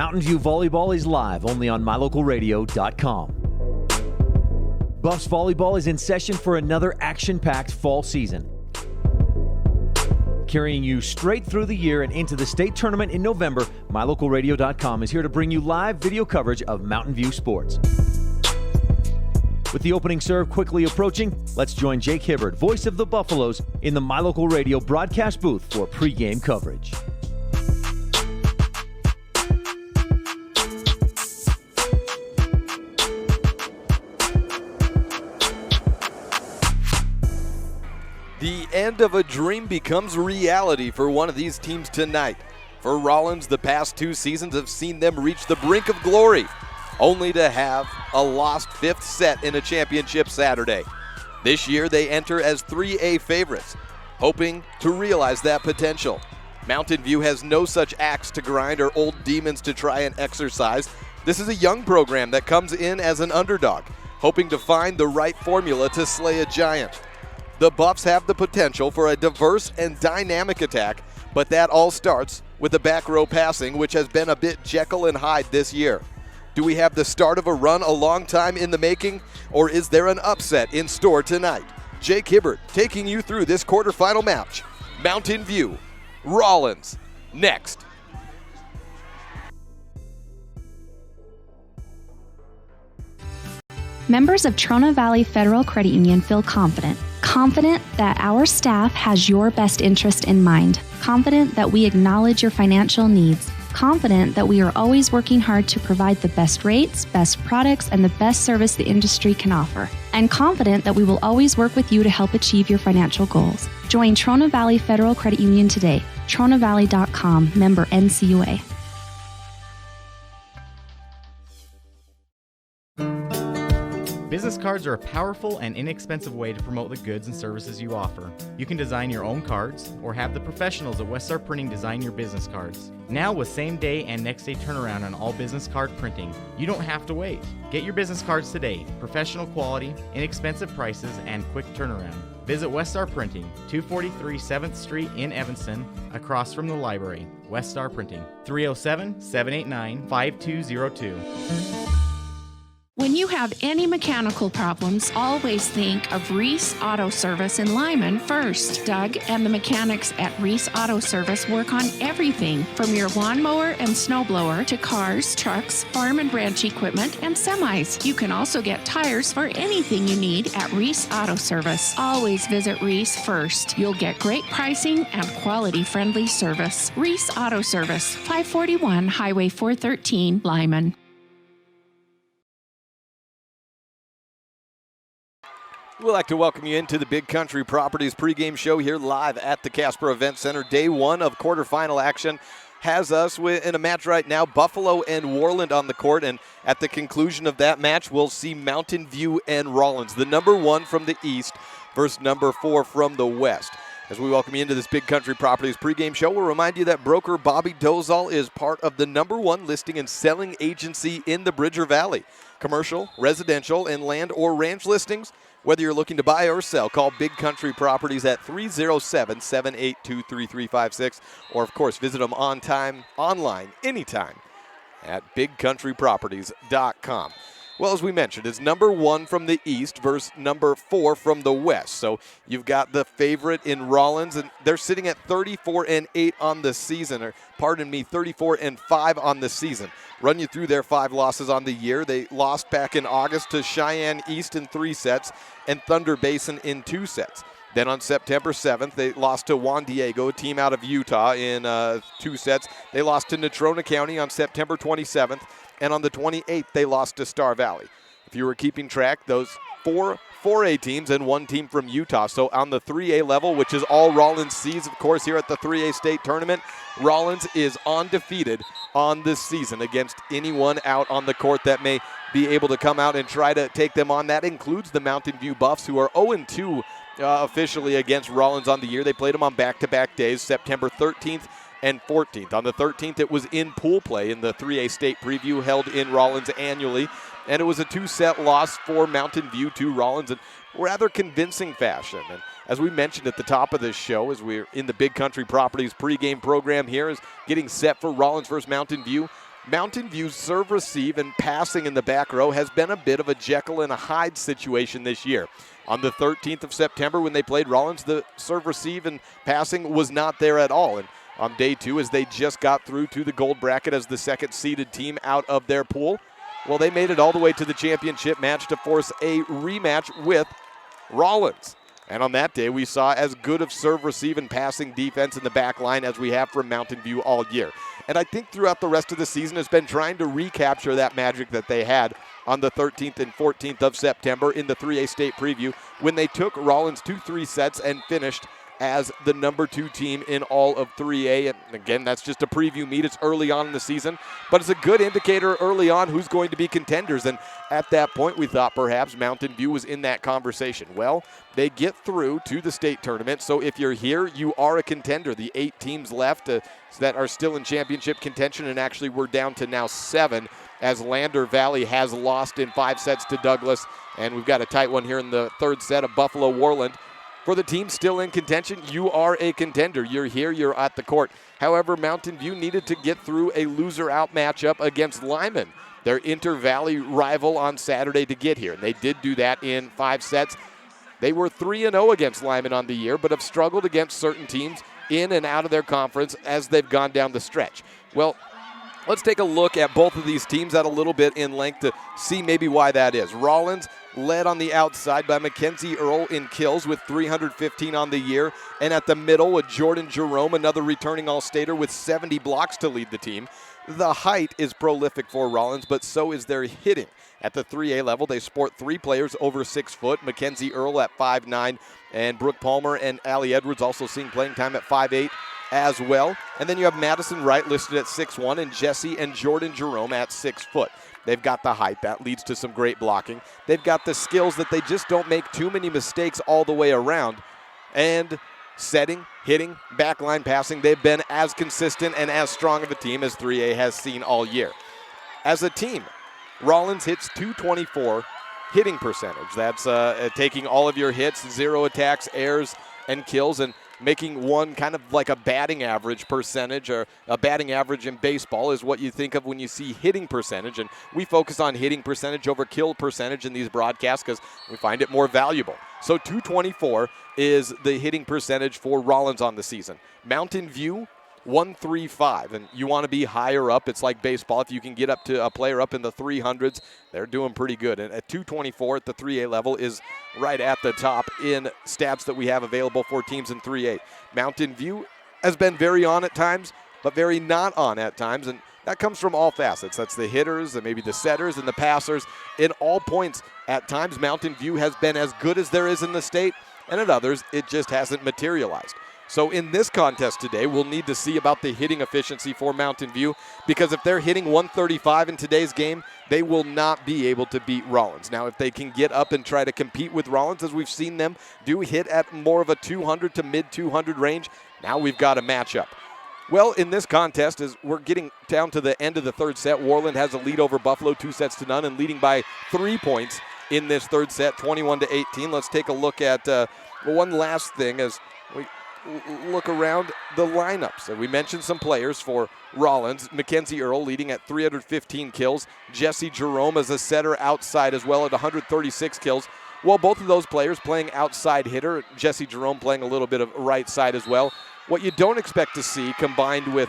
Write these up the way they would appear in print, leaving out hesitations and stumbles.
Mountain View Volleyball is live only on mylocalradio.com. Buffs Volleyball is in session for another action-packed fall season. Carrying you straight through the year and into the state tournament in November, mylocalradio.com is here to bring you live video coverage of Mountain View sports. With the opening serve quickly approaching, let's join Jake Hibbard, voice of the Buffaloes, in the MyLocal Radio broadcast booth for pregame coverage. The end of a dream becomes reality for one of these teams tonight. For Rawlins, the past two seasons have seen them reach the brink of glory, only to have a lost fifth set in a championship Saturday. This year, they enter as 3A favorites, hoping to realize that potential. Mountain View has no such axe to grind or old demons to try and exercise. This is a young program that comes in as an underdog, hoping to find the right formula to slay a giant. The Buffs have the potential for a diverse and dynamic attack, but that all starts with the back row passing, which has been a bit Jekyll and Hyde this year. Do we have the start of a run a long time in the making, or is there an upset in store tonight? Jake Hibbard taking you through this quarterfinal match. Mountain View, Rawlins, next. Members of Trona Valley Federal Credit Union feel confident that our staff has your best interest in mind, confident that we acknowledge your financial needs, confident that we are always working hard to provide the best rates, best products, and the best service the industry can offer, and confident that we will always work with you to help achieve your financial goals. Join Trona Valley Federal Credit Union today. TronaValley.com, member NCUA. Business cards are a powerful and inexpensive way to promote the goods and services you offer. You can design your own cards or have the professionals at Weststar Printing design your business cards. Now with same-day and next-day turnaround on all business card printing, you don't have to wait. Get your business cards today. Professional quality, inexpensive prices, and quick turnaround. Visit Weststar Printing, 243 7th Street in Evanston, across from the library. Weststar Printing, 307-789-5202. When you have any mechanical problems, always think of Reese Auto Service in Lyman first. Doug and the mechanics at Reese Auto Service work on everything from your lawnmower and snowblower to cars, trucks, farm and ranch equipment, and semis. You can also get tires for anything you need at Reese Auto Service. Always visit Reese first. You'll get great pricing and quality-friendly service. Reese Auto Service, 541 Highway 413, Lyman. We'd like to welcome you into the Big Country Properties pregame show here live at the Casper Event Center. Day one of quarterfinal action has us in a match right now, Buffalo and Worland on the court. And at the conclusion of that match, we'll see Mountain View and Rawlins, the number one from the east versus number 4 from the west. As we welcome you into this Big Country Properties pregame show, we'll remind you that broker Bobby Dozal is part of the number one listing and selling agency in the Bridger Valley. Commercial, residential, and land or ranch listings. Whether you're looking to buy or sell, call Big Country Properties at 307-782-3356. Or, of course, visit them online, anytime at bigcountryproperties.com. Well, as we mentioned, it's number one from the east versus number 4 from the west. So you've got the favorite in Rawlins, and they're sitting at 34-8 on the season, or 34-5 on the season. Run you through their 5 losses on the year. They lost back in August to Cheyenne East in 3 sets and Thunder Basin in 2 sets. Then on September 7th, they lost to Juan Diego, a team out of Utah, in 2 sets. They lost to Natrona County on September 27th. And on the 28th, they lost to Star Valley. If you were keeping track, those 4 4A teams and 1 team from Utah. So on the 3A level, which is all Rawlins sees, of course, here at the 3A state tournament, Rawlins is undefeated on this season against anyone out on the court that may be able to come out and try to take them on. That includes the Mountain View Buffs, who are 0-2 officially against Rawlins on the year. They played them on back-to-back days, September 13th and 14th. On the 13th, it was in pool play in the 3A state preview held in Rawlins annually, and it was a 2-set loss for Mountain View to Rawlins in rather convincing fashion. And as we mentioned at the top of this show, as we're in the Big Country Properties pregame program here, is getting set for Rawlins versus Mountain View. Mountain View's serve, receive, and passing in the back row has been a bit of a Jekyll and a Hyde situation this year. On the 13th of September when they played Rawlins, the serve, receive, and passing was not there at all. And on day 2, as they just got through to the gold bracket as the second-seeded team out of their pool, well, they made it all the way to the championship match to force a rematch with Rawlins. And on that day, we saw as good of serve, receive, and passing defense in the back line as we have from Mountain View all year. And I think throughout the rest of the season has been trying to recapture that magic that they had on the 13th and 14th of September in the 3A state preview when they took Rawlins to 3 sets and finished as the number 2 team in all of 3A. And again, that's just a preview meet. It's early on in the season, but it's a good indicator early on who's going to be contenders. And at that point, we thought perhaps Mountain View was in that conversation. Well, they get through to the state tournament. So if you're here, you are a contender. The 8 teams left that are still in championship contention, and actually we're down to now 7 as Lander Valley has lost in 5 sets to Douglas. And we've got a tight one here in the 3rd set of Buffalo Warland. For the team still in contention, you are a contender. You're here, you're at the court. However, Mountain View needed to get through a loser-out matchup against Lyman, their inter-valley rival, on Saturday to get here. And they did do that in 5 sets. They were 3-0 against Lyman on the year, but have struggled against certain teams in and out of their conference as they've gone down the stretch. Well, let's take a look at both of these teams at a little bit in length to see maybe why that is. Rawlins led on the outside by Mackenzie Earl in kills with 315 on the year. And at the middle with Jordan Jerome, another returning All-Stater with 70 blocks to lead the team. The height is prolific for Rawlins, but so is their hitting. At the 3A level, they sport 3 players over 6 foot. Mackenzie Earl at 5'9", and Brooke Palmer and Allie Edwards also seeing playing time at 5'8". as well. And then you have Madison Wright listed at 6'1", and Jesse and Jordan Jerome at 6 foot. They've got the height. That leads to some great blocking. They've got the skills that they just don't make too many mistakes all the way around. And setting, hitting, backline passing, they've been as consistent and as strong of a team as 3A has seen all year. As a team, Rawlins hits .224 hitting percentage. That's taking all of your hits, 0 attacks, errors, and kills, and making one kind of like a batting average percentage, or a batting average in baseball is what you think of when you see hitting percentage. And we focus on hitting percentage over kill percentage in these broadcasts because we find it more valuable. So .224 is the hitting percentage for Rawlins on the season. Mountain View, 135, and you want to be higher up. It's like baseball. If you can get up to a player up in the 300s, they're doing pretty good. And at .224 at the 3A level is right at the top in stats that we have available for teams in 3A. Mountain View has been very on at times, but very not on at times, and that comes from all facets. That's the hitters and maybe the setters and the passers. In all points, at times, Mountain View has been as good as there is in the state, and at others, it just hasn't materialized. So in this contest today, we'll need to see about the hitting efficiency for Mountain View, because if they're hitting 135 in today's game, they will not be able to beat Rawlins. Now, if they can get up and try to compete with Rawlins, as we've seen them do hit at more of a 200 to mid-200 range, now we've got a matchup. Well, in this contest, as we're getting down to the end of the third set, Warland has a lead over Buffalo 2-0 and leading by 3 points in this third set, 21-18. Let's take a look at one last thing as we look around the lineups. And we mentioned some players for Rawlins. Mackenzie Earl leading at 315 kills. Jesse Jerome as a setter outside as well at 136 kills. Well, both of those players playing outside hitter. Jesse Jerome playing a little bit of right side as well. What you don't expect to see combined with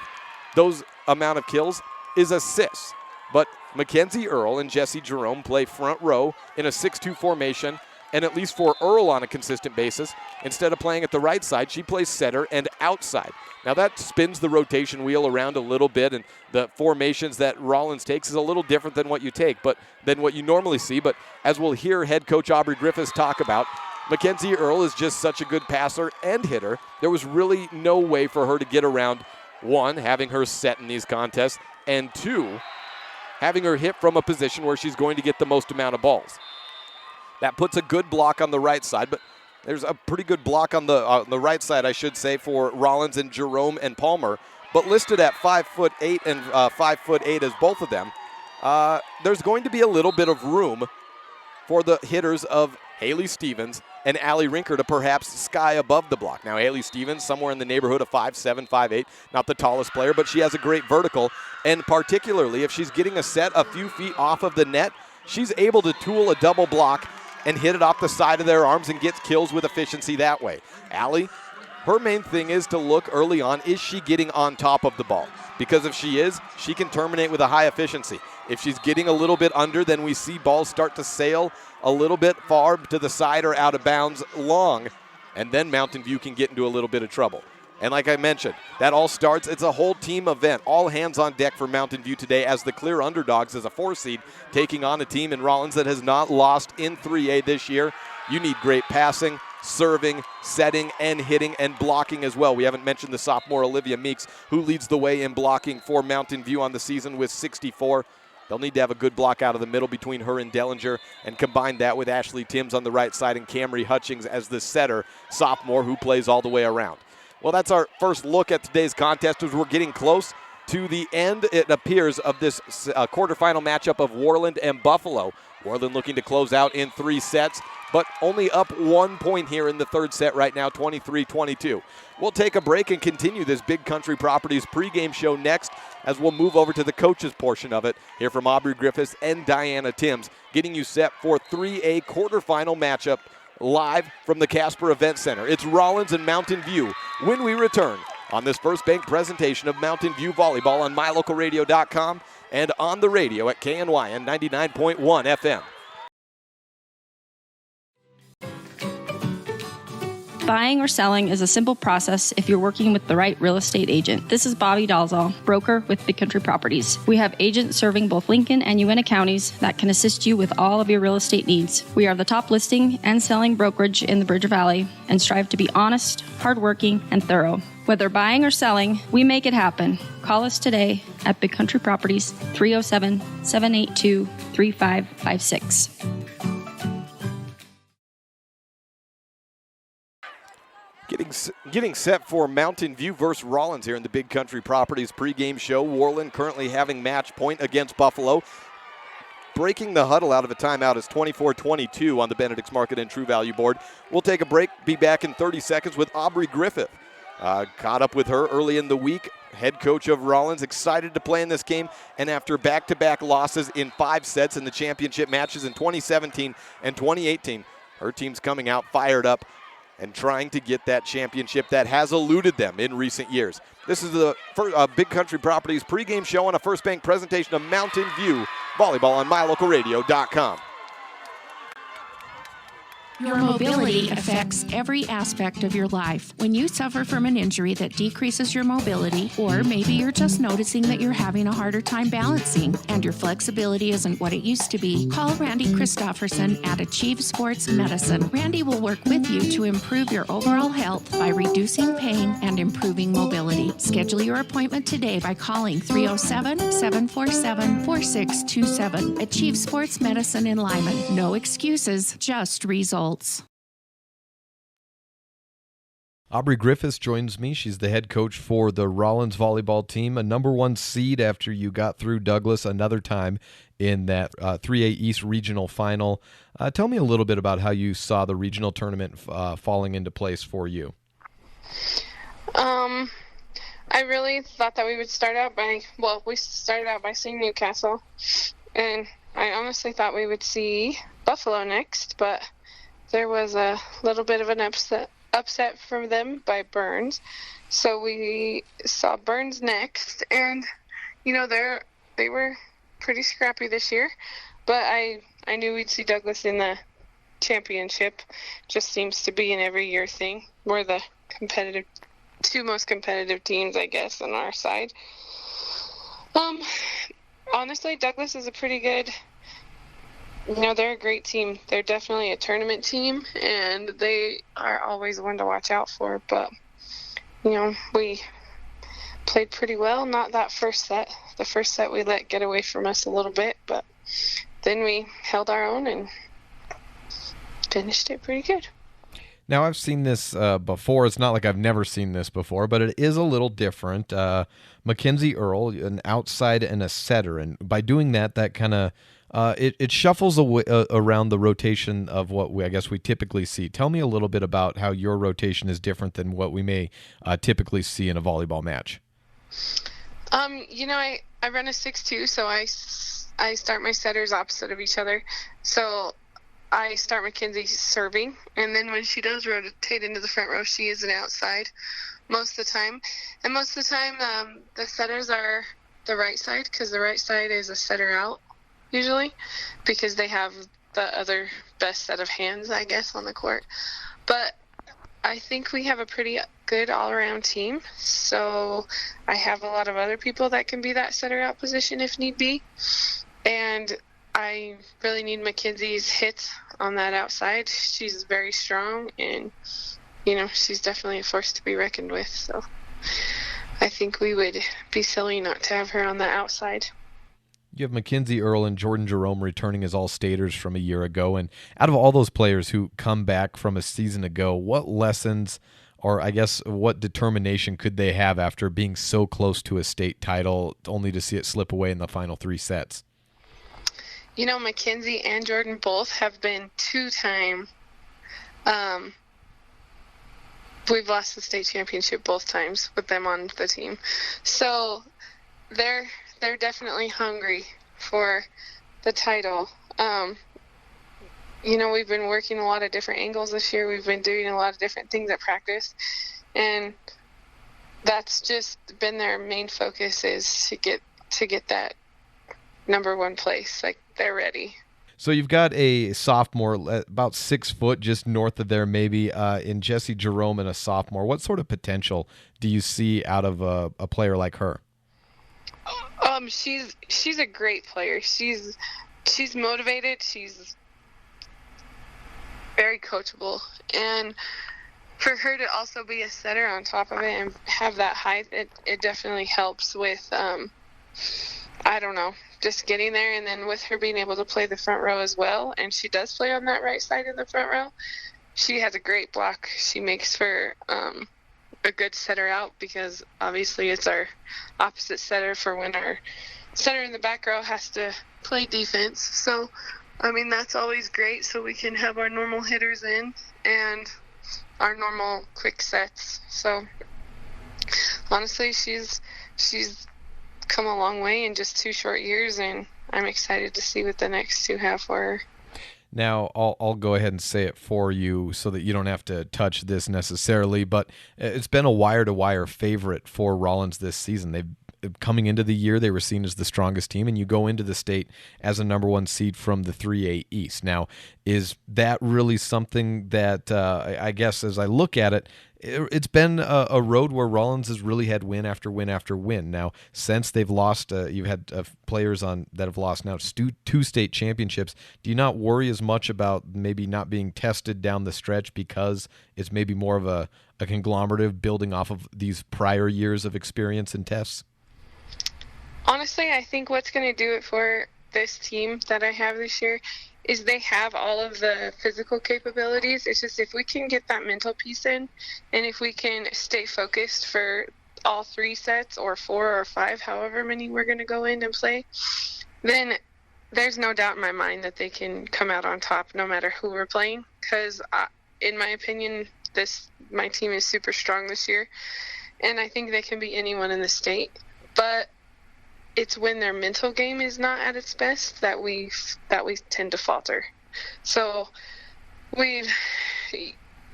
those amount of kills is assists. But Mackenzie Earl and Jesse Jerome play front row in a 6-2 formation. And at least for Earl on a consistent basis, instead of playing at the right side, she plays setter and outside. Now that spins the rotation wheel around a little bit, and the formations that Rawlins takes is a little different than what you normally see. But as we'll hear head coach Aubrey Griffiths talk about, Mackenzie Earl is just such a good passer and hitter. There was really no way for her to get around, 1, having her set in these contests, and 2, having her hit from a position where she's going to get the most amount of balls. That puts a good block on the right side, but there's a pretty good block on the right side, I should say, for Rawlins and Jerome and Palmer. But listed at 5'8" and 5'8" as both of them, there's going to be a little bit of room for the hitters of Haley Stevens, and Allie Rinker to perhaps sky above the block. Now, Haley Stevens, somewhere in the neighborhood of 5'7", 5'8", not the tallest player, but she has a great vertical. And particularly if she's getting a set a few feet off of the net, she's able to tool a double block and hit it off the side of their arms and gets kills with efficiency that way. Allie, her main thing is to look early on, is she getting on top of the ball? Because if she is, she can terminate with a high efficiency. If she's getting a little bit under, then we see balls start to sail a little bit far to the side or out of bounds long, and then Mountain View can get into a little bit of trouble. And like I mentioned, that all starts, it's a whole team event. All hands on deck for Mountain View today as the clear underdogs as a 4 seed taking on a team in Rawlins that has not lost in 3A this year. You need great passing, serving, setting, and hitting, and blocking as well. We haven't mentioned the sophomore Olivia Meeks, who leads the way in blocking for Mountain View on the season with 64. They'll need to have a good block out of the middle between her and Dellinger, and combine that with Ashley Timms on the right side and Camry Hutchings as the setter, sophomore, who plays all the way around. Well, that's our first look at today's contest as we're getting close to the end, it appears, of this quarterfinal matchup of Worland and Buffalo. Worland looking to close out in 3 sets, but only up 1 point here in the third set right now, 23-22. We'll take a break and continue this Big Country Properties pregame show next as we'll move over to the coaches portion of it. Here from Aubrey Griffiths and Diana Timms, getting you set for 3A quarterfinal matchup live from the Casper Event Center. It's Rawlins and Mountain View when we return on this First Bank presentation of Mountain View Volleyball on MyLocalRadio.com and on the radio at KNYN 99.1 FM. Buying or selling is a simple process if you're working with the right real estate agent. This is Bobby Dalzall, broker with Big Country Properties. We have agents serving both Lincoln and Uintah counties that can assist you with all of your real estate needs. We are the top listing and selling brokerage in the Bridger Valley and strive to be honest, hardworking, and thorough. Whether buying or selling, we make it happen. Call us today at Big Country Properties, 307-782-3556. Getting set for Mountain View versus Rawlins here in the Big Country Properties pregame show. Worland currently having match point against Buffalo. Breaking the huddle out of a timeout is 24-22 on the Benedict's Market and True Value board. We'll take a break, be back in 30 seconds with Aubrey Griffith. Caught up with her early in the week. Head coach of Rawlins, excited to play in this game, and after back-to-back losses in 5 sets in the championship matches in 2017 and 2018, her team's coming out fired up and trying to get that championship that has eluded them in recent years. This is the Big Country Properties pregame show on a First Bank presentation of Mountain View Volleyball on MyLocalRadio.com. Your mobility affects every aspect of your life. When you suffer from an injury that decreases your mobility, or maybe you're just noticing that you're having a harder time balancing and your flexibility isn't what it used to be, call Randy Christofferson at Achieve Sports Medicine. Randy will work with you to improve your overall health by reducing pain and improving mobility. Schedule your appointment today by calling 307-747-4627. Achieve Sports Medicine in Lyman. No excuses, just results. Aubrey Griffiths joins me. She's the head coach for the Rawlins volleyball team, a number 1 seed after you got through Douglas another time in that 3A East regional final. Tell me a little bit about how you saw the regional tournament falling into place for you. I really thought that we would start out we started out by seeing Newcastle, and I honestly thought we would see Buffalo next, but there was a little bit of an upset from them by Burns. So we saw Burns next, and, they were pretty scrappy this year, but I knew we'd see Douglas in the championship. Just seems to be an every year thing. We're the two most competitive teams, I guess, on our side. Honestly, Douglas is a pretty good, they're a great team. They're definitely a tournament team, and they are always one to watch out for. But, we played pretty well. Not that first set. The first set we let get away from us a little bit, but then we held our own and finished it pretty good. Now, I've seen this before. It's not like I've never seen this before, but it is a little different. Mackenzie Earl, an outside and a setter, and by doing that kind of it shuffles around the rotation of what I guess we typically see. Tell me a little bit about how your rotation is different than what we may typically see in a volleyball match. I run a 6-2, so I start my setters opposite of each other. So I start Mackenzie serving, and then when she does rotate into the front row, she is an outside most of the time. And most of the time, the setters are the right side, because the right side is a setter out, usually, because they have the other best set of hands, I guess, on the court. But I think we have a pretty good all-around team, so I have a lot of other people that can be that setter-out position if need be. And I really need Mackenzie's hits on that outside. She's very strong, and, she's definitely a force to be reckoned with. So I think we would be silly not to have her on the outside. You have Mackenzie Earl and Jordan Jerome returning as all-staters from a year ago. And out of all those players who come back from a season ago, what lessons or I guess what determination could they have after being so close to a state title only to see it slip away in the final 3 sets? Mackenzie and Jordan both have been 2-time. We've lost the state championship both times with them on the team. So they're definitely hungry for the title. We've been working a lot of different angles this year. We've been doing a lot of different things at practice, and that's just been their main focus, is to get that number 1 place. Like, they're ready. So you've got a sophomore about 6 foot, just north of there, maybe, in Jessie Jerome, and a sophomore. What sort of potential do you see out of a player like her? She's a great player. She's motivated. She's very coachable, and for her to also be a setter on top of it and have that height, it definitely helps with just getting there. And then with her being able to play the front row as well, and she does play on that right side in the front row, she has a great block. She makes for a good setter out, because obviously it's our opposite setter for when our setter in the back row has to play defense. So that's always great, so we can have our normal hitters in and our normal quick sets. So honestly, she's come a long way in just 2 short years, and I'm excited to see what the next 2 have for her. Now, I'll go ahead and say it for you so that you don't have to touch this necessarily, but it's been a wire-to-wire favorite for Rawlins this season. Coming into the year, they were seen as the strongest team, and you go into the state as a number 1 seed from the 3A East. Now, is that really something that, I guess as I look at it, it's been a road where Rawlins has really had win after win after win. Now, since they've lost, you've had players that have lost now 2 state championships. Do you not worry as much about maybe not being tested down the stretch because it's maybe more of a conglomerate building off of these prior years of experience and tests? Honestly, I think what's going to do it for this team that I have this year is they have all of the physical capabilities. It's just if we can get that mental piece in, and if we can stay focused for all 3 sets or 4 or 5, however many we're going to go in and play, then there's no doubt in my mind that they can come out on top no matter who we're playing. Because in my opinion, my team is super strong this year, and I think they can beat anyone in the state. But it's when their mental game is not at its best that we tend to falter. So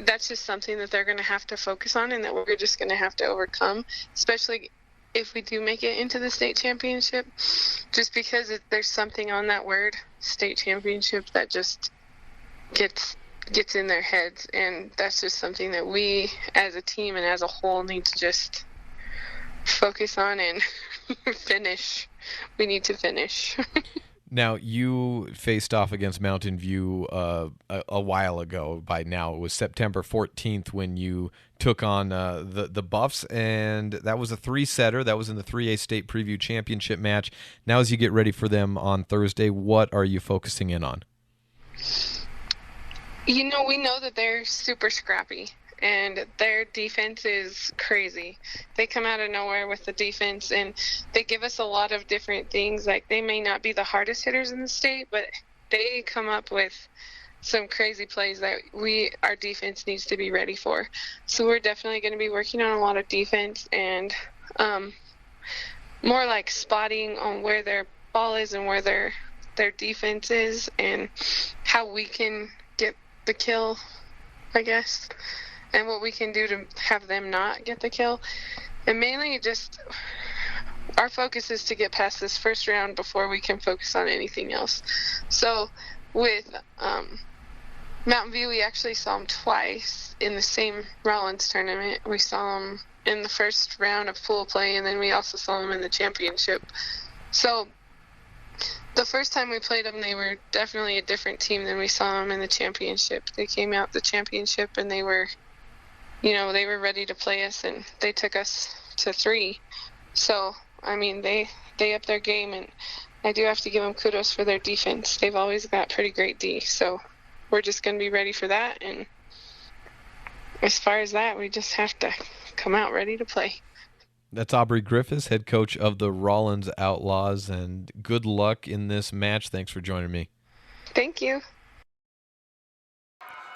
that's just something that they're going to have to focus on, and that we're just going to have to overcome, especially if we do make it into the state championship, just because there's something on that word, state championship, that just gets in their heads. And that's just something that we as a team and as a whole need to just focus on and finish. We need to finish. Now, you faced off against Mountain View a while ago. By now, it was September 14th when you took on the Buffs, and that was a 3-setter. That was in the 3A State Preview Championship match. Now, as you get ready for them on Thursday, what are you focusing in on? We know that they're super scrappy, and their defense is crazy. They come out of nowhere with the defense, and they give us a lot of different things. Like, they may not be the hardest hitters in the state, but they come up with some crazy plays that our defense needs to be ready for. So we're definitely going to be working on a lot of defense and more like spotting on where their ball is and where their defense is and how we can get the kill, I guess, and what we can do to have them not get the kill. And mainly just our focus is to get past this first round before we can focus on anything else. So with Mountain View, we actually saw them twice in the same Rawlins tournament. We saw them in the first round of pool play, and then we also saw them in the championship. So the first time we played them, they were definitely a different team than we saw them in the championship. They came out the championship, and they were ready to play us, and they took us to 3. So, I mean, they upped their game, and I do have to give them kudos for their defense. They've always got pretty great D, so we're just going to be ready for that. And as far as that, we just have to come out ready to play. That's Aubrey Griffiths, head coach of the Rawlins Outlaws, and good luck in this match. Thanks for joining me. Thank you.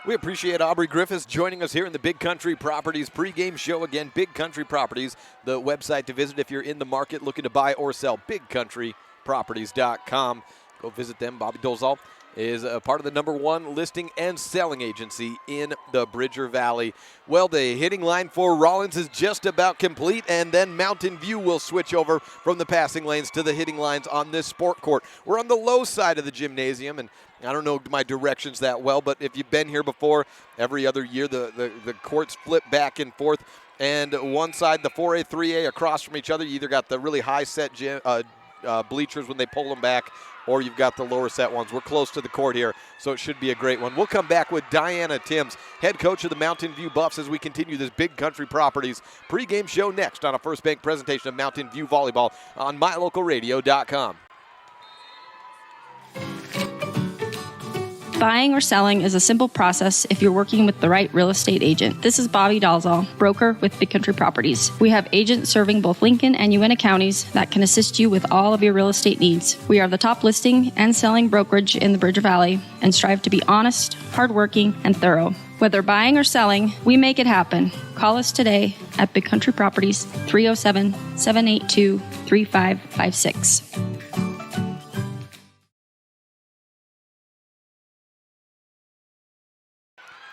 We appreciate Aubrey Griffiths joining us here in the Big Country Properties pregame show. Again, Big Country Properties, the website to visit if you're in the market looking to buy or sell, bigcountryproperties.com. Go visit them. Bobby Dolzal is a part of the #1 listing and selling agency in the Bridger Valley. Well, the hitting line for Rawlins is just about complete, and then Mountain View will switch over from the passing lanes to the hitting lines on this sport court. We're on the low side of the gymnasium, and I don't know my directions that well, but if you've been here before, every other year the courts flip back and forth, and one side, the 4A, 3A across from each other, you either got the really high set bleachers when they pull them back, or you've got the lower set ones. We're close to the court here, so it should be a great one. We'll come back with Diana Timms, head coach of the Mountain View Buffs, as we continue this Big Country Properties pregame show next on a First Bank presentation of Mountain View Volleyball on MyLocalRadio.com. Buying or selling is a simple process if you're working with the right real estate agent. This is Bobby Dalzall, broker with Big Country Properties. We have agents serving both Lincoln and Uintah counties that can assist you with all of your real estate needs. We are the top listing and selling brokerage in the Bridger Valley and strive to be honest, hardworking, and thorough. Whether buying or selling, we make it happen. Call us today at Big Country Properties, 307-782-3556.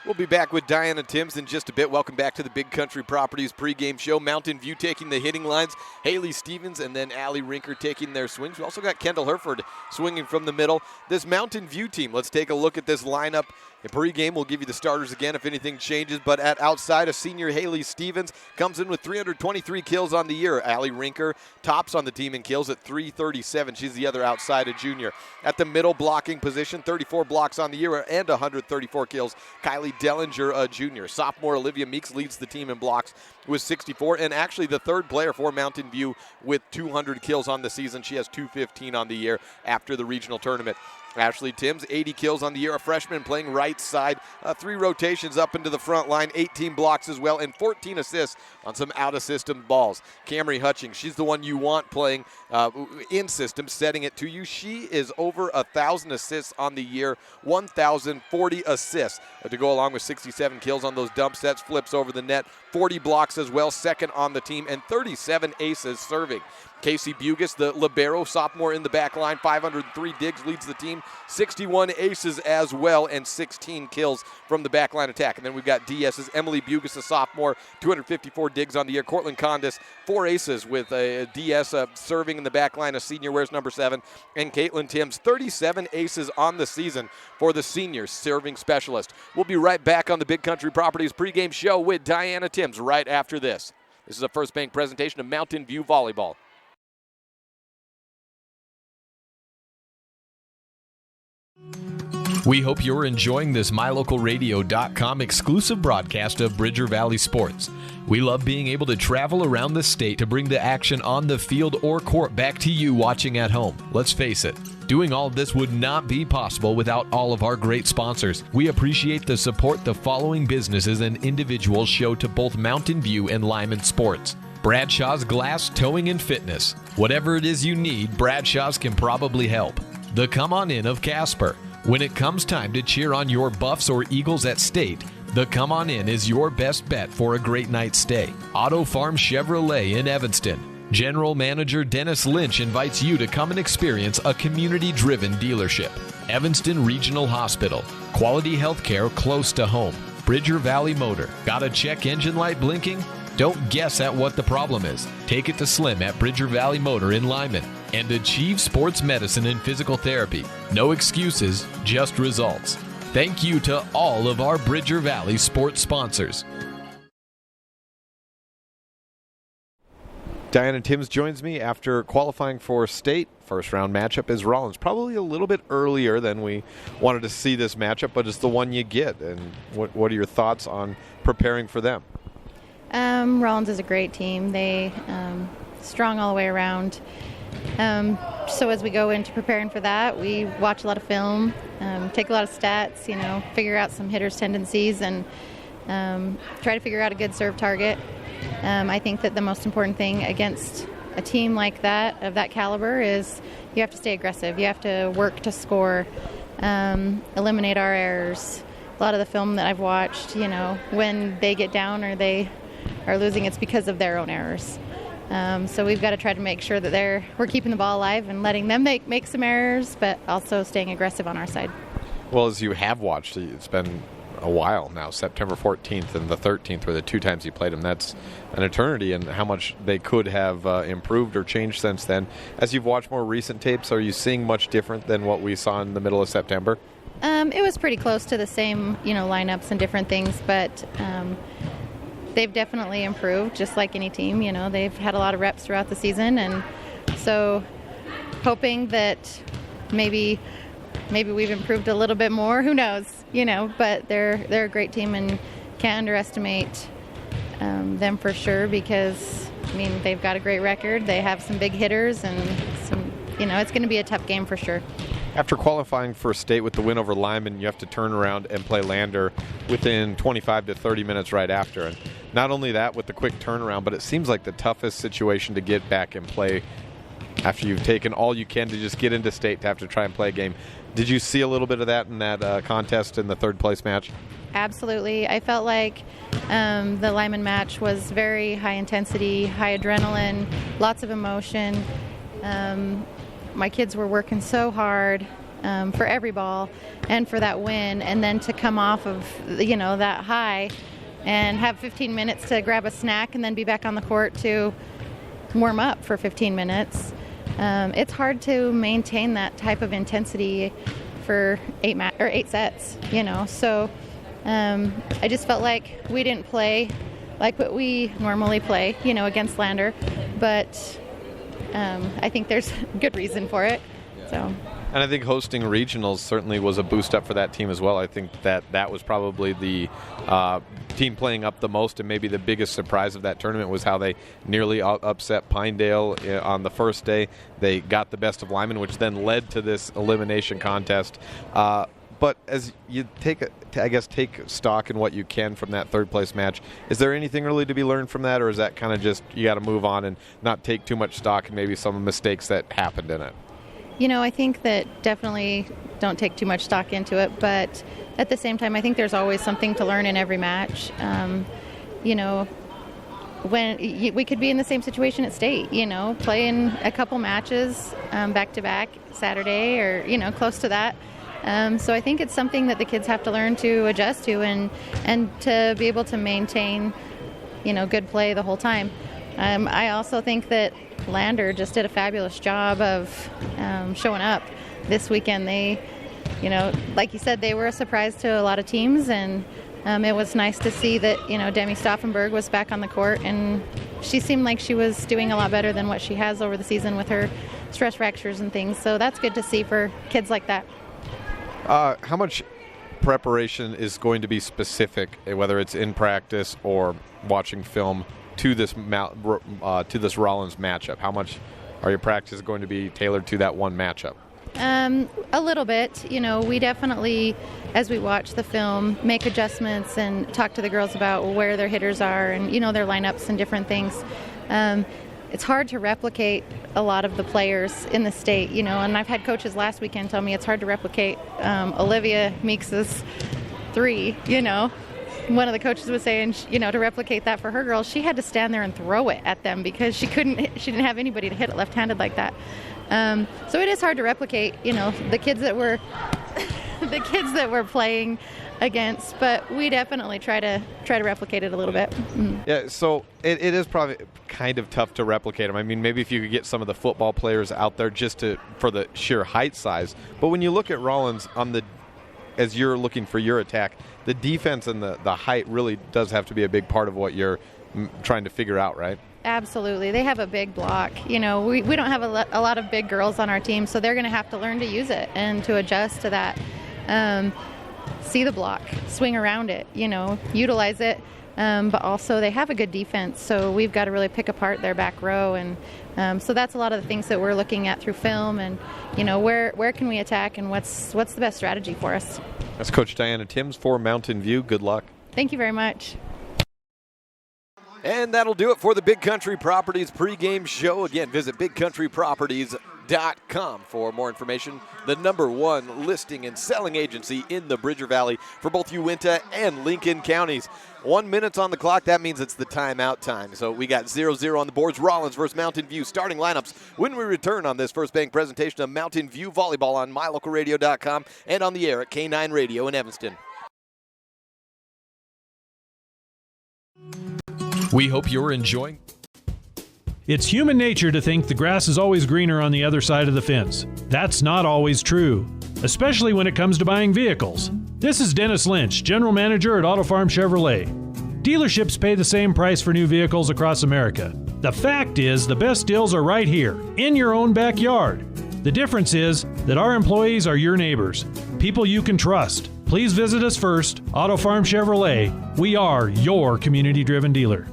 We'll be back with Diana Timms in just a bit. Welcome back to the Big Country Properties pregame show. Mountain View taking the hitting lines. Haley Stevens and then Allie Rinker taking their swings. We also got Kendall Herford swinging from the middle. This Mountain View team, let's take a look at this lineup. In pregame, we'll give you the starters again if anything changes, but at outside, a senior Haley Stevens comes in with 323 kills on the year. Allie Rinker tops on the team in kills at 337. She's the other outside, a junior. At the middle blocking position, 34 blocks on the year and 134 kills. Kylie Dellinger, a junior. Sophomore Olivia Meeks leads the team in blocks with 64, and actually the third player for Mountain View with 200 kills on the season. She has 215 on the year after the regional tournament. Ashley Timms, 80 kills on the year, a freshman playing right side, 3 rotations up into the front line, 18 blocks as well, and 14 assists on some out-of-system balls. Camry Hutchings, she's the one you want playing in system, setting it to you. She is over 1,000 assists on the year, 1,040 assists to go along with 67 kills on those dump sets, flips over the net, 40 blocks as well, second on the team, and 37 aces serving. Casey Bugis, the libero, sophomore in the back line, 503 digs, leads the team, 61 aces as well, and 16 kills from the back line attack. And then we've got DS's Emily Bugis, a sophomore, 254 digs on the year. Cortland Condis, 4 aces with a DS serving in the back line, a senior, wears number 7. And Caitlin Timms, 37 aces on the season for the senior serving specialist. We'll be right back on the Big Country Properties pregame show with Diana Timms right after this. This is a First Bank presentation of Mountain View Volleyball. We hope you're enjoying this MyLocalRadio.com exclusive broadcast of Bridger Valley Sports. We love being able to travel around the state to bring the action on the field or court back to you watching at home. Let's face it, Doing all this would not be possible without all of our great sponsors. We appreciate the support the following businesses and individuals show to both Mountain View and Lyman Sports. Bradshaw's Glass Towing and Fitness. Whatever it is you need, Bradshaw's can probably help. The Come On In of Casper. When it comes time to cheer on your Buffs or Eagles at state, the Come On In is your best bet for a great night's stay. Auto Farm Chevrolet in Evanston. General Manager Dennis Lynch invites you to come and experience a community-driven dealership. Evanston Regional Hospital. Quality health care close to home. Bridger Valley Motor. Got a check engine light blinking? Don't guess at what the problem is. Take it to Slim at Bridger Valley Motor in Lyman. And Achieve Sports Medicine and Physical Therapy. No excuses, just results. Thank you to all of our Bridger Valley sports sponsors. Diana Timms joins me after qualifying for state. First round matchup is Rawlins. Probably a little bit earlier than we wanted to see this matchup, but it's the one you get. And what are your thoughts on preparing for them? Rawlins is a great team. They strong all the way around. So as we go into preparing for that, we watch a lot of film, take a lot of stats, figure out some hitters' tendencies, and try to figure out a good serve target. I think that the most important thing against a team like that, of that caliber, is you have to stay aggressive. You have to work to score, eliminate our errors. A lot of the film that I've watched, when they get down or they are losing, it's because of their own errors. So we've got to try to make sure that we're keeping the ball alive and letting them make some errors, but also staying aggressive on our side. Well, as you have watched, it's been a while now. September 14th and the 13th were the two times you played them. That's an eternity, and how much they could have improved or changed since then. As you've watched more recent tapes, are you seeing much different than what we saw in the middle of September? It was pretty close to the same, lineups and different things, but they've definitely improved, just like any team. They've had a lot of reps throughout the season, and so hoping that maybe we've improved a little bit more. Who knows? But they're a great team, and can't underestimate them for sure, because they've got a great record. They have some big hitters, and it's going to be a tough game for sure. After qualifying for state with the win over Lyman, you have to turn around and play Lander within 25 to 30 minutes right after. And not only that, with the quick turnaround, but it seems like the toughest situation to get back and play after you've taken all you can to just get into state to have to try and play a game. Did you see a little bit of that in that contest in the third place match? Absolutely. I felt like the Lyman match was very high intensity, high adrenaline, lots of emotion. My kids were working so hard for every ball and for that win, and then to come off of that high and have 15 minutes to grab a snack and then be back on the court to warm up for 15 minutes. It's hard to maintain that type of intensity for 8 sets, So I just felt like we didn't play like what we normally play, against Lander, but I think there's good reason for it. So. And I think hosting regionals certainly was a boost up for that team as well. I think that was probably the team playing up the most, and maybe the biggest surprise of that tournament was how they nearly upset Pinedale on the first day. They got the best of Lyman, which then led to this elimination contest. But as you take stock in what you can from that third place match, is there anything really to be learned from that, or is that kind of just you got to move on and not take too much stock in maybe some mistakes that happened in it? I think that definitely don't take too much stock into it, but at the same time, I think there's always something to learn in every match. When we could be in the same situation at state, playing a couple matches back-to-back Saturday or, close to that. So I think it's something that the kids have to learn to adjust to and to be able to maintain, good play the whole time. I also think that Lander just did a fabulous job of showing up this weekend. They, like you said, they were a surprise to a lot of teams, and it was nice to see that, Demi Stauffenberg was back on the court, and she seemed like she was doing a lot better than what she has over the season with her stress fractures and things. So that's good to see for kids like that. How much preparation is going to be specific, whether it's in practice or watching film, to this Rawlins matchup? How much are your practices going to be tailored to that one matchup? A little bit. We definitely, as we watch the film, make adjustments and talk to the girls about where their hitters are and, their lineups and different things. It's hard to replicate a lot of the players in the state, and I've had coaches last weekend tell me it's hard to replicate Olivia Meeks's 3, One of the coaches was saying, to replicate that for her girls, she had to stand there and throw it at them because she didn't have anybody to hit it left-handed like that. So it is hard to replicate, the kids that we're playing against, but we definitely try to replicate it a little bit. Yeah, so it is probably kind of tough to replicate them. I mean, maybe if you could get some of the football players out there just for the sheer height size. But when you look at Rawlins as you're looking for your attack, the defense and the height really does have to be a big part of what you're trying to figure out, right? Absolutely. They have a big block. We don't have a lot of big girls on our team, so they're going to have to learn to use it and to adjust to that. See the block, swing around it, utilize it. But also they have a good defense, so we've got to really pick apart their back row. And so that's a lot of the things that we're looking at through film and, where can we attack and what's the best strategy for us. That's Coach Diana Timms for Mountain View. Good luck. Thank you very much. And that'll do it for the Big Country Properties pregame show. Again, visit bigcountryproperties.com for more information. The #1 listing and selling agency in the Bridger Valley for both Uinta and Lincoln counties. 1 minute on the clock. That means it's the timeout time. So we got 0-0 on the boards. Rawlins versus Mountain View starting lineups when we return on this First Bank presentation of Mountain View Volleyball on mylocalradio.com and on the air at K9 Radio in Evanston. We hope you're enjoying. It's human nature to think the grass is always greener on the other side of the fence. That's not always true, especially when it comes to buying vehicles. This is Dennis Lynch, General Manager at Auto Farm Chevrolet. Dealerships pay the same price for new vehicles across America. The fact is, the best deals are right here, in your own backyard. The difference is that our employees are your neighbors, people you can trust. Please visit us first, Auto Farm Chevrolet. We are your community-driven dealer.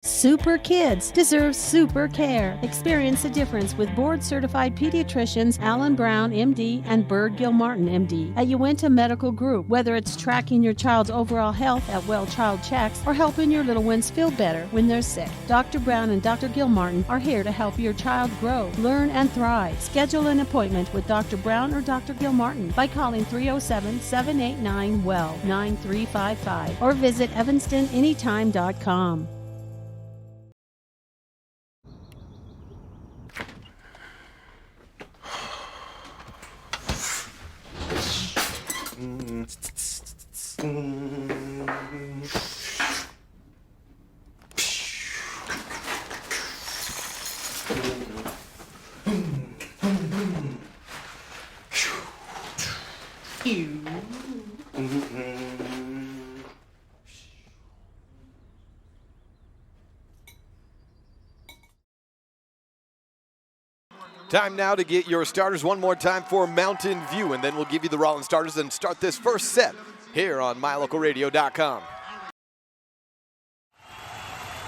Super kids deserve super care. Experience the difference with board-certified pediatricians Alan Brown, MD, and Bird Gilmartin, MD, at Uinta Medical Group. Whether it's tracking your child's overall health at Well Child Checks or helping your little ones feel better when they're sick, Dr. Brown and Dr. Gilmartin are here to help your child grow, learn, and thrive. Schedule an appointment with Dr. Brown or Dr. Gilmartin by calling 307-789-WELL 9355 or visit evanstonanytime.com. Time now to get your starters one more time for Mountain View, and then we'll give you the Rawlins starters and start this first set here on mylocalradio.com.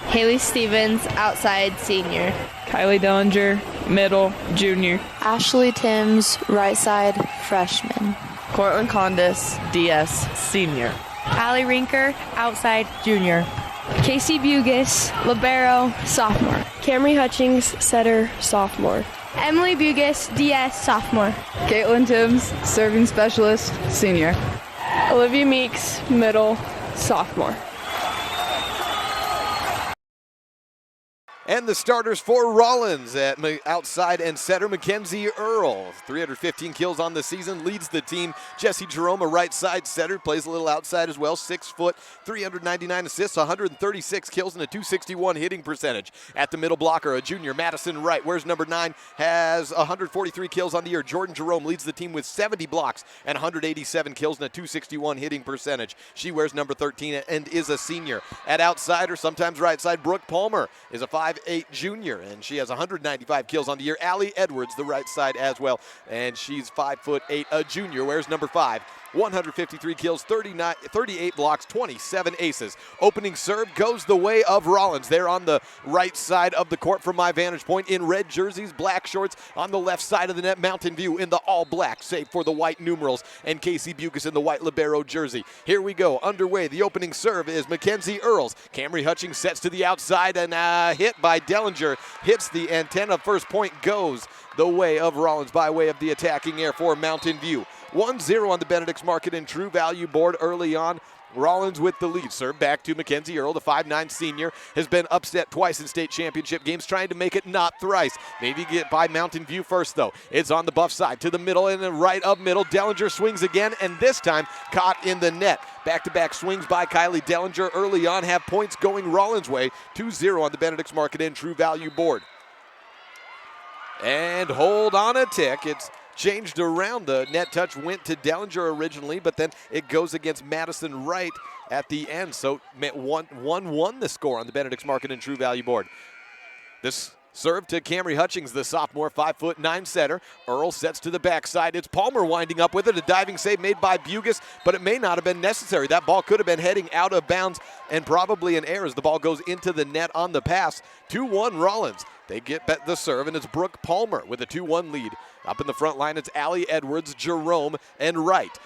Haley Stevens, outside senior. Kylie Dillinger, middle, junior. Ashley Timms, right side, freshman. Cortland Condis, DS, senior. Allie Rinker, outside, junior. Casey Bugis, libero, sophomore. Camry Hutchings, setter, sophomore. Emily Bugis, DS, sophomore. Caitlin Timms, serving specialist, senior. Olivia Meeks, middle, sophomore. And the starters for Rawlins at outside and setter, Mackenzie Earl. 315 kills on the season, leads the team. Jesse Jerome, a right side setter, plays a little outside as well. 6 foot, 399 assists, 136 kills, and a 261 hitting percentage. At the middle blocker, a junior, Madison Wright, wears number 9, has 143 kills on the year. Jordan Jerome leads the team with 70 blocks and 187 kills and a 261 hitting percentage. She wears number 13 and is a senior. At outside, or sometimes right side, Brooke Palmer is a 5'8" junior, and she has 195 kills on the year. Allie Edwards, the right side as well, and she's 5'8", a junior, wears number 5. 153 kills, 38 blocks, 27 aces. Opening serve goes the way of Rawlins. They're on the right side of the court from my vantage point in red jerseys, black shorts. On the left side of the net, Mountain View in the all black, save for the white numerals, and Casey Bucas in the white libero jersey. Here we go, underway. The opening serve is Mackenzie Earls. Camry Hutchings sets to the outside, and hit by Dellinger. Hits the antenna. First point goes the way of Rawlins by way of the attacking air for Mountain View. 1-0 on the Benedict's Market and True Value board early on. Rawlins with the lead. Serve back to Mackenzie Earl, the 5'9 senior, has been upset twice in state championship games, trying to make it not thrice. Maybe get by Mountain View first, though. It's on the buff side to the middle and the right of middle. Dellinger swings again, and this time caught in the net. Back-to-back swings by Kylie Dellinger early on have points going Rawlins' way. 2-0 on the Benedict's Market and True Value board. And hold on a tick. It's changed around. The net touch went to Dellinger originally, but then it goes against Madison Wright at the end. So 1-1 the score on the Benedict's Market and True Value board. This serve to Camry Hutchings, the sophomore, 5'9" setter. Earl sets to the backside. It's Palmer winding up with it. A diving save made by Bugas, but it may not have been necessary. That ball could have been heading out of bounds and probably an error as the ball goes into the net on the pass. 2-1 Rawlins. They get the serve, and it's Brooke Palmer with a 2-1 lead. Up in the front line, it's Allie Edwards, Jerome, and Wright.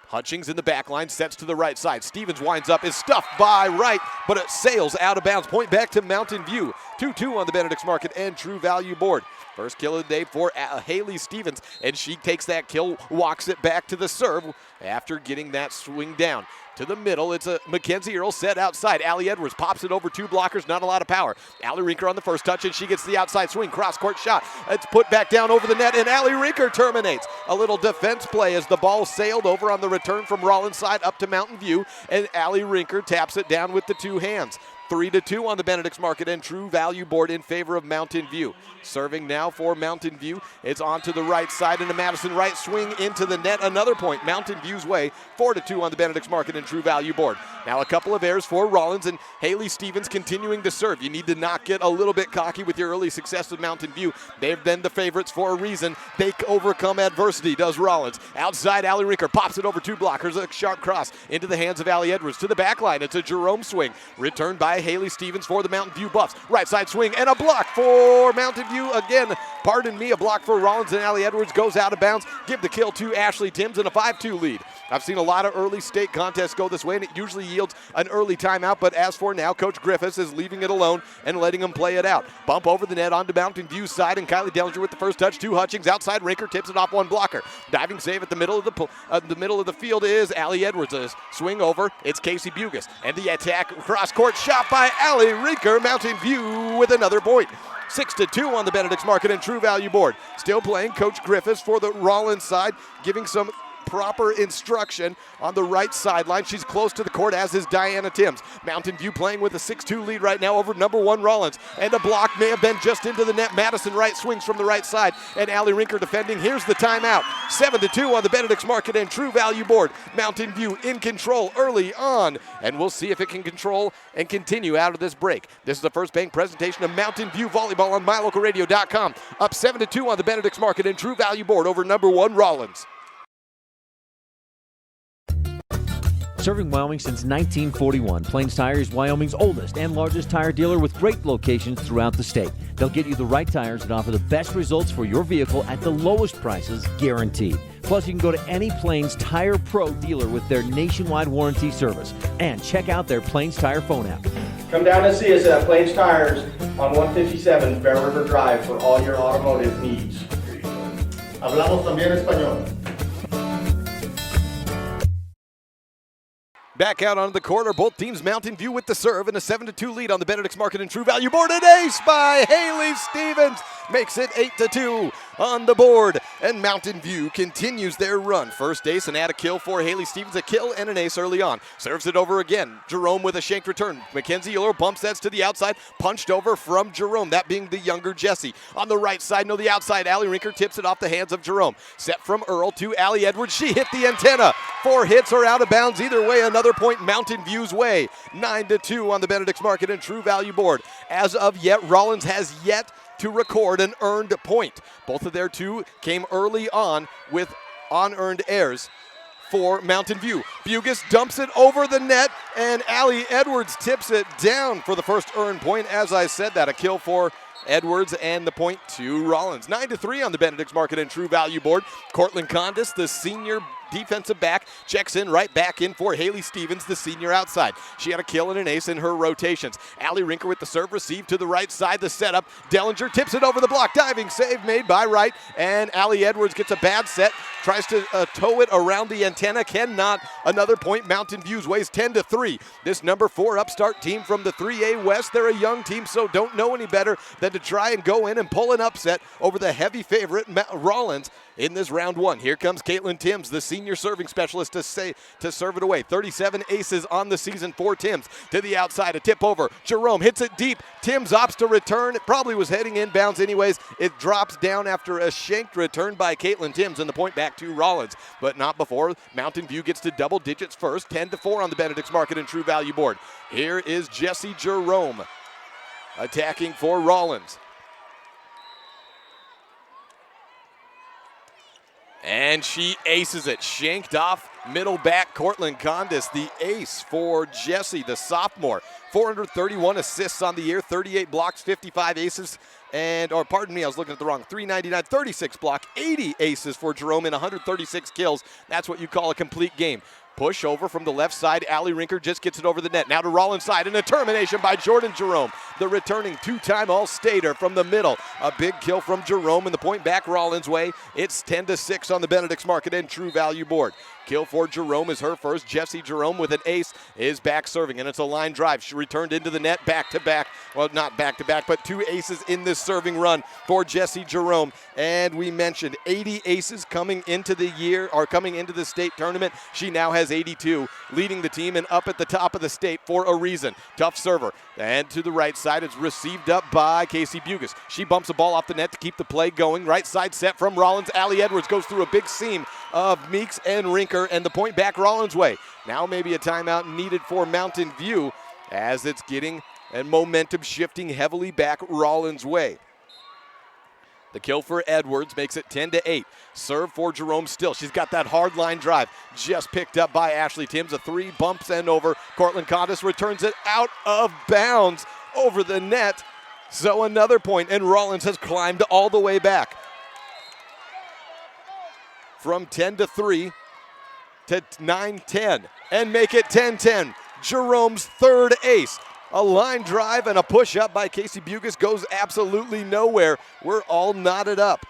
Hutchings in the back line, sets to the right side. Stevens winds up, is stuffed by Wright, but it sails out of bounds. Point back to Mountain View. 2-2 on the Benedict's Market and True Value board. First kill of the day for Haley Stevens, and she takes that kill, walks it back to the serve after getting that swing down. To the middle, it's a Mackenzie Earl set outside. Allie Edwards pops it over two blockers, not a lot of power. Allie Rinker on the first touch, and she gets the outside swing, cross-court shot. It's put back down over the net, and Allie Rinker terminates. A little defense play as the ball sailed over on the return from Rawlins' side up to Mountain View, and Allie Rinker taps it down with the two hands. 3-2 on the Benedict's Market and True Value board in favor of Mountain View. Serving now for Mountain View. It's on to the right side, and a Madison Wright swing into the net. Another point Mountain View's way. 4-2 on the Benedict's Market and True Value board. Now a couple of errors for Rawlins, and Haley Stevens continuing to serve. You need to not get a little bit cocky with your early success with Mountain View. They've been the favorites for a reason. They overcome adversity, does Rawlins. Outside, Allie Rinker pops it over two blockers. A sharp cross into the hands of Allie Edwards. To the back line, it's a Jerome swing. Returned by Haley Stevens for the Mountain View Buffs. Right side swing and a block for Mountain View again. Pardon me, a block for Rawlins, and Allie Edwards goes out of bounds. Give the kill to Ashley Timms and a 5-2 lead. I've seen a lot of early state contests go this way, and it usually yields an early timeout, but as for now, Coach Griffiths is leaving it alone and letting them play it out. Bump over the net onto Mountain View's side, and Kylie Dellinger with the first touch to Hutchings. Outside, Rinker tips it off one blocker. Diving save at the middle of the field is Allie Edwards. A swing over, it's Casey Bugas. And the attack, cross-court shot by Allie Rinker. Mountain View with another point. 6-2 on the Benedict's Market and True Value board. Still playing Coach Griffiths for the Rawlins side, giving some proper instruction on the right sideline. She's close to the court, as is Diana Timms. Mountain View playing with a 6-2 lead right now over number 1 Rawlins. And a block may have been just into the net. Madison Wright swings from the right side, and Allie Rinker defending. Here's the timeout. 7-2 on the Benedict's Market and True Value board. Mountain View in control early on, and we'll see if it can control and continue out of this break. This is the First Bank presentation of Mountain View Volleyball on MyLocalRadio.com. Up 7-2 on the Benedict's Market and True Value board over number 1 Rawlins. Serving Wyoming since 1941, Plains Tire is Wyoming's oldest and largest tire dealer with great locations throughout the state. They'll get you the right tires that offer the best results for your vehicle at the lowest prices, guaranteed. Plus, you can go to any Plains Tire Pro dealer with their nationwide warranty service. And check out their Plains Tire phone app. Come down and see us at Plains Tires on 157 Bear River Drive for all your automotive needs. Hablamos también español. Back out onto the corner, both teams Mountain View with the serve, and a 7-2 lead on the Benedict's Market and True Value board. An ace by Haley Stevens makes it 8-2 on the board, and Mountain View continues their run. First ace and add a kill for Haley Stevens, a kill and an ace early on. Serves it over again. Jerome with a shanked return. Mackenzie Earl bump sets to the outside, punched over from Jerome, that being the younger Jessie. On the right side, no, the outside, Allie Rinker tips it off the hands of Jerome. Set from Earl to Allie Edwards. She hit the antenna. 4 hits are out of bounds. Either way, another point Mountain View's way. 9-2 on the Benedict's Market and True Value board. As of yet, Rawlins has yet to record an earned point. Both of their two came early on with unearned errors. for Mountain View. Bugis dumps it over the net, and Allie Edwards tips it down for the first earned point. As I said that, a kill for Edwards and the point to Rawlins. 9-3 on the Benedict's Market and True Value board. Cortland Condis, the senior defensive back, checks in right back in for Haley Stevens, the senior outside. She had a kill and an ace in her rotations. Allie Rinker with the serve received to the right side, the setup. Dellinger tips it over the block. Diving save made by Wright, and Allie Edwards gets a bad set. Tries to tow it around the antenna, cannot. Another point, Mountain View's ways 10-3. This number 4 upstart team from the 3A West, they're a young team, so don't know any better than to try and go in and pull an upset over the heavy favorite Rawlins in this round 1. Here comes Caitlin Timms, the senior serving specialist, to serve it away. 37 aces on the season for Timms. To the outside, a tip over. Jerome hits it deep. Timms opts to return. It probably was heading inbounds anyways. It drops down after a shanked return by Caitlin Timms, and the point back to Rawlins, but not before Mountain View gets to double digits first. 10-4 on the Benedict's Market and True Value board. Here is Jessie Jerome attacking for Rawlins. And she aces it. Shanked off middle back. Cortland Condis, the ace for Jessie, the sophomore. 431 assists on the year, 38 blocks, 55 aces. Pardon me, I was looking at the wrong. 399, 36 block, 80 aces for Jerome and 136 kills. That's what you call a complete game. Push over from the left side. Allie Rinker just gets it over the net. Now to Rawlins' side, and a termination by Jordan Jerome, the returning two-time All-Stater from the middle. A big kill from Jerome, and the point back Rawlins' way. It's 10-6 on the Benedict's Market and True Value board. Kill for Jerome is her first. Jessie Jerome with an ace is back serving, and it's a line drive. She returned into the net back-to-back. Well, not back-to-back, but 2 aces in this serving run for Jessie Jerome. And we mentioned 80 aces coming into the year, or coming into the state tournament. She now has 82, leading the team and up at the top of the state for a reason. Tough server. And to the right side, it's received up by Casey Bugis. She bumps the ball off the net to keep the play going. Right side set from Rawlins. Allie Edwards goes through a big seam of Meeks and Rinker, and the point back Rawlins' way. Now maybe a timeout needed for Mountain View as it's getting and momentum shifting heavily back Rawlins' way. The kill for Edwards makes it 10-8. Serve for Jerome still. She's got that hard line drive. Just picked up by Ashley Timms. A 3 bumps and over. Cortland Condis returns it out of bounds over the net. So another point, and Rawlins has climbed all the way back. From 10-3 to 9-10 and make it 10-10. Jerome's third ace. A line drive and a push up by Casey Bugis goes absolutely nowhere. We're all knotted up.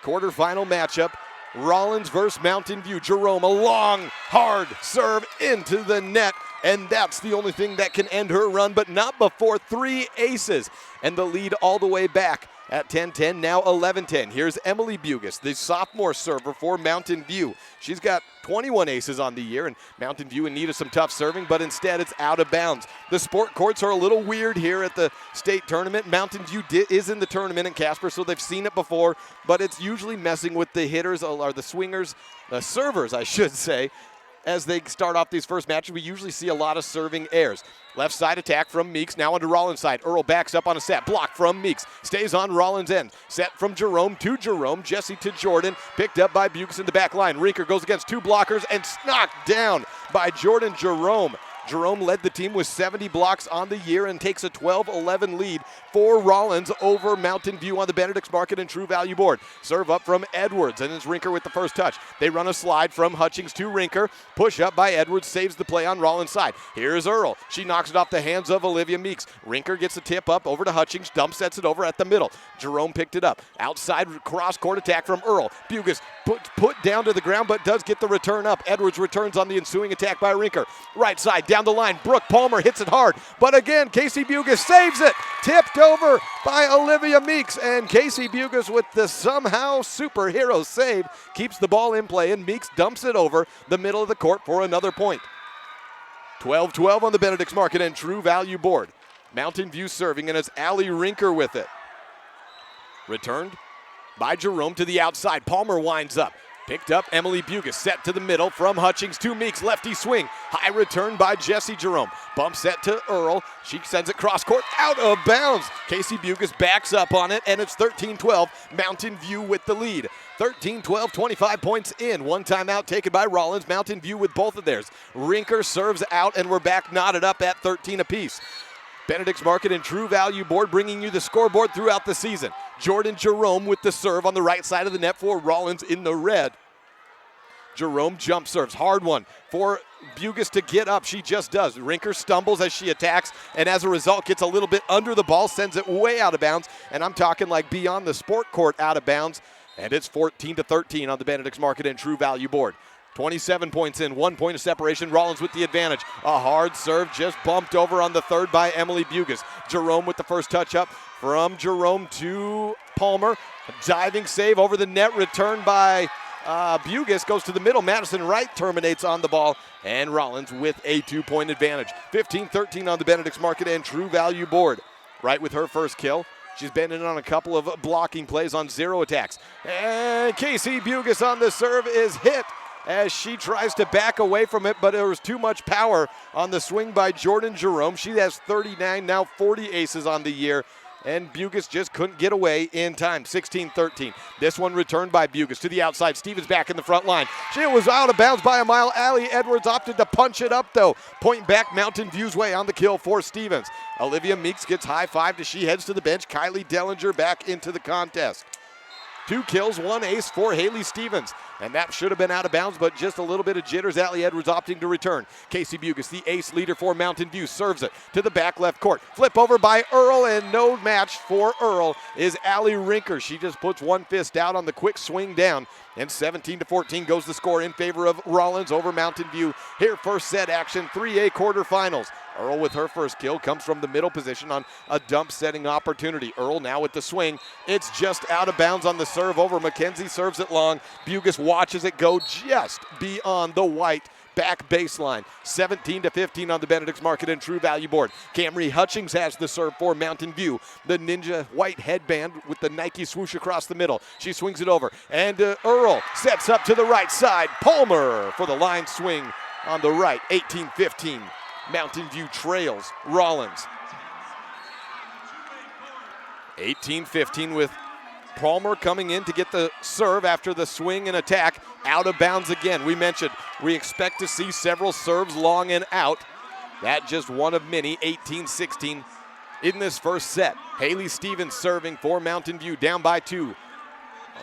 Quarterfinal matchup, Rawlins versus Mountain View. Jerome, a long, hard serve into the net, and that's the only thing that can end her run, but not before 3 aces. And the lead all the way back at 10-10, now 11-10. Here's Emily Bugis, the sophomore server for Mountain View. She's got 21 aces on the year, and Mountain View in need of some tough serving, but instead it's out of bounds. The sport courts are a little weird here at the state tournament. Mountain View is in the tournament in Casper, so they've seen it before, but it's usually messing with the hitters, or the swingers, the servers, I should say. As they start off these first matches, we usually see a lot of serving errors. Left side attack from Meeks, now onto Rawlins' side. Earl backs up on a set, block from Meeks. Stays on Rawlins' end. Set from Jerome to Jerome. Jessie to Jordan, picked up by Bukes in the back line. Rinker goes against 2 blockers and knocked down by Jordan Jerome. Jerome led the team with 70 blocks on the year and takes a 12-11 lead for Rawlins over Mountain View on the Benedict's Market and True Value board. Serve up from Edwards, and it's Rinker with the first touch. They run a slide from Hutchings to Rinker. Push up by Edwards, saves the play on Rawlins' side. Here's Earl. She knocks it off the hands of Olivia Meeks. Rinker gets the tip up over to Hutchings. Dump sets it over at the middle. Jerome picked it up. Outside cross-court attack from Earl. Bugis put down to the ground, but does get the return up. Edwards returns on the ensuing attack by Rinker. Right side, down the line. Brooke Palmer hits it hard, but again, Casey Bugis saves it. Tipped over by Olivia Meeks, and Casey Bugis with the somehow superhero save keeps the ball in play, and Meeks dumps it over the middle of the court for another point. 12-12 on the Benedict's Market and True Value board. Mountain View serving, and it's Allie Rinker with it. Returned by Jerome to the outside. Palmer winds up. Picked up Emily Bugis, set to the middle from Hutchings to Meeks, lefty swing. High return by Jesse Jerome. Bump set to Earl. She sends it cross court, out of bounds. Casey Bugis backs up on it, and it's 13-12. Mountain View with the lead. 13-12, 25 points in. One timeout taken by Rawlins. Mountain View with both of theirs. Rinker serves out, and we're back knotted up at 13 apiece. Benedict's Market and True Value Board bringing you the scoreboard throughout the season. Jordan Jerome with the serve on the right side of the net for Rawlins in the red. Jerome jump serves. Hard one for Bugis to get up. She just does. Rinker stumbles as she attacks, and as a result gets a little bit under the ball, sends it way out of bounds, and I'm talking like beyond the sport court out of bounds, and it's 14-13 on the Benedict's Market and True Value Board. 27 points in, 1 point of separation. Rollins with the advantage. A hard serve just bumped over on the third by Emily Bugis. Jerome with the first touch up from Jerome to Palmer. Diving save over the net, returned by Bugis, goes to the middle. Madison Wright terminates on the ball, and Rollins with a 2-point advantage. 15-13 on the Benedict's Market and True Value Board. Wright with her first kill. She's been in on a couple of blocking plays on 0 attacks. And Casey Bugis on the serve is hit as she tries to back away from it, but there was too much power on the swing by Jordan Jerome. She has 39, now 40 aces on the year, and Bugis just couldn't get away in time. 16-13. This one returned by Bugis to the outside. Stevens back in the front line. She was out of bounds by a mile. Allie Edwards opted to punch it up, though. Point back Mountain View's way on the kill for Stevens. Olivia Meeks gets high-fived as she heads to the bench. Kylie Dellinger back into the contest. 2 kills, 1 ace for Haley Stevens. And that should have been out of bounds, but just a little bit of jitters. Allie Edwards opting to return. Casey Bugis, the ace leader for Mountain View, serves it to the back left court. Flip over by Earl, and no match for Earl is Allie Rinker. She just puts one fist out on the quick swing down. And 17-14 goes the score in favor of Rawlins over Mountain View. Here, first set action, 3A quarterfinals. Earl with her first kill comes from the middle position on a dump setting opportunity. Earl now with the swing. It's just out of bounds on the serve over. McKenzie serves it long. Bugis watches it go just beyond the white back baseline. 17-15 on the Benedict's Market and True Value Board. Camry Hutchings has the serve for Mountain View. The ninja white headband with the Nike swoosh across the middle. She swings it over, and Earl sets up to the right side. Palmer for the line swing on the right. 18-15. Mountain View trails Rawlins. 18-15 with Palmer coming in to get the serve after the swing and attack. Out of bounds again. We mentioned we expect to see several serves long and out. That just one of many. 18-16 in this first set. Haley Stevens serving for Mountain View, down by 2.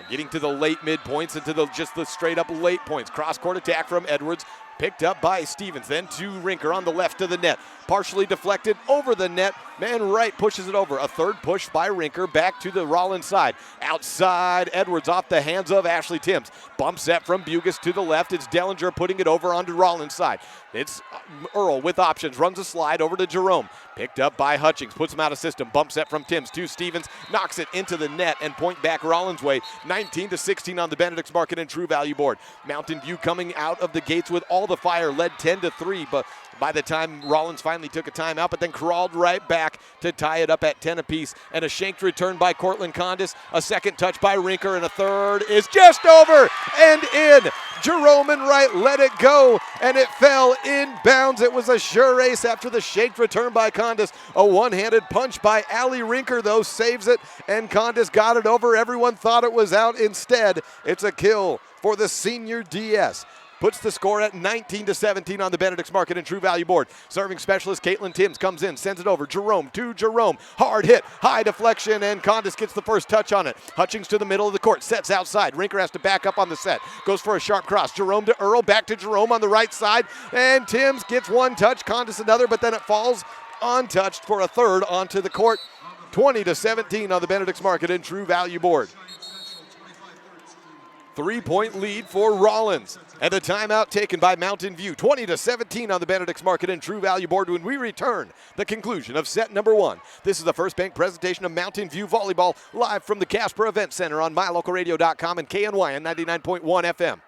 Getting to the late mid points and to just the straight up late points. Cross court attack from Edwards. Picked up by Stevens, then to Rinker on the left of the net. Partially deflected over the net. Man Wright pushes it over. A third push by Rinker back to the Rollins side. Outside, Edwards off the hands of Ashley Timms. Bump set from Bugis to the left. It's Dellinger putting it over onto Rollins side. It's Earl with options. Runs a slide over to Jerome. Picked up by Hutchings. Puts him out of system. Bump set from Timms to Stevens. Knocks it into the net and point back Rollins way. 19-16 on the Benedict's Market and True Value Board. Mountain View coming out of the gates with all the fire, led 10-3, but by the time Rollins finally took a timeout, but then crawled right back to tie it up at 10 apiece. And a shanked return by Cortland Condis, a second touch by Rinker, and a third is just over and in. Jerome and Wright let it go, and it fell in bounds. It was a sure ace after the shanked return by Condis. A one-handed punch by Allie Rinker, though, saves it, and Condis got it over. Everyone thought it was out. Instead, it's a kill for the senior DS. Puts the score at 19-17 on the Benedict's Market and True Value Board. Serving specialist Caitlin Timms comes in, sends it over. Jerome to Jerome. Hard hit, high deflection, and Condis gets the first touch on it. Hutchings to the middle of the court, sets outside. Rinker has to back up on the set. Goes for a sharp cross. Jerome to Earl, back to Jerome on the right side. And Timms gets one touch, Condis another, but then it falls untouched for a third onto the court. 20-17 on the Benedict's Market and True Value Board. 3-point lead for Rawlins. And a timeout taken by Mountain View. 20-17 on the Benedict's Market and True Value Board when we return the conclusion of set number 1. This is the First Bank presentation of Mountain View Volleyball, live from the Casper Event Center on MyLocalRadio.com and KNYN 99.1 FM.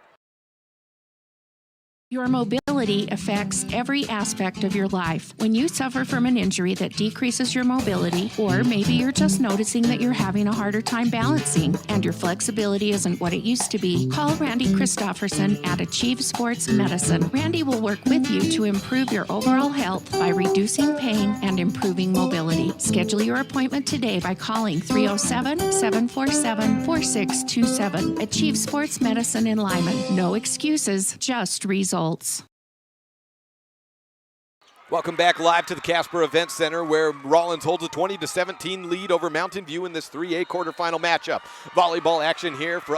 Your mobility affects every aspect of your life. When you suffer from an injury that decreases your mobility, or maybe you're just noticing that you're having a harder time balancing and your flexibility isn't what it used to be, call Randy Christofferson at Achieve Sports Medicine. Randy will work with you to improve your overall health by reducing pain and improving mobility. Schedule your appointment today by calling 307-747-4627. Achieve Sports Medicine in Lyman. No excuses, just results. Welcome back live to the Casper Event Center, where Rawlins holds a 20-17 lead over Mountain View in this 3A quarterfinal matchup. Volleyball action here for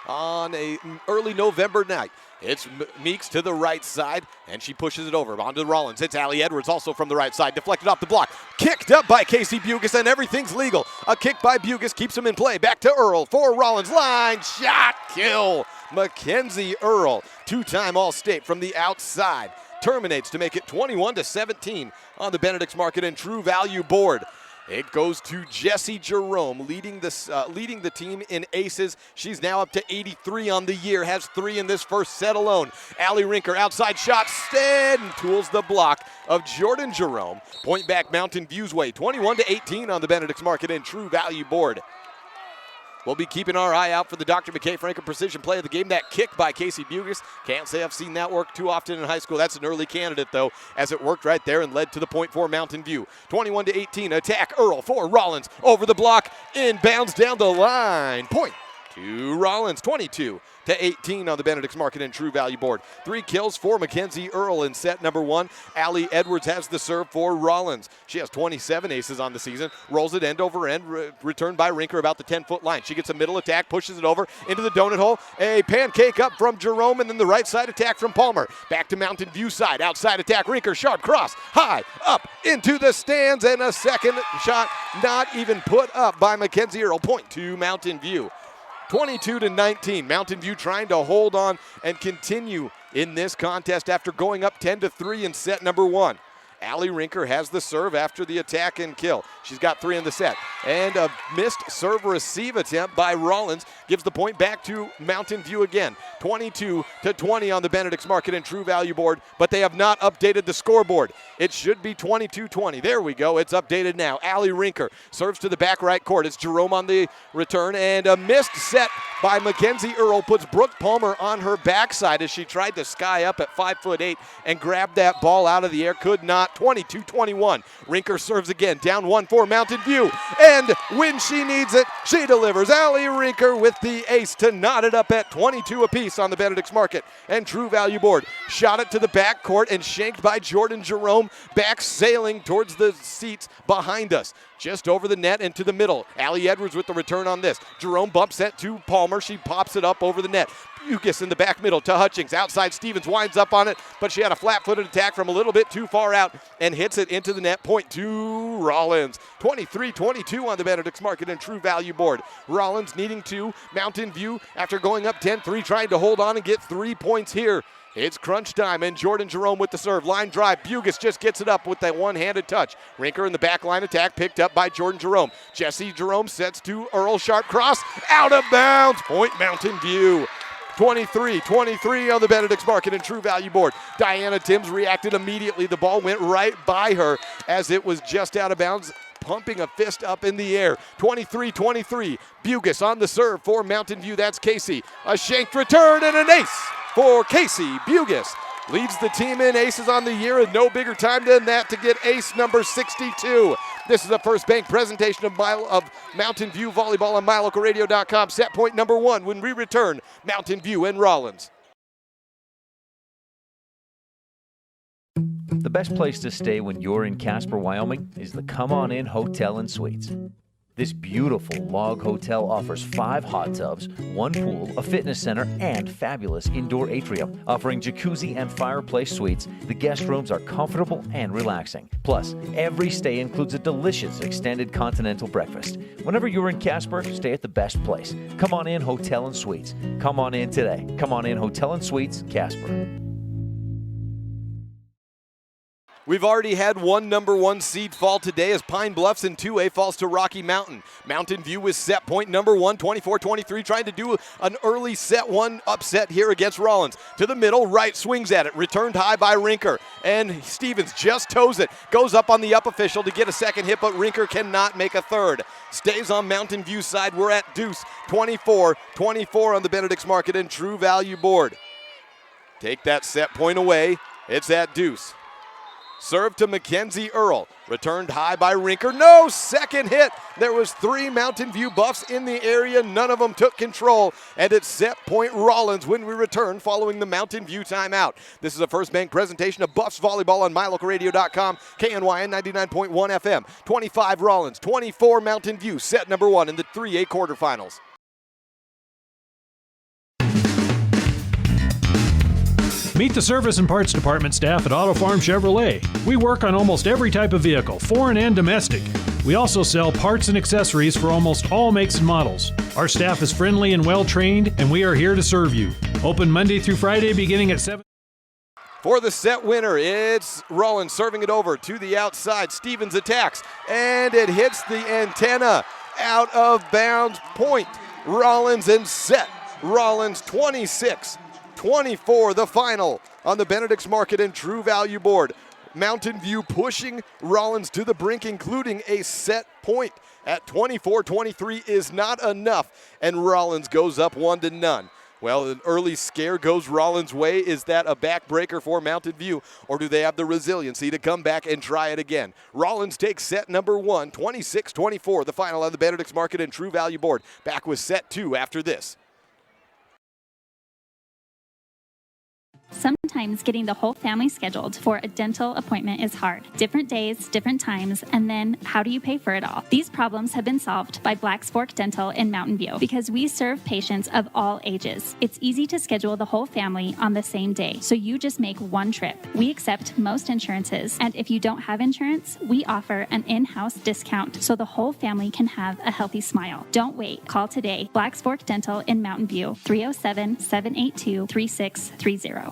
on a early November night. It's Meeks to the right side, and she pushes it over onto Rawlins. It's Allie Edwards also from the right side, deflected off the block. Kicked up by Casey Bugas, and everything's legal. A kick by Bugas keeps him in play. Back to Earl for Rawlins. Line shot, kill. Mackenzie Earl, two-time All-State from the outside, terminates to make it 21-17 on the Benedict's Market and True Value board. It goes to Jessie Jerome, leading the team in aces. She's now up to 83 on the year, has 3 in this first set alone. Allie Rinker, outside shot, and tools the block of Jordan Jerome. Point back Mountain View's way, 21-18 on the Benedict's Market and True Value board. We'll be keeping our eye out for the Dr. McKay Franken precision play of the game. That kick by Casey Bugas. Can't say I've seen that work too often in high school. That's an early candidate, though, as it worked right there and led to the point for Mountain View. 21-18, attack Earl for Rawlins. Over the block, inbounds down the line. Point to Rawlins, 22-18 on the Benedict's Market and True Value board. 3 kills for Mackenzie Earl in set number 1. Allie Edwards has the serve for Rawlins. She has 27 aces on the season. Rolls it end over end, returned by Rinker about the 10-foot line. She gets a middle attack, pushes it over into the donut hole. A pancake up from Jerome, and then the right side attack from Palmer. Back to Mountain View side. Outside attack, Rinker, sharp cross, high, up, into the stands, and a second shot not even put up by Mackenzie Earl. Point to Mountain View. 22-19. Mountain View trying to hold on and continue in this contest after going up 10-3 in set number 1. Allie Rinker has the serve after the attack and kill. She's got 3 in the set. And a missed serve-receive attempt by Rawlins gives the point back to Mountain View again. 22-20 on the Benedict's Market and True Value board, but they have not updated the scoreboard. It should be 22-20. There we go. It's updated now. Allie Rinker serves to the back right court. It's Jerome on the return, and a missed set by Mackenzie Earl puts Brooke Palmer on her backside as she tried to sky up at 5'8" and grab that ball out of the air. Could not. 22-21. Rinker serves again. Down 1 for Mountain View. And when she needs it, she delivers. Allie Rinker with the ace to knot it up at 22 apiece on the Benedict's Market and True Value board. Shot it to the back court and shanked by Jordan Jerome. Back sailing towards the seats behind us. Just over the net and to the middle. Allie Edwards with the return on this. Jerome bumps it to Palmer. She pops it up over the net. Bugas in the back middle to Hutchings. Outside Stevens winds up on it, but she had a flat-footed attack from a little bit too far out and hits it into the net. Point to Rawlins. 23-22 on the Benedict's Market and True Value board. Rawlins needing to. Mountain View, after going up 10-3, trying to hold on and get 3 points here. It's crunch time, and Jordan Jerome with the serve. Line drive. Bugas just gets it up with that one-handed touch. Rinker in the back line attack, picked up by Jordan Jerome. Jessie Jerome sets to Earl. Sharp cross. Out of bounds. Point Mountain View. 23-23 on the Benedict's Market and True Value board. Diana Timms reacted immediately. The ball went right by her as it was just out of bounds, pumping a fist up in the air. 23-23. Bugas on the serve for Mountain View. That's Casey. A shanked return and an ace for Casey Bugas. Leads the team in aces on the year, and no bigger time than that to get ace number 62. This is a First Bank presentation of Mountain View Volleyball on MyLocalRadio.com. Set point number 1 when we return. Mountain View and Rawlins. The best place to stay when you're in Casper, Wyoming is the Come On In Hotel and Suites. This beautiful log hotel offers 5 hot tubs, 1 pool, a fitness center, and fabulous indoor atrium. Offering jacuzzi and fireplace suites, the guest rooms are comfortable and relaxing. Plus, every stay includes a delicious extended continental breakfast. Whenever you're in Casper, stay at the best place. Come On In Hotel and Suites. Come on in today. Come On In Hotel and Suites, Casper. We've already had one number 1 seed fall today as Pine Bluffs in 2A falls to Rocky Mountain. Mountain View with set point number 1, 24-23, trying to do an early set 1 upset here against Rawlins. To the middle, right swings at it, returned high by Rinker. And Stevens just toes it, goes up on the up official to get a second hit, but Rinker cannot make a third. Stays on Mountain View's side. We're at deuce, 24-24 on the Benedict's Market and True Value board. Take that set point away. It's at deuce. Serve to Mackenzie Earl. Returned high by Rinker. No, second hit. There was 3 Mountain View Buffs in the area. None of them took control. And it's set point Rawlins when we return following the Mountain View timeout. This is a First Bank presentation of Buffs Volleyball on MyLocalRadio.com. KNYN 99.1 FM. 25 Rawlins, 24 Mountain View. Set number 1 in the 3A quarterfinals. Meet the service and parts department staff at Auto Farm Chevrolet. We work on almost every type of vehicle, foreign and domestic. We also sell parts and accessories for almost all makes and models. Our staff is friendly and well trained, and we are here to serve you. Open Monday through Friday beginning at 7. For the set winner, it's Rawlins serving it over to the outside. Stevens attacks, and it hits the antenna. Out of bounds point. Rawlins in set. Rawlins 26-24, the final on the Benedict's Market and True Value board. Mountain View pushing Rawlins to the brink, including a set point at 24-23 is not enough, and Rawlins goes up 1-0. Well, an early scare goes Rawlins' way. Is that a backbreaker for Mountain View, or do they have the resiliency to come back and try it again? Rawlins takes set number 1, 26-24, the final on the Benedict's Market and True Value board. Back with set 2 after this. Sometimes getting the whole family scheduled for a dental appointment is hard. Different days, different times, and then how do you pay for it all? These problems have been solved by Black's Fork Dental in Mountain View because we serve patients of all ages. It's easy to schedule the whole family on the same day, so you just make one trip. We accept most insurances, and if you don't have insurance, we offer an in-house discount so the whole family can have a healthy smile. Don't wait. Call today. Black's Fork Dental in Mountain View, 307-782-3630.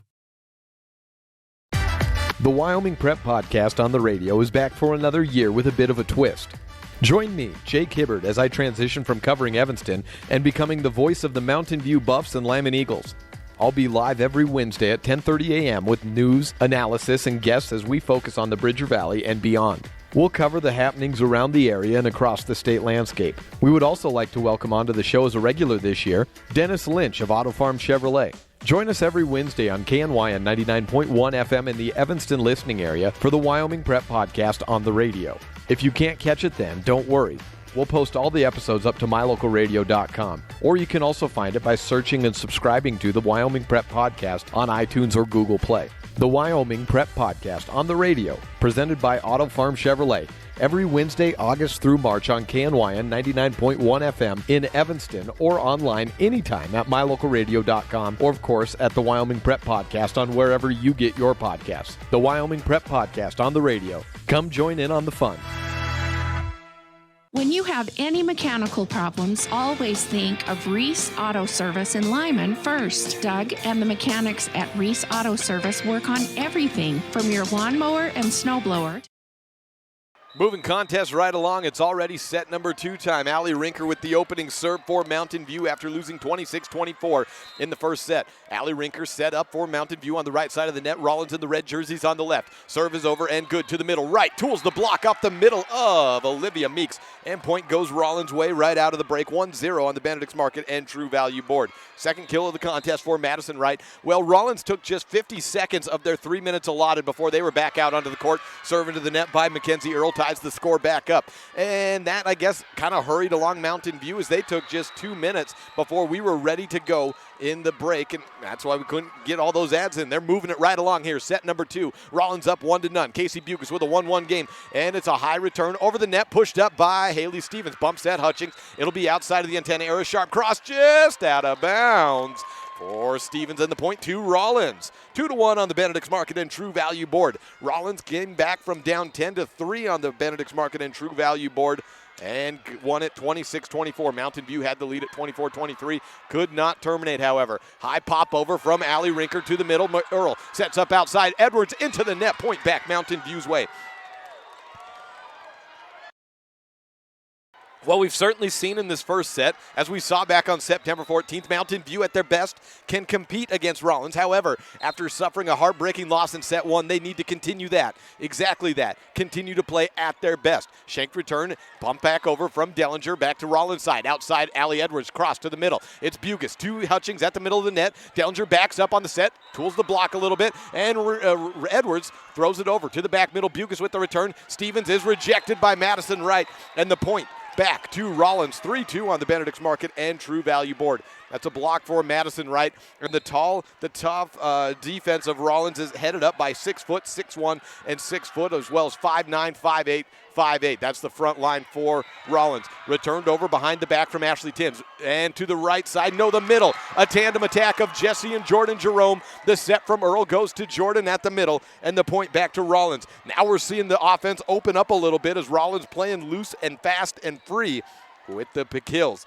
The Wyoming Prep Podcast on the radio is back for another year with a bit of a twist. Join me, Jake Hibbard, as I transition from covering Evanston and becoming the voice of the Mountain View Buffs and Lyman Eagles. I'll be live every Wednesday at 10:30 a.m. with news, analysis, and guests as we focus on the Bridger Valley and beyond. We'll cover the happenings around the area and across the state landscape. We would also like to welcome onto the show as a regular this year, Dennis Lynch of Auto Farm Chevrolet. Join us every Wednesday on KNYN 99.1 FM in the Evanston listening area for the Wyoming Prep Podcast on the radio. If you can't catch it then, don't worry. We'll post all the episodes up to MyLocalRadio.com, or you can also find it by searching and subscribing to the Wyoming Prep Podcast on iTunes or Google Play. The Wyoming Prep Podcast on the radio, presented by Auto Farm Chevrolet, every Wednesday, August through March on KNYN 99.1 FM in Evanston, or online anytime at MyLocalRadio.com, or of course at the Wyoming Prep Podcast on wherever you get your podcasts. The Wyoming Prep Podcast on the radio. Come join in on the fun. When you have any mechanical problems, always think of Reese Auto Service in Lyman first. Doug and the mechanics at Reese Auto Service work on everything from your lawnmower and snowblower. Moving contest right along. It's already set number 2 time. Allie Rinker with the opening serve for Mountain View after losing 26-24 in the first set. Allie Rinker set up for Mountain View on the right side of the net. Rawlins in the red jerseys on the left. Serve is over and good to the middle. Right, tools the block off the middle of Olivia Meeks. And point goes Rawlins' way right out of the break. 1-0 on the Benedict's Market and True Value board. Second kill of the contest for Madison Wright. Well, Rawlins took just 50 seconds of their 3 minutes allotted before they were back out onto the court. Serving to the net by Mackenzie Earl. Ties the score back up. And that, I guess, kind of hurried along Mountain View as they took just 2 minutes before we were ready to go in the break. And that's why we couldn't get all those ads in. They're moving it right along here. Set number 2. Rollins up 1-0. Casey Bucas with a 1-1 game. And it's a high return over the net, pushed up by Haley Stevens. Bumps at Hutchings. It'll be outside of the antenna area. Sharp cross just out of bounds for Stevens, and the point to Rawlins. 2-1 on the Benedict's Market and True Value board. Rawlins came back from down 10-3 on the Benedict's Market and True Value board and won it 26-24. Mountain View had the lead at 24-23. Could not terminate, however. High pop over from Allie Rinker to the middle. Earl sets up outside. Edwards into the net. Point back Mountain View's way. Well, we've certainly seen in this first set, as we saw back on September 14th, Mountain View at their best can compete against Rawlins. However, after suffering a heartbreaking loss in set one, they need to continue that. Exactly that. Continue to play at their best. Shank return, bump back over from Dellinger, back to Rawlins side. Outside, Allie Edwards, cross to the middle. It's Bugus to Hutchings at the middle of the net. Dellinger backs up on the set, tools the block a little bit, and Edwards throws it over to the back middle. Bugus with the return. Stevens is rejected by Madison Wright, and the point back to Rawlins. 3-2 on the Benedict's Market and True Value board. That's a block for Madison Wright. And the tough defense of Rawlins is headed up by 6 foot, 6'1", and 6 foot, as well as 5'9", 5'8", 5'8". That's the front line for Rawlins. Returned over behind the back from Ashley Timms. And to the right side, no, the middle. A tandem attack of Jesse and Jordan Jerome. The set from Earl goes to Jordan at the middle, and the point back to Rawlins. Now we're seeing the offense open up a little bit as Rawlins playing loose and fast and free with the kills.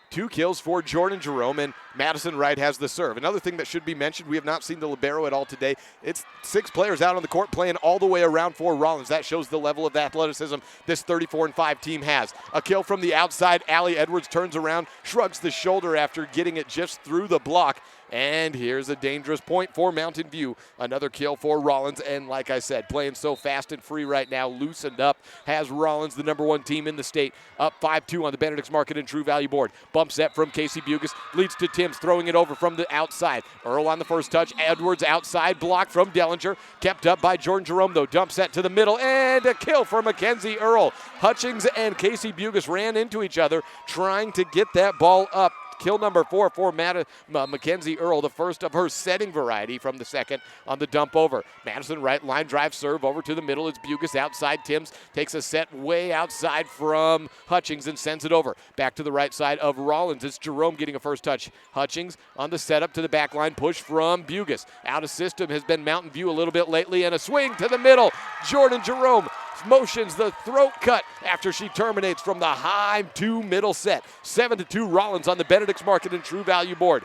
2 kills for Jordan Jerome, and Madison Wright has the serve. Another thing that should be mentioned, we have not seen the libero at all today. It's 6 players out on the court playing all the way around for Rawlins. That shows the level of athleticism this 34-5 team has. A kill from the outside. Allie Edwards turns around, shrugs the shoulder after getting it just through the block. And here's a dangerous point for Mountain View. Another kill for Rawlins. And like I said, playing so fast and free right now, loosened up, has Rawlins, the number 1 team in the state, up 5-2 on the Benedict's Market and True Value board. Bump set from Casey Bugus, leads to Timms, throwing it over from the outside. Earl on the first touch, Edwards outside, block from Dellinger. Kept up by Jordan Jerome, though. Dump set to the middle, and a kill for Mackenzie Earl. Hutchings and Casey Bugus ran into each other, trying to get that ball up. Kill number 4 for Mackenzie Earl, the first of her setting variety from the second on the dump over. Madison Wright, line drive serve over to the middle. It's Bugus outside. Timms takes a set way outside from Hutchings and sends it over. Back to the right side of Rawlins. It's Jerome getting a first touch. Hutchings on the setup to the back line. Push from Bugus. Out of system has been Mountain View a little bit lately, and a swing to the middle. Jordan Jerome motions the throat cut after she terminates from the high to middle set. 7-2 Rawlins on the Benedict's Market and True Value board.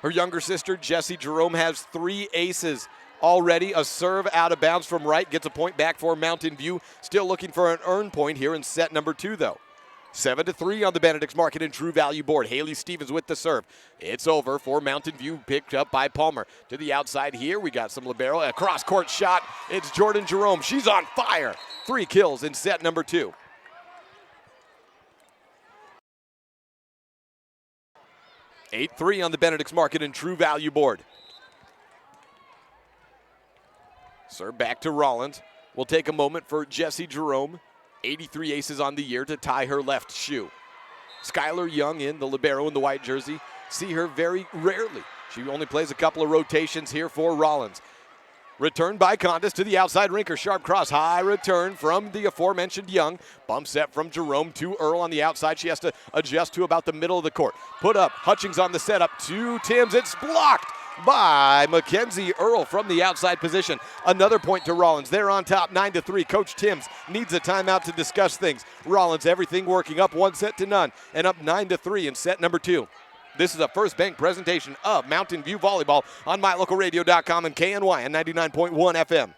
Her younger sister, Jessie Jerome, has 3 aces already. A serve out of bounds from Wright gets a point back for Mountain View. Still looking for an earn point here in set number 2, though. 7-3 on the Benedict's Market and True Value board. Haley Stevens with the serve. It's over for Mountain View, picked up by Palmer. To the outside here, we got some libero. A cross-court shot. It's Jordan Jerome. She's on fire. 3 kills in set number 2. (8-3) on the Benedict's Market and True Value board. Serve back to Rawlins. We'll take a moment for Jessie Jerome. 83 aces on the year to tie her left shoe. Skylar Young in the libero in the white jersey. See her very rarely. She only plays a couple of rotations here for Rawlins. Return by Condis to the outside. Rinker, sharp cross, high return from the aforementioned Young. Bump set from Jerome to Earl on the outside. She has to adjust to about the middle of the court. Put up, Hutchings on the setup to Timms. It's blocked by Mackenzie Earl from the outside position. Another point to Rawlins. They're on top, 9-3. Coach Timms needs a timeout to discuss things. Rawlins, everything working up 1-0 and up 9-3 in set number 2. This is a First Bank presentation of Mountain View Volleyball on MyLocalRadio.com and KNY on 99.1 FM.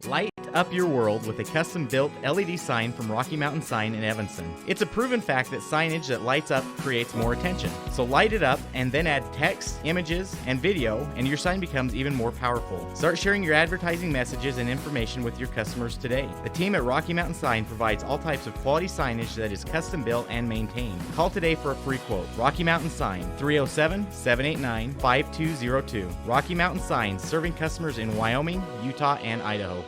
Light up your world with a custom-built LED sign from Rocky Mountain Sign in Evanston. It's a proven fact that signage that lights up creates more attention. So light it up and then add text, images, and video, and your sign becomes even more powerful. Start sharing your advertising messages and information with your customers today. The team at Rocky Mountain Sign provides all types of quality signage that is custom-built and maintained. Call today for a free quote. Rocky Mountain Sign, 307-789-5202. Rocky Mountain Sign, serving customers in Wyoming, Utah, and Idaho.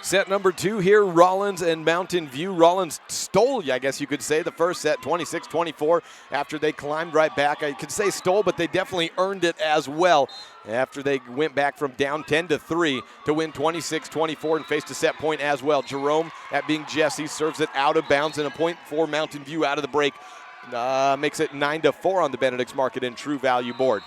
Set number 2 here, Rawlins and Mountain View. Rawlins stole, I guess you could say, the first set, 26-24, after they climbed right back. I could say stole, but they definitely earned it as well after they went back from down 10-3 to win 26-24 and faced a set point as well. Jerome, that being Jesse, serves it out of bounds, and a point for Mountain View out of the break. Makes it 9-4 on the Benedict's Market and True Value board.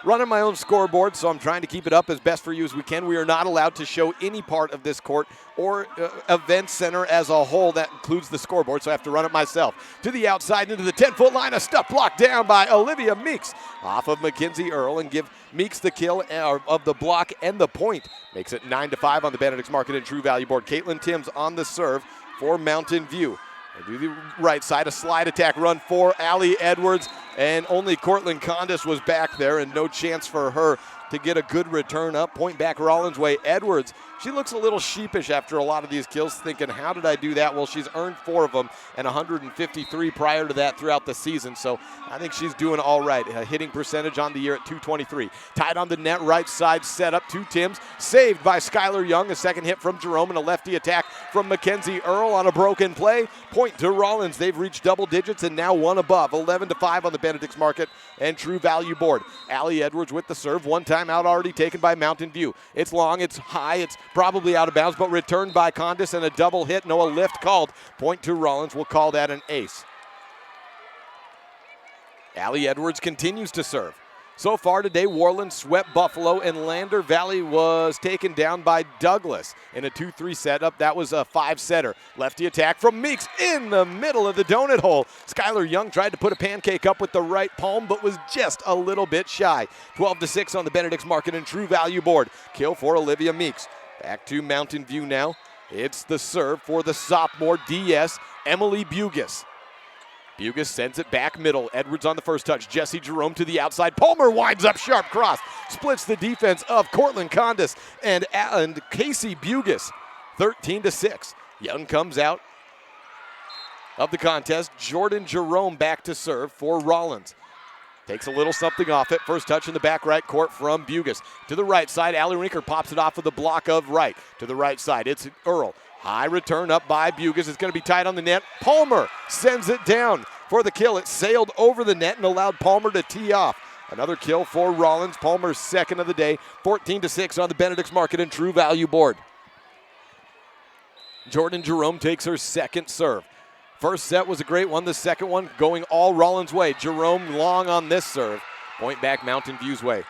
running my own scoreboard, so I'm trying to keep it up as best for you as we can. We are not allowed to show any part of this court or event center as a whole. That includes the scoreboard, so I have to run it myself. To the outside, into the 10-foot line, a stuff block down by Olivia Meeks off of Mackenzie Earl, and give Meeks the kill of the block and the point. Makes it 9-5 on the Benedict's Market and True Value board. Caitlin Timms on the serve for Mountain View. And to the right side, a slide attack run for Allie Edwards, and only Cortland Condis was back there, and no chance for her to get a good return up. Point back Rawlins way. Edwards, she looks a little sheepish after a lot of these kills, thinking, how did I do that? Well, she's earned 4 of them and 153 prior to that throughout the season, so I think she's doing all right. A hitting percentage on the year at .223. Tied on the net, right side set up to Timms. Saved by Skylar Young. A second hit from Jerome and a lefty attack from Mackenzie Earl on a broken play. Point to Rawlins. They've reached double digits and now one above. 11-5 on the Benedict's Market and True Value board. Allie Edwards with the serve. One time out already taken by Mountain View. It's long, it's high, it's probably out of bounds, but returned by Condis, and a double hit. No, a lift called. Point to Rawlins. We'll call that an ace. Allie Edwards continues to serve. So far today, Warland swept Buffalo, and Lander Valley was taken down by Douglas in a 2-3 setup. That was a 5-setter. Lefty attack from Meeks in the middle of the donut hole. Skylar Young tried to put a pancake up with the right palm, but was just a little bit shy. 12-6 on the Benedict's Market and True Value board. Kill for Olivia Meeks. Back to Mountain View now. It's the serve for the sophomore DS, Emily Bugis. Bugis sends it back middle. Edwards on the first touch. Jesse Jerome to the outside. Palmer winds up sharp cross. Splits the defense of Cortland Condis and Casey Bugis. 13-6. Young comes out of the contest. Jordan Jerome back to serve for Rawlins. Takes a little something off it. First touch in the back right court from Bugis. To the right side, Allie Rinker pops it off of the block of right. To the right side, it's Earl. High return up by Bugis. It's going to be tight on the net. Palmer sends it down for the kill. It sailed over the net and allowed Palmer to tee off. Another kill for Rawlins. Palmer's second of the day. 14-6 on the Benedict's Market and True Value board. Jordan Jerome takes her second serve. First set was a great one. The second one going all Rawlins' way. Jerome long on this serve. Point back Mountain View's way.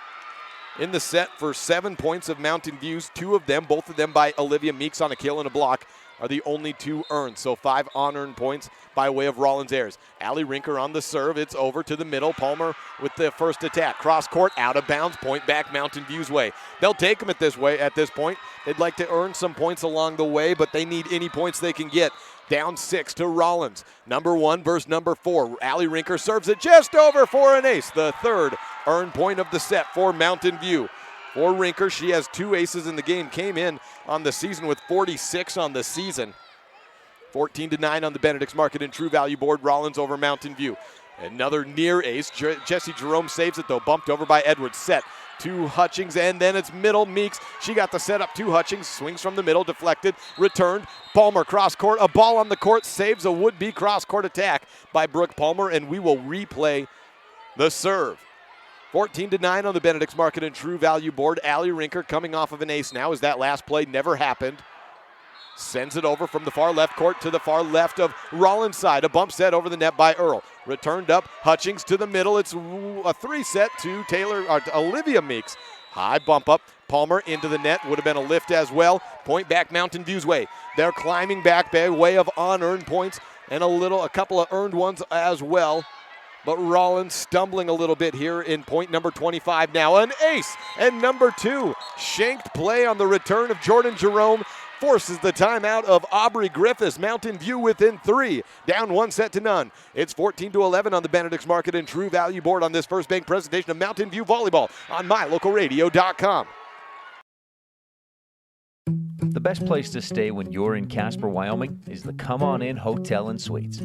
In the set for 7 points of Mountain View's, 2 of them, both of them by Olivia Meeks on a kill and a block, are the only 2 earned. So 5 unearned points by way of Rawlins Ayers. Allie Rinker on the serve. It's over to the middle. Palmer with the first attack. Cross court, out of bounds. Point back Mountain View's way. They'll take them at this point. They'd like to earn some points along the way, but they need any points they can get. Down 6 to Rawlins. Number 1 versus number 4. Allie Rinker serves it just over for an ace. The third earned point of the set for Mountain View. For Rinker, she has 2 aces in the game. Came in on the season with 46 on the season. 14-9 on the Benedict's Market and True Value board. Rawlins over Mountain View. Another near ace. Jesse Jerome saves it though. Bumped over by Edwards. Set to Hutchings, and then it's middle Meeks. She got the setup to Hutchings. Swings from the middle, deflected, returned. Palmer cross court. A ball on the court saves a would-be cross court attack by Brooke Palmer, and we will replay the serve. 14-9 on the Benedict's Market and True Value board. Allie Rinker coming off of an ace now as that last play never happened. Sends it over from the far left court to the far left of Rawlins' side. A bump set over the net by Earl. Returned up, Hutchings to the middle. It's a 3-set to Olivia Meeks. High bump up, Palmer into the net. Would have been a lift as well. Point back Mountain View's way. They're climbing back by way of unearned points and a couple of earned ones as well. But Rawlins stumbling a little bit here in point number 25 now. An ace and number 2. Shanked play on the return of Jordan Jerome forces the timeout of Aubrey Griffiths. Mountain View within 3, down 1-0. It's 14-11 on the Benedict's Market and True Value board on this First Bank presentation of Mountain View Volleyball on MyLocalRadio.com. The best place to stay when you're in Casper, Wyoming is the Come On In Hotel and Suites.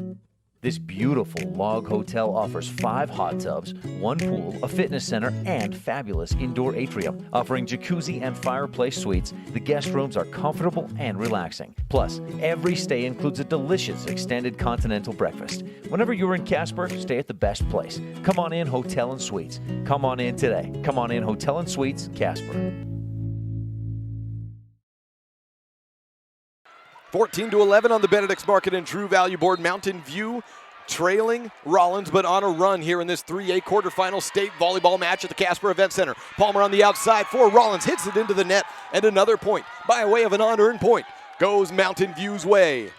This beautiful log hotel offers 5 hot tubs, 1 pool, a fitness center, and fabulous indoor atrium. Offering jacuzzi and fireplace suites, the guest rooms are comfortable and relaxing. Plus, every stay includes a delicious extended continental breakfast. Whenever you're in Casper, stay at the best place. Come On In Hotel and Suites. Come on in today. Come On In Hotel and Suites, Casper. 14-11 on the Benedict's Market and True Value board. Mountain View trailing Rawlins, but on a run here in this 3A quarterfinal state volleyball match at the Casper Event Center. Palmer on the outside for Rawlins, hits it into the net, and another point by way of an unearned point goes Mountain View's way.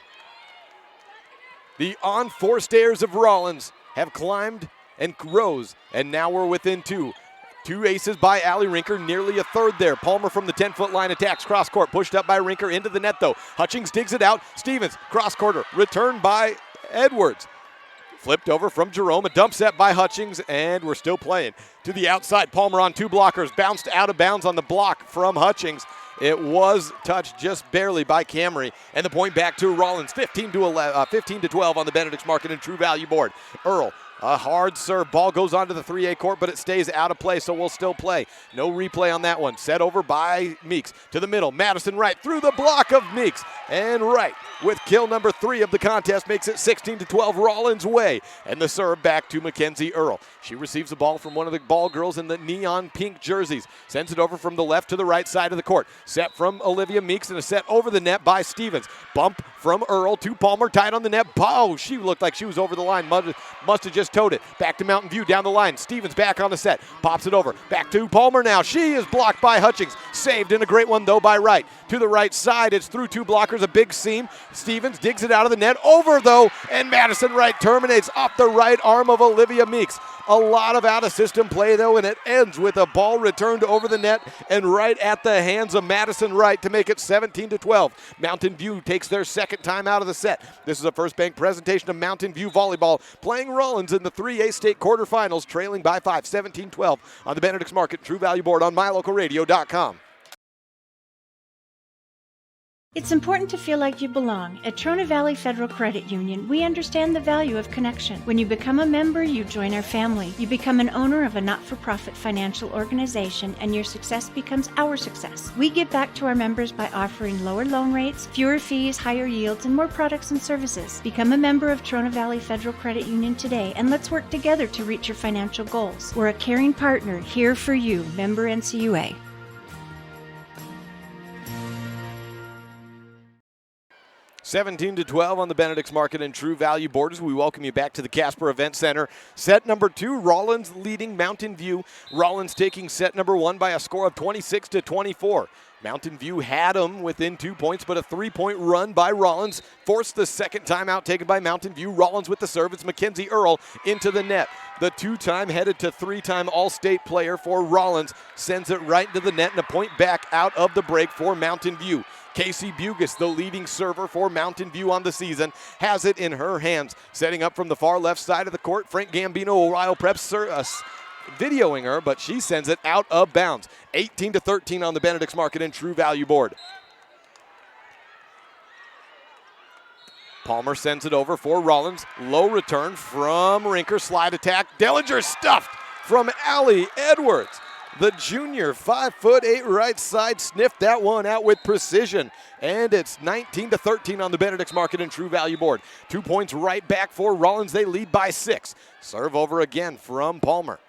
The on-four stairs of Rawlins have climbed and rose, and now we're within two. Two aces by Allie Rinker, nearly a third there. Palmer from the 10-foot line attacks cross court, pushed up by Rinker into the net though. Hutchings digs it out. Stevens, cross quarter, returned by Edwards. Flipped over from Jerome, a dump set by Hutchings, and we're still playing. To the outside, Palmer on two blockers, bounced out of bounds on the block from Hutchings. It was touched just barely by Camry, and the point back to Rawlins, 15 to 12 on the Benedict's Market and True Value board. Earl, a hard serve. Ball goes onto the 3A court, but it stays out of play, so we'll still play. No replay on that one. Set over by Meeks. To the middle, Madison Wright through the block of Meeks. And Wright, with kill number 3 of the contest, makes it 16 to 12 Rawlins' way. And the serve back to Mackenzie Earl. She receives the ball from one of the ball girls in the neon pink jerseys. Sends it over from the left to the right side of the court. Set from Olivia Meeks and a set over the net by Stevens. Bump from Earl to Palmer, tied on the net. Oh, she looked like she was over the line. Must have just towed it. Back to Mountain View down the line. Stevens back on the set. Pops it over. Back to Palmer now. She is blocked by Hutchings. Saved in a great one though by Wright. To the right side. It's through two blockers. A big seam. Stevens digs it out of the net. Over though. And Madison Wright terminates off the right arm of Olivia Meeks. A lot of out-of-system play, though, and it ends with a ball returned over the net and right at the hands of Madison Wright to make it 17 to 12. Mountain View takes their second time out of the set. This is a First Bank presentation of Mountain View Volleyball, playing Rawlins in the 3A state quarterfinals, trailing by 5, 17-12 on the Benedict's Market True Value board on mylocalradio.com. It's important to feel like you belong. At Trona Valley Federal Credit Union, we understand the value of connection. When you become a member, you join our family. You become an owner of a not-for-profit financial organization, and your success becomes our success. We give back to our members by offering lower loan rates, fewer fees, higher yields, and more products and services. Become a member of Trona Valley Federal Credit Union today, and let's work together to reach your financial goals. We're a caring partner here for you. Member NCUA. $17 to 12 on the Benedict's Market and True Value borders. We welcome you back to the Casper Event Center. Set number 2, Rawlins leading Mountain View. Rawlins taking set number 1 by a score of 26 to 24. Mountain View had them within 2 points, but a 3-point run by Rawlins forced the second timeout taken by Mountain View. Rawlins with the serve. It's Mackenzie Earl into the net. The 2-time headed to 3-time All-State player for Rawlins sends it right into the net and a point back out of the break for Mountain View. Casey Bugis, the leading server for Mountain View on the season, has it in her hands. Setting up from the far left side of the court, Frank Gambino, Ohio Prep, videoing her, but she sends it out of bounds. 18 to 13 on the Benedict's Market and True Value board. Palmer sends it over for Rawlins. Low return from Rinker. Slide attack. Dellinger stuffed from Allie Edwards. The junior 5'8" right side sniffed that one out with precision. And it's 19 to 13 on the Benedict's Market and True Value board. 2 points right back for Rawlins. They lead by 6. Serve over again from Palmer.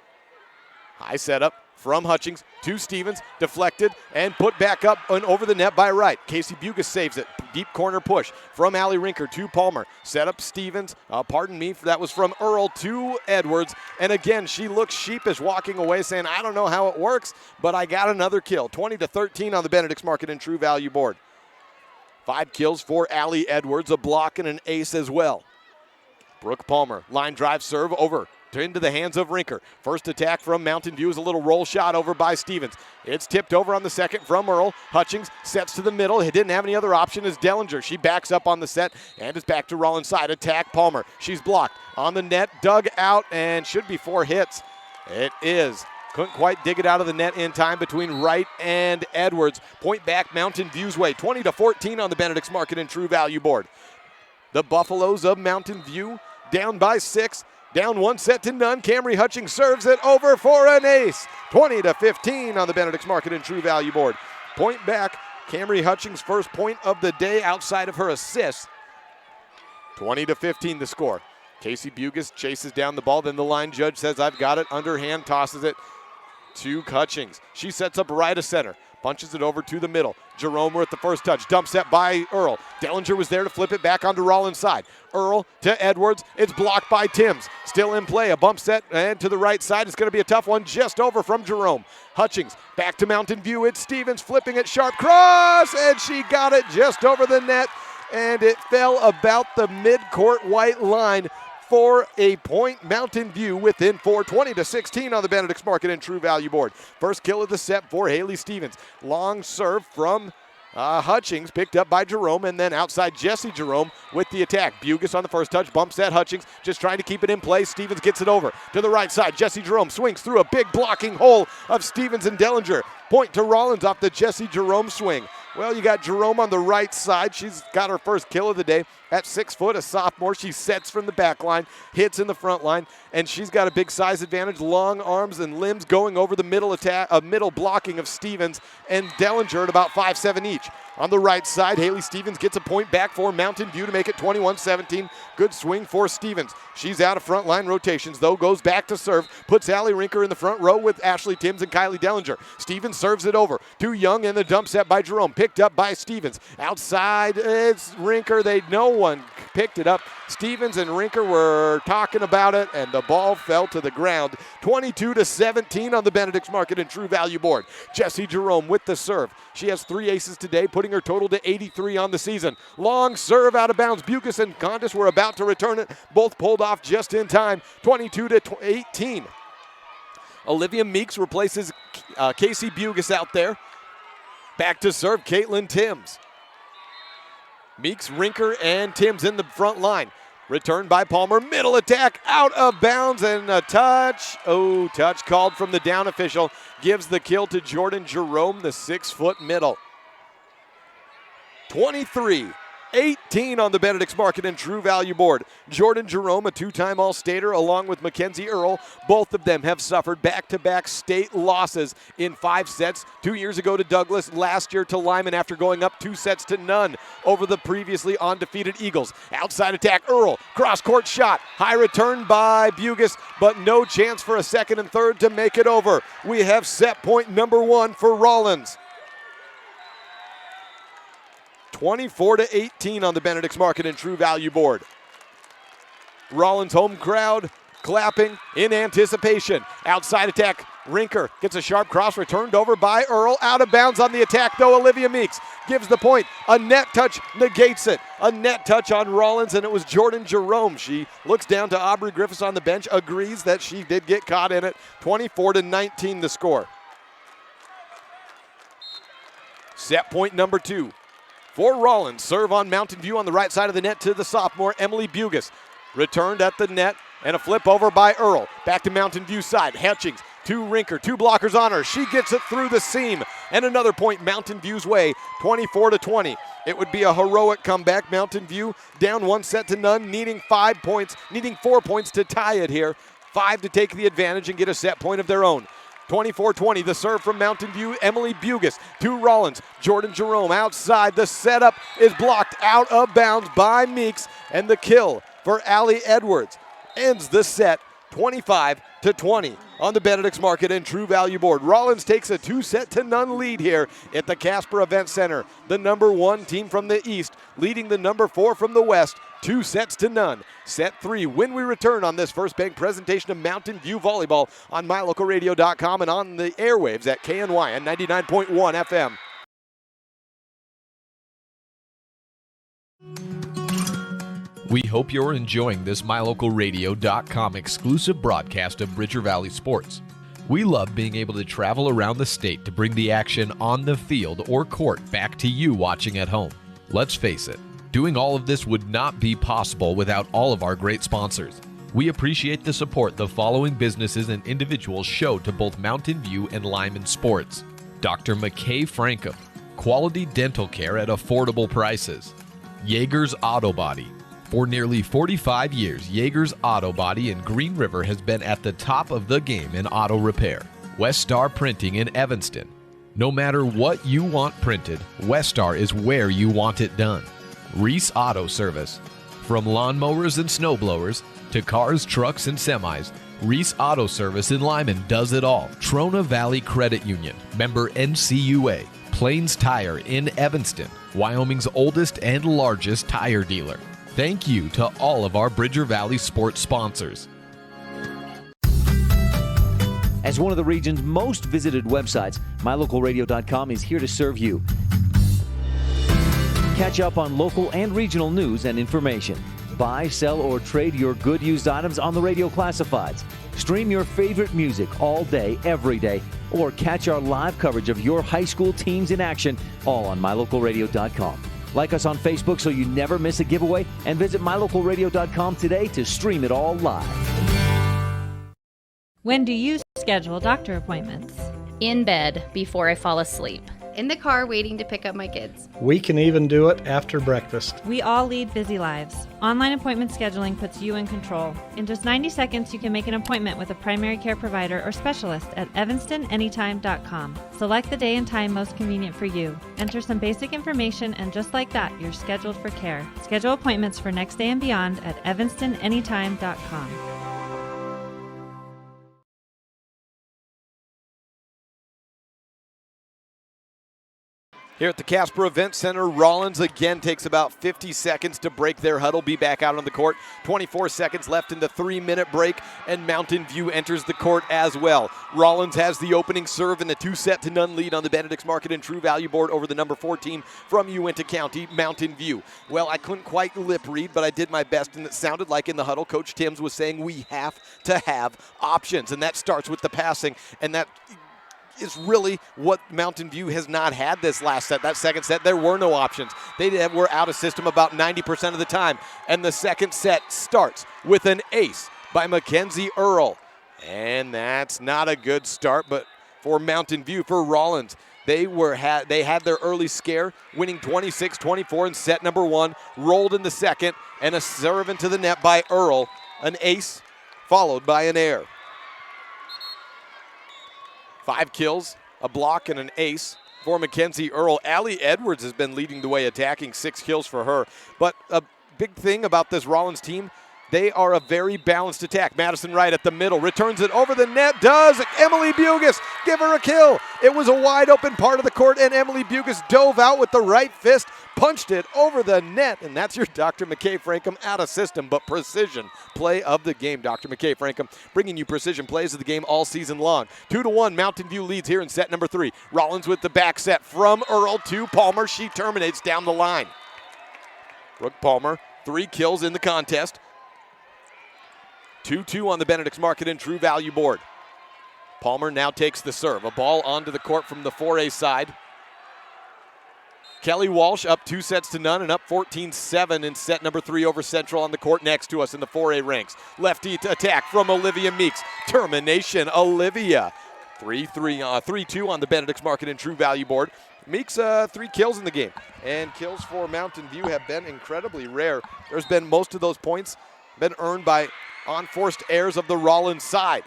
High setup from Hutchings to Stevens, deflected and put back up and over the net by Wright. Casey Bugis saves it. Deep corner push from Allie Rinker to Palmer. Set up Stevens, that was from Earl to Edwards. And again, she looks sheepish walking away saying, I don't know how it works, but I got another kill. 20 to 13 on the Benedict's Market and True Value board. 5 kills for Allie Edwards, a block and an ace as well. Brooke Palmer, line drive serve over into the hands of Rinker. First attack from Mountain View is a little roll shot over by Stevens. It's tipped over on the second from Earl. Hutchings sets to the middle. He didn't have any other option as Dellinger. She backs up on the set and is back to Rawlins side. Attack Palmer. She's blocked on the net, dug out, and should be 4 hits. It is. Couldn't quite dig it out of the net in time between Wright and Edwards. Point back Mountain View's way. 20 to 14 on the Benedict's Market and True Value board. The Buffaloes of Mountain View down by 6. Down 1 set to none. Camry Hutchings serves it over for an ace. 20 to 15 on the Benedict's Market and True Value board. Point back. Camry Hutchings' first point of the day outside of her assist. 20 to 15 the score. Casey Bugis chases down the ball. Then the line judge says, I've got it. Underhand tosses it to Hutchings. She sets up right of center. Punches it over to the middle. Jerome with the first touch. Dump set by Earl. Dellinger was there to flip it back onto Rawlins' side. Earl to Edwards. It's blocked by Timms. Still in play. A bump set and to the right side. It's going to be a tough one just over from Jerome. Hutchings back to Mountain View. It's Stevens flipping it sharp cross, and she got it just over the net, and it fell about the midcourt white line for a point. Mountain View within 4, 20-16 on the Benedict's Market and True Value board. First kill of the set for Haley Stevens. Long serve from Hutchings, picked up by Jerome, and then outside Jesse Jerome with the attack. Bugis on the first touch, bumps at Hutchings, just trying to keep it in place. Stevens gets it over to the right side. Jesse Jerome swings through a big blocking hole of Stevens and Dellinger. Point to Rawlins off the Jesse Jerome swing. Well, you got Jerome on the right side. She's got her first kill of the day. At 6 foot, a sophomore, she sets from the back line, hits in the front line, and she's got a big size advantage, long arms and limbs going over the middle attack, middle blocking of Stevens and Dellinger at about 5'7" each. On the right side, Haley Stevens gets a point back for Mountain View to make it 21-17. Good swing for Stevens. She's out of front line rotations, though, goes back to serve, puts Allie Rinker in the front row with Ashley Timms and Kylie Dellinger. Stevens serves it over to Young, and the dump set by Jerome, picked up by Stevens. Outside, it's Rinker. No one picked it up. Stevens and Rinker were talking about it, and the ball fell to the ground. 22-17 on the Benedict's Market and True Value board. Jesse Jerome with the serve. She has 3 aces today, putting her total to 83 on the season. Long serve out of bounds. Bugis and Condis were about to return it. Both pulled off just in time. 22-18. Olivia Meeks replaces Casey Bugis out there. Back to serve, Caitlin Timms. Meeks, Rinker, and Timms in the front line. Returned by Palmer. Middle attack, out of bounds, and a touch. Oh, touch called from the down official. Gives the kill to Jordan Jerome, the 6-foot middle. 23-18 on the Benedict's Market and True Value board. Jordan Jerome, a 2-time All-Stater, along with Mackenzie Earl. Both of them have suffered back-to-back state losses in 5 sets. 2 years ago to Douglas, last year to Lyman after going up 2-0 over the previously undefeated Eagles. Outside attack, Earl, cross-court shot. High return by Bugis, but no chance for a second and third to make it over. We have set point number 1 for Rawlins. 24-18 on the Benedict's Market and True Value board. Rawlins home crowd clapping in anticipation. Outside attack, Rinker gets a sharp cross, returned over by Earl. Out of bounds on the attack, though. Olivia Meeks gives the point. A net touch negates it. A net touch on Rawlins, and it was Jordan Jerome. She looks down to Aubrey Griffiths on the bench, agrees that she did get caught in it. 24-19 the score. Set point number 2. For Rawlins, serve on Mountain View on the right side of the net to the sophomore, Emily Bugis. Returned at the net, and a flip over by Earl. Back to Mountain View side, Hutchings to Rinker, 2 blockers on her. She gets it through the seam, and another point Mountain View's way, 24-20. It would be a heroic comeback. Mountain View down 1-0, needing 4 points to tie it here. 5 to take the advantage and get a set point of their own. 24-20, the serve from Mountain View, Emily Bugis to Rawlins. Jordan Jerome outside, the setup is blocked out of bounds by Meeks, and the kill for Allie Edwards ends the set 25-20 on the Benedict's Market and True Value board. Rawlins takes a 2-0 lead here at the Casper Event Center. The number 1 team from the East leading the number 4 from the West, 2-0. Set 3 when we return on this First Bank presentation of Mountain View Volleyball on MyLocalRadio.com and on the airwaves at KNY and 99.1 FM. We hope you're enjoying this MyLocalRadio.com exclusive broadcast of Bridger Valley Sports. We love being able to travel around the state to bring the action on the field or court back to you watching at home. Let's face it, doing all of this would not be possible without all of our great sponsors. We appreciate the support the following businesses and individuals show to both Mountain View and Lyman Sports. Dr. McKay Frankham, quality dental care at affordable prices. Yeager's Auto Body. For nearly 45 years, Yeager's Auto Body in Green River has been at the top of the game in auto repair. Westar Printing in Evanston. No matter what you want printed, Westar is where you want it done. Reese Auto Service. From lawnmowers and snowblowers to cars, trucks, and semis, Reese Auto Service in Lyman does it all. Trona Valley Credit Union, member NCUA. Plains Tire in Evanston, Wyoming's oldest and largest tire dealer. Thank you to all of our Bridger Valley sports sponsors. As one of the region's most visited websites, mylocalradio.com is here to serve you. Catch up on local and regional news and information. Buy, sell, or trade your good used items on the radio classifieds. Stream your favorite music all day, every day, or catch our live coverage of your high school teams in action, all on mylocalradio.com. Like us on Facebook so you never miss a giveaway, and visit mylocalradio.com today to stream it all live. When do you schedule doctor appointments? In bed before I fall asleep. In the car waiting to pick up my kids. We can even do it after breakfast. We all lead busy lives. Online appointment scheduling puts you in control. In just 90 seconds, you can make an appointment with a primary care provider or specialist at evanstonanytime.com. Select the day and time most convenient for you. Enter some basic information, and just like that, you're scheduled for care. Schedule appointments for next day and beyond at evanstonanytime.com. Here at the Casper Event Center, Rawlins again takes about 50 seconds to break their huddle, be back out on the court. 24 seconds left in the 3-minute break, and Mountain View enters the court as well. Rawlins has the opening serve and a 2-0 lead on the Benedict's Market and True Value board over the number 4 team from Uinta County, Mountain View. Well, I couldn't quite lip read, but I did my best, and it sounded like in the huddle, Coach Timms was saying we have to have options, and that starts with the passing, and that is really what Mountain View has not had this last set. That second set, there were no options. They were out of system about 90% of the time. And the second set starts with an ace by Mackenzie Earl. And that's not a good start, but for Mountain View, for Rawlins, they had their early scare, winning 26-24 in set number 1, rolled in the second, and a serve into the net by Earl. An ace followed by an air. 5 kills, a block, and an ace for Mackenzie Earl. Allie Edwards has been leading the way, attacking 6 kills for her. But a big thing about this Rawlins team, they are a very balanced attack. Madison Wright at the middle, returns it over the net, does Emily Bugis give her a kill? It was a wide open part of the court, and Emily Bugis dove out with the right fist, punched it over the net, and that's your Dr. McKay Frankham out of system, but precision play of the game. Dr. McKay Frankham bringing you precision plays of the game all season long. 2-1, Mountain View leads here in set number 3. Rawlins with the back set from Earl to Palmer. She terminates down the line. Brooke Palmer, 3 kills in the contest. 2-2 on the Benedict's Market and True Value board. Palmer now takes the serve. A ball onto the court from the 4A side. Kelly Walsh up 2-0 and up 14-7 in set number 3 over Central on the court next to us in the 4A ranks. Lefty attack from Olivia Meeks. Termination, Olivia. 3-2 on the Benedict's Market and True Value board. Meeks 3 kills in the game. And kills for Mountain View have been incredibly rare. There's been most of those points been earned by unforced errors of the Rawlins side.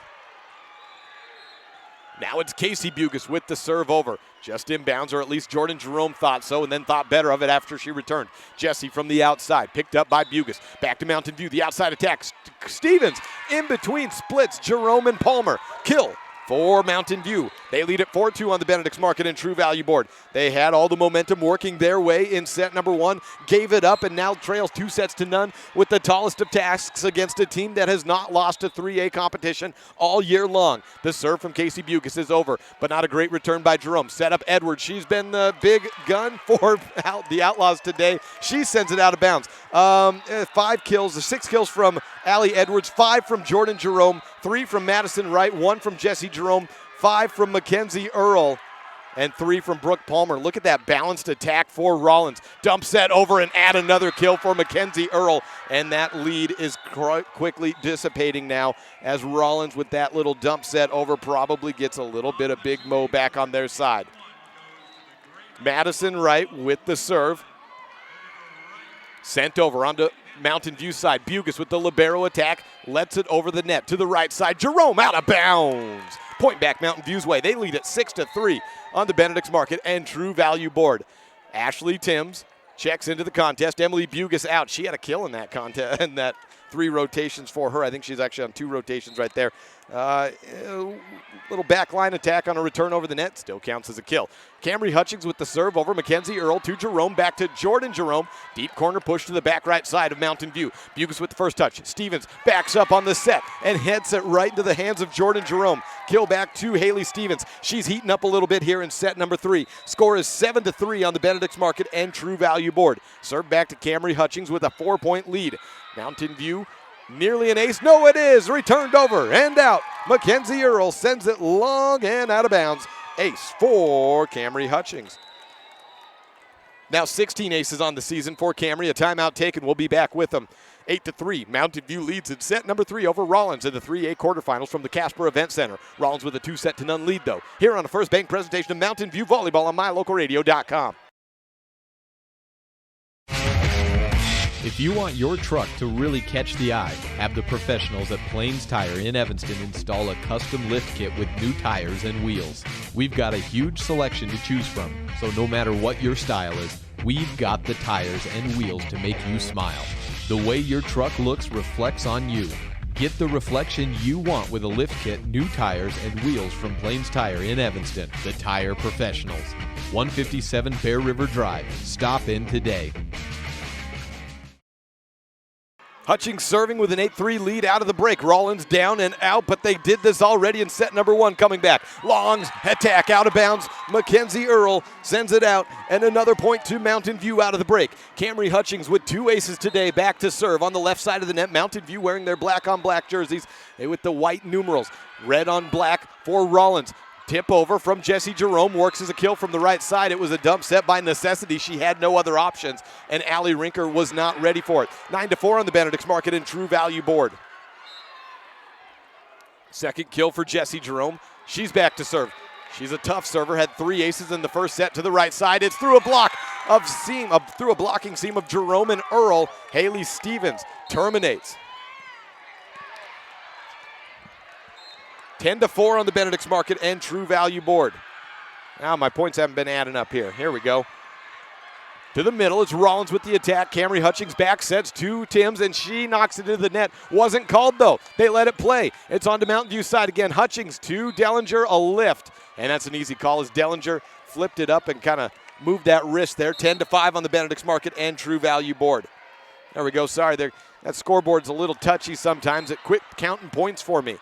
Now it's Casey Bugis with the serve over. Just inbounds, or at least Jordan Jerome thought so, and then thought better of it after she returned. Jesse from the outside, picked up by Bugis. Back to Mountain View, the outside attack. Stevens in between splits Jerome and Palmer. Kill for Mountain View. They lead at 4-2 on the Benedict's Market and True Value board. They had all the momentum working their way in set number 1, gave it up, and now trails 2-0 with the tallest of tasks against a team that has not lost a 3A competition all year long. The serve from Casey Bugis is over, but not a great return by Jerome. Set up Edwards. She's been the big gun for the Outlaws today. She sends it out of bounds. 6 kills from Allie Edwards, 5 from Jordan Jerome, 3 from Madison Wright, 1 from Jesse Jerome, 5 from Mackenzie Earl, and 3 from Brooke Palmer. Look at that balanced attack for Rawlins. Dump set over and add another kill for Mackenzie Earl, and that lead is quickly dissipating now as Rawlins with that little dump set over probably gets a little bit of Big Mo back on their side. Madison Wright with the serve. Sent over onto Mountain View side. Bugis with the libero attack. Lets it over the net to the right side. Jerome out of bounds. Point back Mountain View's way. They lead at 6-3 on the Benedict's Market and True Value board. Ashley Timms checks into the contest. Emily Bugis out. She had a kill in that contest in that 3 rotations for her. I think she's actually on 2 rotations right there. Little backline attack on a return over the net. Still counts as a kill. Camry Hutchings with the serve over Mackenzie Earl to Jerome. Back to Jordan Jerome. Deep corner push to the back right side of Mountain View. Bugus with the first touch. Stevens backs up on the set and heads it right into the hands of Jordan Jerome. Kill back to Haley Stevens. She's heating up a little bit here in set number 3. Score is 7-3 on the Benedict's Market and True Value board. Serve back to Camry Hutchings with a 4-point lead. Mountain View nearly an ace. No, it is. Returned over and out. Mackenzie Earl sends it long and out of bounds. Ace for Camry Hutchings. Now 16 aces on the season for Camry. A timeout taken. We'll be back with them. 8-3. Mountain View leads in set number 3 over Rawlins in the 3A quarterfinals from the Casper Event Center. Rawlins with a 2-0 lead, though. Here on the First Bank presentation of Mountain View Volleyball on MyLocalRadio.com. If you want your truck to really catch the eye, have the professionals at Plains Tire in Evanston install a custom lift kit with new tires and wheels. We've got a huge selection to choose from, so no matter what your style is, we've got the tires and wheels to make you smile. The way your truck looks reflects on you. Get the reflection you want with a lift kit, new tires, and wheels from Plains Tire in Evanston, the tire professionals. 157 Bear River Drive. Stop in today. Hutchings serving with an 8-3 lead out of the break. Rawlins down and out, but they did this already in set number 1 coming back. Long attack out of bounds. Mackenzie Earl sends it out, and another point to Mountain View out of the break. Camry Hutchings with 2 aces today back to serve on the left side of the net. Mountain View wearing their black on black jerseys with the white numerals. Red on black for Rawlins. Tip over from Jesse Jerome, works as a kill from the right side. It was a dump set by necessity. She had no other options, and Allie Rinker was not ready for it. 9-4 on the Benedict's Market and True Value board. Second kill for Jesse Jerome. She's back to serve. She's a tough server, had 3 aces in the first set to the right side. It's through a blocking seam of Jerome and Earl. Haley Stevens terminates. 10-4 on the Benedict's Market and True Value board. Now my points haven't been adding up here. Here we go. To the middle, it's Rawlins with the attack. Camry Hutchings back sets to Timms, and she knocks it into the net. Wasn't called, though. They let it play. It's on to Mountain View side again. Hutchings to Dellinger, a lift. And that's an easy call as Dellinger flipped it up and kind of moved that wrist there. 10-5 on the Benedict's Market and True Value board. There we go. Sorry, that scoreboard's a little touchy sometimes. It quit counting points for me.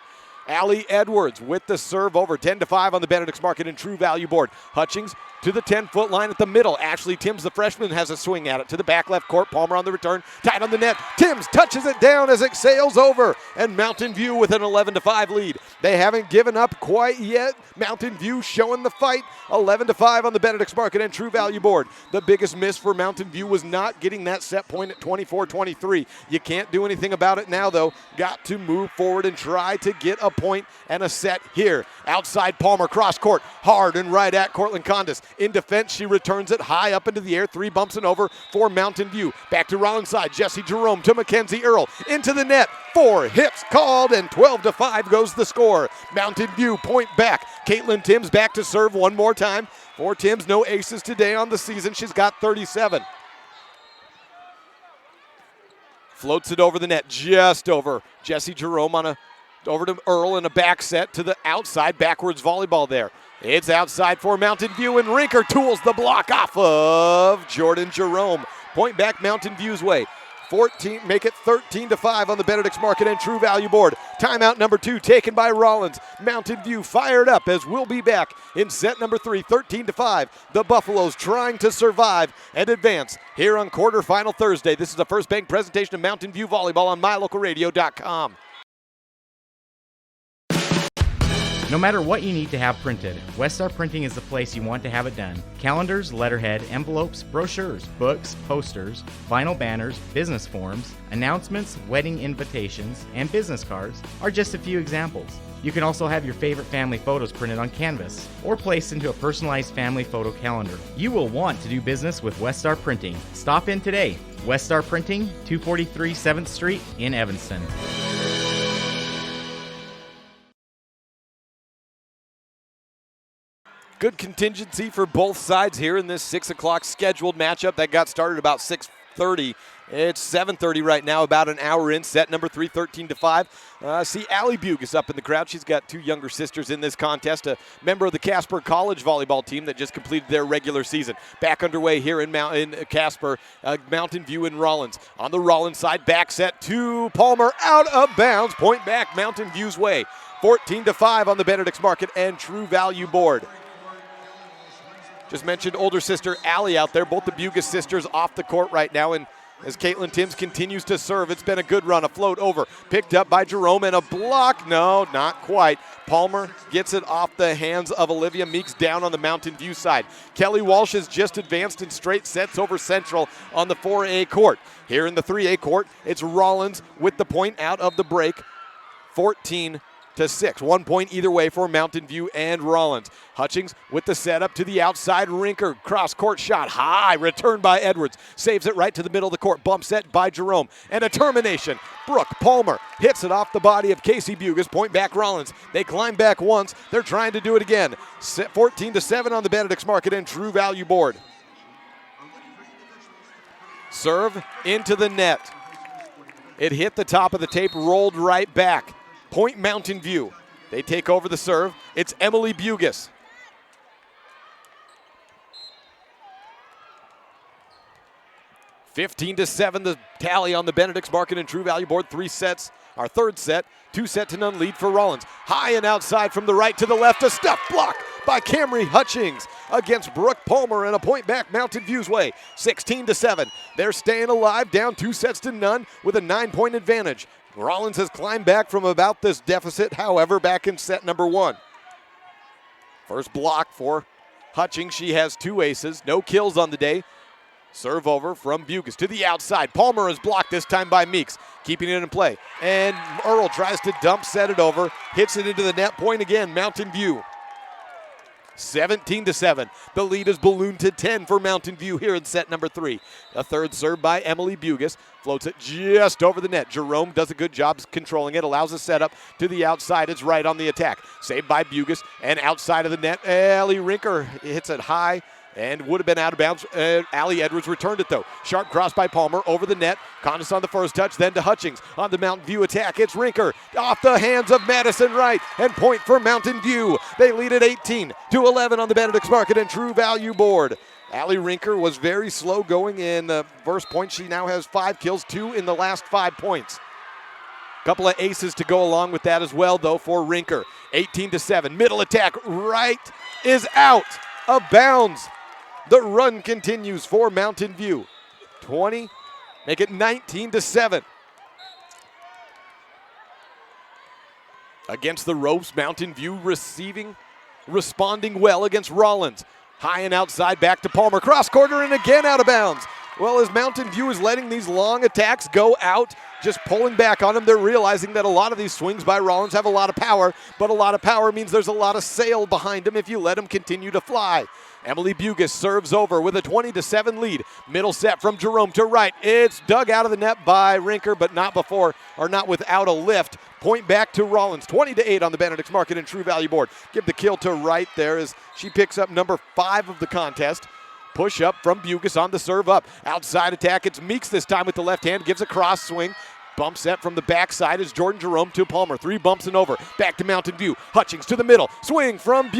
Allie Edwards with the serve over. 10-5 on the Benedict's Market and True Value board. Hutchings to the 10-foot line at the middle. Ashley Timms, the freshman, has a swing at it. To the back left court. Palmer on the return. Tight on the net. Timms touches it down as it sails over. And Mountain View with an 11-5 lead. They haven't given up quite yet. Mountain View showing the fight. 11-5 on the Benedict's Market and True Value board. The biggest miss for Mountain View was not getting that set point at 24-23. You can't do anything about it now, though. Got to move forward and try to get a point and a set here. Outside Palmer, cross court, hard and right at Cortland Condis. In defense, she returns it high up into the air, 3 bumps and over for Mountain View. Back to Rollins side, Jesse Jerome to Mackenzie Earl. Into the net, 4 hits called, and 12-5 goes the score. Mountain View point back. Caitlin Timms back to serve one more time. For Timms, no aces today on the season. She's got 37. Floats it over the net, just over. Jesse Jerome over to Earl in a back set to the outside, backwards volleyball there. It's outside for Mountain View, and Rinker tools the block off of Jordan Jerome. Point back Mountain View's way. 14, make it 13-5 on the Benedict's Market and True Value board. Timeout number 2 taken by Rawlins. Mountain View fired up as we'll be back in set number 3, 13-5. The Buffaloes trying to survive and advance here on quarterfinal Thursday. This is the First Bank presentation of Mountain View Volleyball on MyLocalRadio.com. No matter what you need to have printed, Westar Printing is the place you want to have it done. Calendars, letterhead, envelopes, brochures, books, posters, vinyl banners, business forms, announcements, wedding invitations, and business cards are just a few examples. You can also have your favorite family photos printed on canvas or placed into a personalized family photo calendar. You will want to do business with Westar Printing. Stop in today. Westar Printing, 243 7th Street in Evanston. Good contingency for both sides here in this 6 o'clock scheduled matchup that got started about 6:30 It's 7:30 right now, about an hour in. Set number 3, 13-5. See Allie Bugus up in the crowd. She's got 2 younger sisters in this contest, a member of the Casper College volleyball team that just completed their regular season. Back underway here in Casper, Mountain View and Rawlins. On the Rawlins side, back set to Palmer, out of bounds. Point back Mountain View's way. 14-5 on the Benedict's Market and True Value board. Just mentioned older sister Allie out there. Both the Bugus sisters off the court right now, and as Caitlin Timms continues to serve, it's been a good run. A float over, picked up by Jerome, and a block. No, not quite. Palmer gets it off the hands of Olivia Meeks down on the Mountain View side. Kelly Walsh has just advanced in straight sets over Central on the 4A court. Here in the 3A court, it's Rawlins with the point out of the break. 14-6. 1 point either way for Mountain View and Rawlins. Hutchings with the setup to the outside. Rinker, cross-court shot, high, returned by Edwards. Saves it right to the middle of the court. Bump set by Jerome. And a termination. Brooke Palmer hits it off the body of Casey Bugus. Point back Rawlins. They climb back once. They're trying to do it again. 14-7 on the Benedict's Market and True Value board. Serve into the net. It hit the top of the tape, rolled right back. Point Mountain View. They take over the serve. It's Emily Bugus. (15-7) the tally on the Benedict's Market and True Value board. 3 sets. Our third set. 2-0 lead for Rawlins. High and outside from the right to the left. A stuff block by Camry Hutchings against Brooke Palmer, and a point back Mountain View's way. 16-7. They're staying alive, down 2-0 with a 9-point advantage. Rawlins has climbed back from about this deficit, however, back in set number 1. First block for Hutchings. She has 2 aces, no kills on the day. Serve over from Bugus to the outside. Palmer is blocked this time by Meeks, keeping it in play. And Earl tries to dump, set it over, hits it into the net. Point again, Mountain View. 17-7. The lead is ballooned to 10 for Mountain View here in set number 3. A third serve by Emily Bugus. Floats it just over the net. Jerome does a good job controlling it. Allows a setup to the outside. It's right on the attack. Saved by Bugus. And outside of the net, Allie Rinker hits it high and would have been out of bounds. Allie Edwards returned it, though. Sharp cross by Palmer over the net. Condis on the first touch, then to Hutchings. On the Mountain View attack, it's Rinker. Off the hands of Madison Wright. And point for Mountain View. They lead at 18-11 on the Benedict's Market and True Value board. Allie Rinker was very slow going in the first point. She now has 5 kills, 2 in the last 5 points. Couple of aces to go along with that as well, though, for Rinker. 18-7. Middle attack. Wright is out of bounds. The run continues for Mountain View. 20, make it 19-7. Against the ropes, Mountain View responding well against Rawlins. High and outside, back to Palmer. Cross quarter and again out of bounds. Well, as Mountain View is letting these long attacks go out, just pulling back on them, they're realizing that a lot of these swings by Rawlins have a lot of power, but a lot of power means there's a lot of sail behind them if you let them continue to fly. Emily Bugus serves over with a 20-7 lead. Middle set from Jerome to Wright. It's dug out of the net by Rinker, but not before, or not without a lift. Point back to Rawlins. 20-8 on the Benedict's Market and True Value board. Give the kill to Wright there as she picks up number 5 of the contest. Push up from Bugus on the serve up. Outside attack, it's Meeks this time with the left hand. Gives a cross swing. Bump set from the backside is Jordan Jerome to Palmer. 3 bumps and over. Back to Mountain View. Hutchings to the middle. Swing from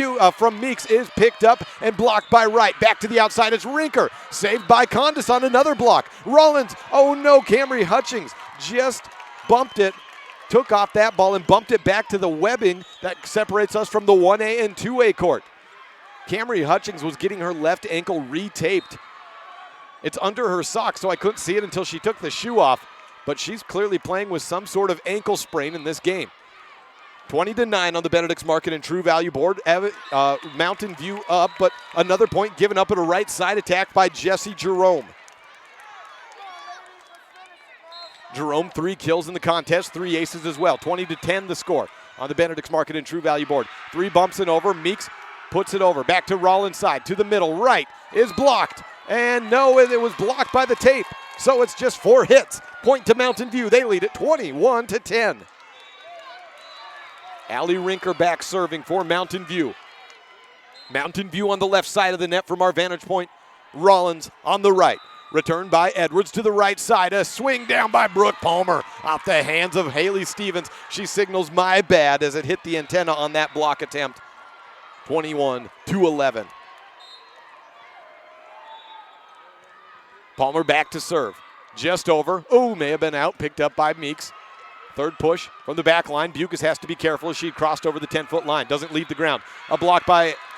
Meeks is picked up and blocked by Wright. Back to the outside is Rinker. Saved by Condis on another block. Rawlins. Oh no, Camry Hutchings just bumped it. Took off that ball and bumped it back to the webbing that separates us from the 1A and 2A court. Camry Hutchings was getting her left ankle retaped. It's under her sock, so I couldn't see it until she took the shoe off. But she's clearly playing with some sort of ankle sprain in this game. 20-9 on the Benedict's Market and True Value board. Mountain View up, but another point given up at a right side attack by Jesse Jerome. Jerome, 3 kills in the contest, 3 aces as well. 20-10 the score on the Benedict's Market and True Value board. 3 bumps and over. Meeks puts it over. Back to Rawlins side, to the middle. Right is blocked. And no, it was blocked by the tape. So it's just 4 hits. Point to Mountain View. They lead it 21-10. Allie Rinker back serving for Mountain View. Mountain View on the left side of the net from our vantage point. Rawlins on the right. Returned by Edwards to the right side. A swing down by Brooke Palmer off the hands of Haley Stevens. She signals my bad as it hit the antenna on that block attempt. 21-11. Palmer back to serve. Just over. Oh, may have been out. Picked up by Meeks. Third push from the back line. Bucas has to be careful as she crossed over the 10-foot line. Doesn't leave the ground. A block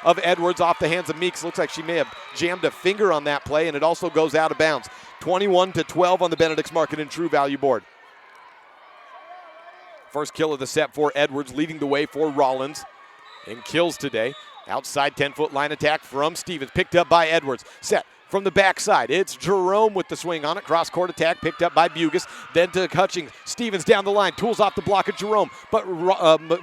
of Edwards off the hands of Meeks. Looks like she may have jammed a finger on that play, and it also goes out of bounds. 21-12 on the Benedict's Market and True Value board. First kill of the set for Edwards, leading the way for Rawlins in kills today. Outside 10-foot line attack from Stevens. Picked up by Edwards. Set from the backside. It's Jerome with the swing on it. Cross-court attack picked up by Bugas. Then to Hutchings. Stevens down the line. Tools off the block of Jerome. But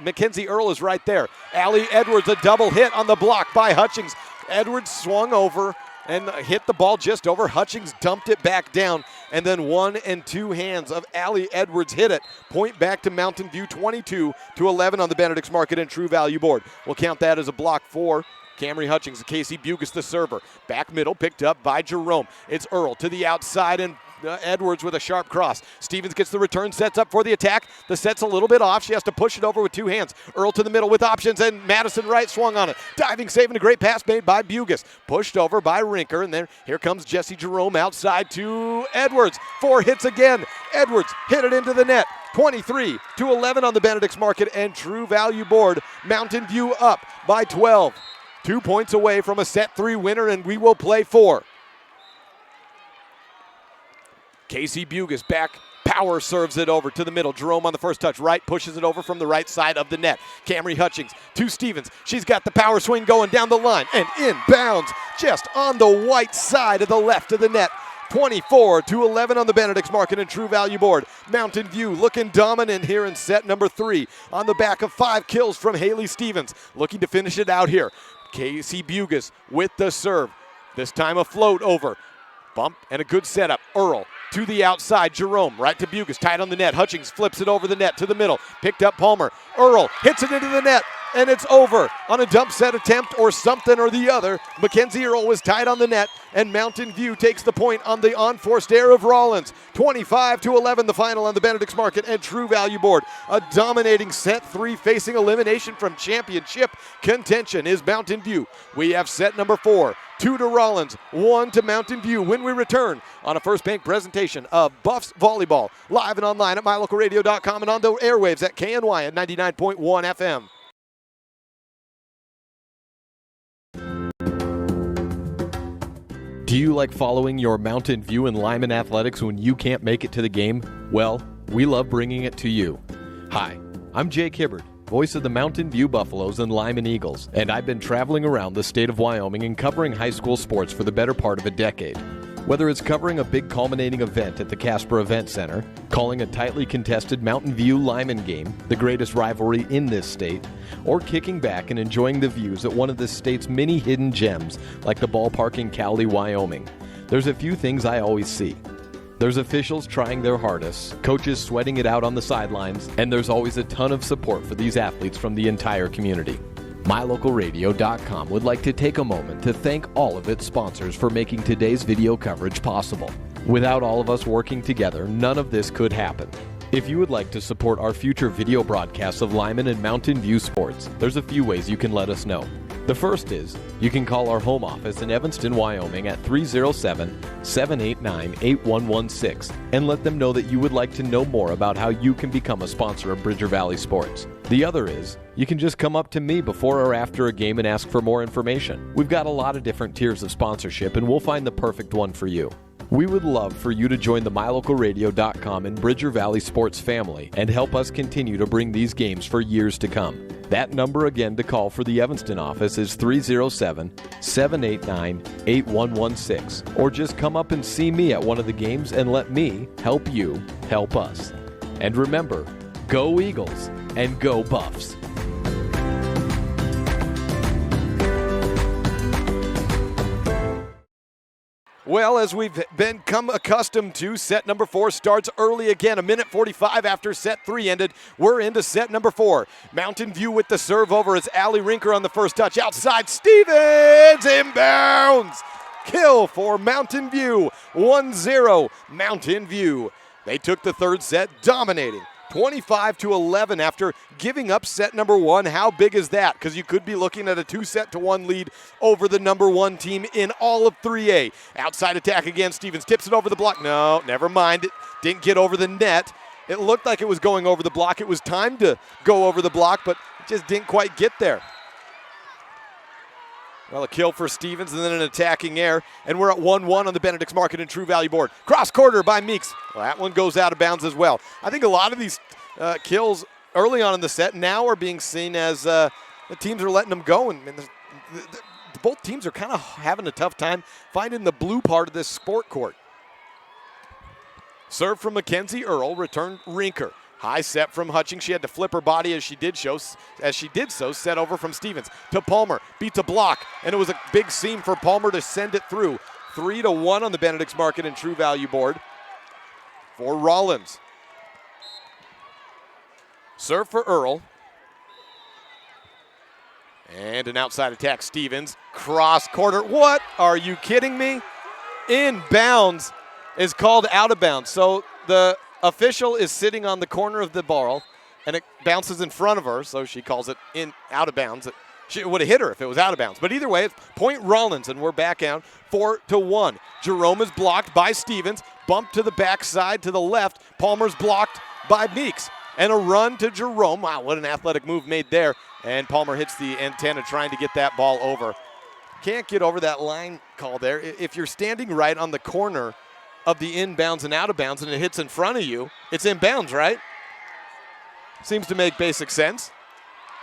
Mackenzie Earl is right there. Allie Edwards, a double hit on the block by Hutchings. Edwards swung over and hit the ball just over. Hutchings dumped it back down. And then one and two hands of Allie Edwards hit it. Point back to Mountain View, 22-11 on the Benedict's Market and True Value board. We'll count that as a block for Camry Hutchings. Casey Bugas, the server. Back middle, picked up by Jerome. It's Earl to the outside, and Edwards with a sharp cross. Stevens gets the return, sets up for the attack. The set's a little bit off. She has to push it over with two hands. Earl to the middle with options, and Madison Wright swung on it. Diving, saving a great pass made by Bugas. Pushed over by Rinker, and then here comes Jesse Jerome outside to Edwards. 4 hits again. Edwards hit it into the net. 23-11 on the Benedict's Market and True Value board. Mountain View up by 12. 2 points away from a set 3 winner, and we will play 4. Casey Bugas back. Power serves it over to the middle. Jerome on the first touch. Wright pushes it over from the right side of the net. Camry Hutchings to Stevens. She's got the power swing going down the line and inbounds just on the white side of the left of the net. 24-11 on the Benedict's Market and True Value board. Mountain View looking dominant here in set number 3 on the back of 5 kills from Haley Stevens. Looking to finish it out here. Casey Bugas with the serve. This time a float over. Bump and a good setup. Earl to the outside. Jerome right to Bugas. Tied on the net. Hutchings flips it over the net to the middle. Picked up Palmer. Earl hits it into the net. And it's over on a dump set attempt or something or the other. Mackenzie Earl was tied on the net, and Mountain View takes the point on the unforced error of Rawlins. 25-11 the final on the Benedict's Market and True Value board. A dominating set 3 facing elimination from championship contention is Mountain View. We have set number 4. 2 to Rawlins, 1 to Mountain View when we return on a First Bank presentation of Buffs Volleyball. Live and online at mylocalradio.com and on the airwaves at KNY at 99.1 FM. Do you like following your Mountain View and Lyman athletics when you can't make it to the game? Well, we love bringing it to you. Hi, I'm Jake Hibbard, voice of the Mountain View Buffaloes and Lyman Eagles, and I've been traveling around the state of Wyoming and covering high school sports for the better part of a decade. Whether it's covering a big culminating event at the Casper Event Center, calling a tightly contested Mountain View-Lyman game, the greatest rivalry in this state, or kicking back and enjoying the views at one of this state's many hidden gems like the ballpark in Cowley, Wyoming, there's a few things I always see. There's officials trying their hardest, coaches sweating it out on the sidelines, and there's always a ton of support for these athletes from the entire community. MyLocalRadio.com would like to take a moment to thank all of its sponsors for making today's video coverage possible. Without all of us working together, none of this could happen. If you would like to support our future video broadcasts of Lyman and Mountain View sports, there's a few ways you can let us know. The first is, you can call our home office in Evanston, Wyoming at 307-789-8116 and let them know that you would like to know more about how you can become a sponsor of Bridger Valley Sports. The other is, you can just come up to me before or after a game and ask for more information. We've got a lot of different tiers of sponsorship and we'll find the perfect one for you. We would love for you to join the MyLocalRadio.com and Bridger Valley Sports family and help us continue to bring these games for years to come. That number again to call for the Evanston office is 307-789-8116. Or just come up and see me at one of the games and let me help you help us. And remember, go Eagles and go Buffs. Well, as we've become accustomed to, set number 4 starts early again. 1:45 after set 3 ended. We're into set number 4. Mountain View with the serve over as Allie Rinker on the first touch. Outside, Stevens inbounds. kill for Mountain View. 1-0 Mountain View. They took the third set, dominating 25-11 after giving up set number one. How big is that? Because you could be looking at a 2-1 lead over the number one team in all of 3A. Outside attack again. Stevens tips it over the block. No, never mind. It didn't get over the net. It looked like it was going over the block. It was timed to go over the block, but it just didn't quite get there. Well, a kill for Stevens and then an attacking air. And we're at 1-1 on the Benedict's Market and True Value board. Cross quarter by Meeks. Well, that one goes out of bounds as well. I think a lot of these kills early on in the set now are being seen as the teams are letting them go. And both teams are kind of having a tough time finding the blue part of this sport court. Serve from Mackenzie Earl, returned Rinker. High set from Hutchings. She had to flip her body as she did so. Set over from Stevens to Palmer. Beats a block, and it was a big seam for Palmer to send it through. 3-1 on the Benedict's Market and True Value board for Rawlins. Serve for Earl. And an outside attack, Stevens. Cross quarter. What? Are you kidding me? Inbounds is called out of bounds. So the official is sitting on the corner of the ball, and it bounces in front of her, so she calls it out of bounds. She would have hit her if it was out of bounds. But either way, it's point Rawlins, and we're back out 4-1. Jerome is blocked by Stevens. Bump to the backside to the left. Palmer's blocked by Meeks. And a run to Jerome. Wow, what an athletic move made there. And Palmer hits the antenna trying to get that ball over. Can't get over that line call there. If you're standing right on the corner of the inbounds and out of bounds and it hits in front of you, it's inbounds, right? Seems to make basic sense.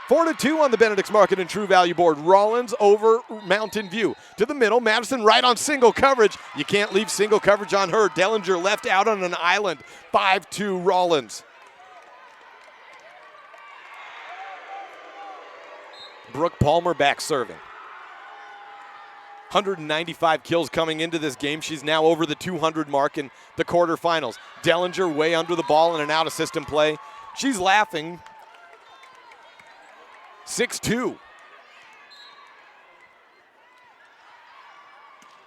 4-2 on the Benedict's Market and True Value board. Rawlins over Mountain View. To the middle, Madison right on single coverage. You can't leave single coverage on her. Dellinger left out on an island. 5-2 Rawlins. Brooke Palmer back serving. 195 kills coming into this game. She's now over the 200 mark in the quarterfinals. Dellinger way under the ball in an out-of-system play. She's laughing. 6-2.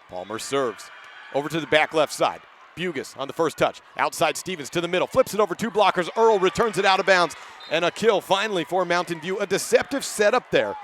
Palmer serves. Over to the back left side. Bugus on the first touch. Outside Stevens to the middle. Flips it over two blockers. Earl returns it out of bounds. And a kill finally for Mountain View. A deceptive setup there.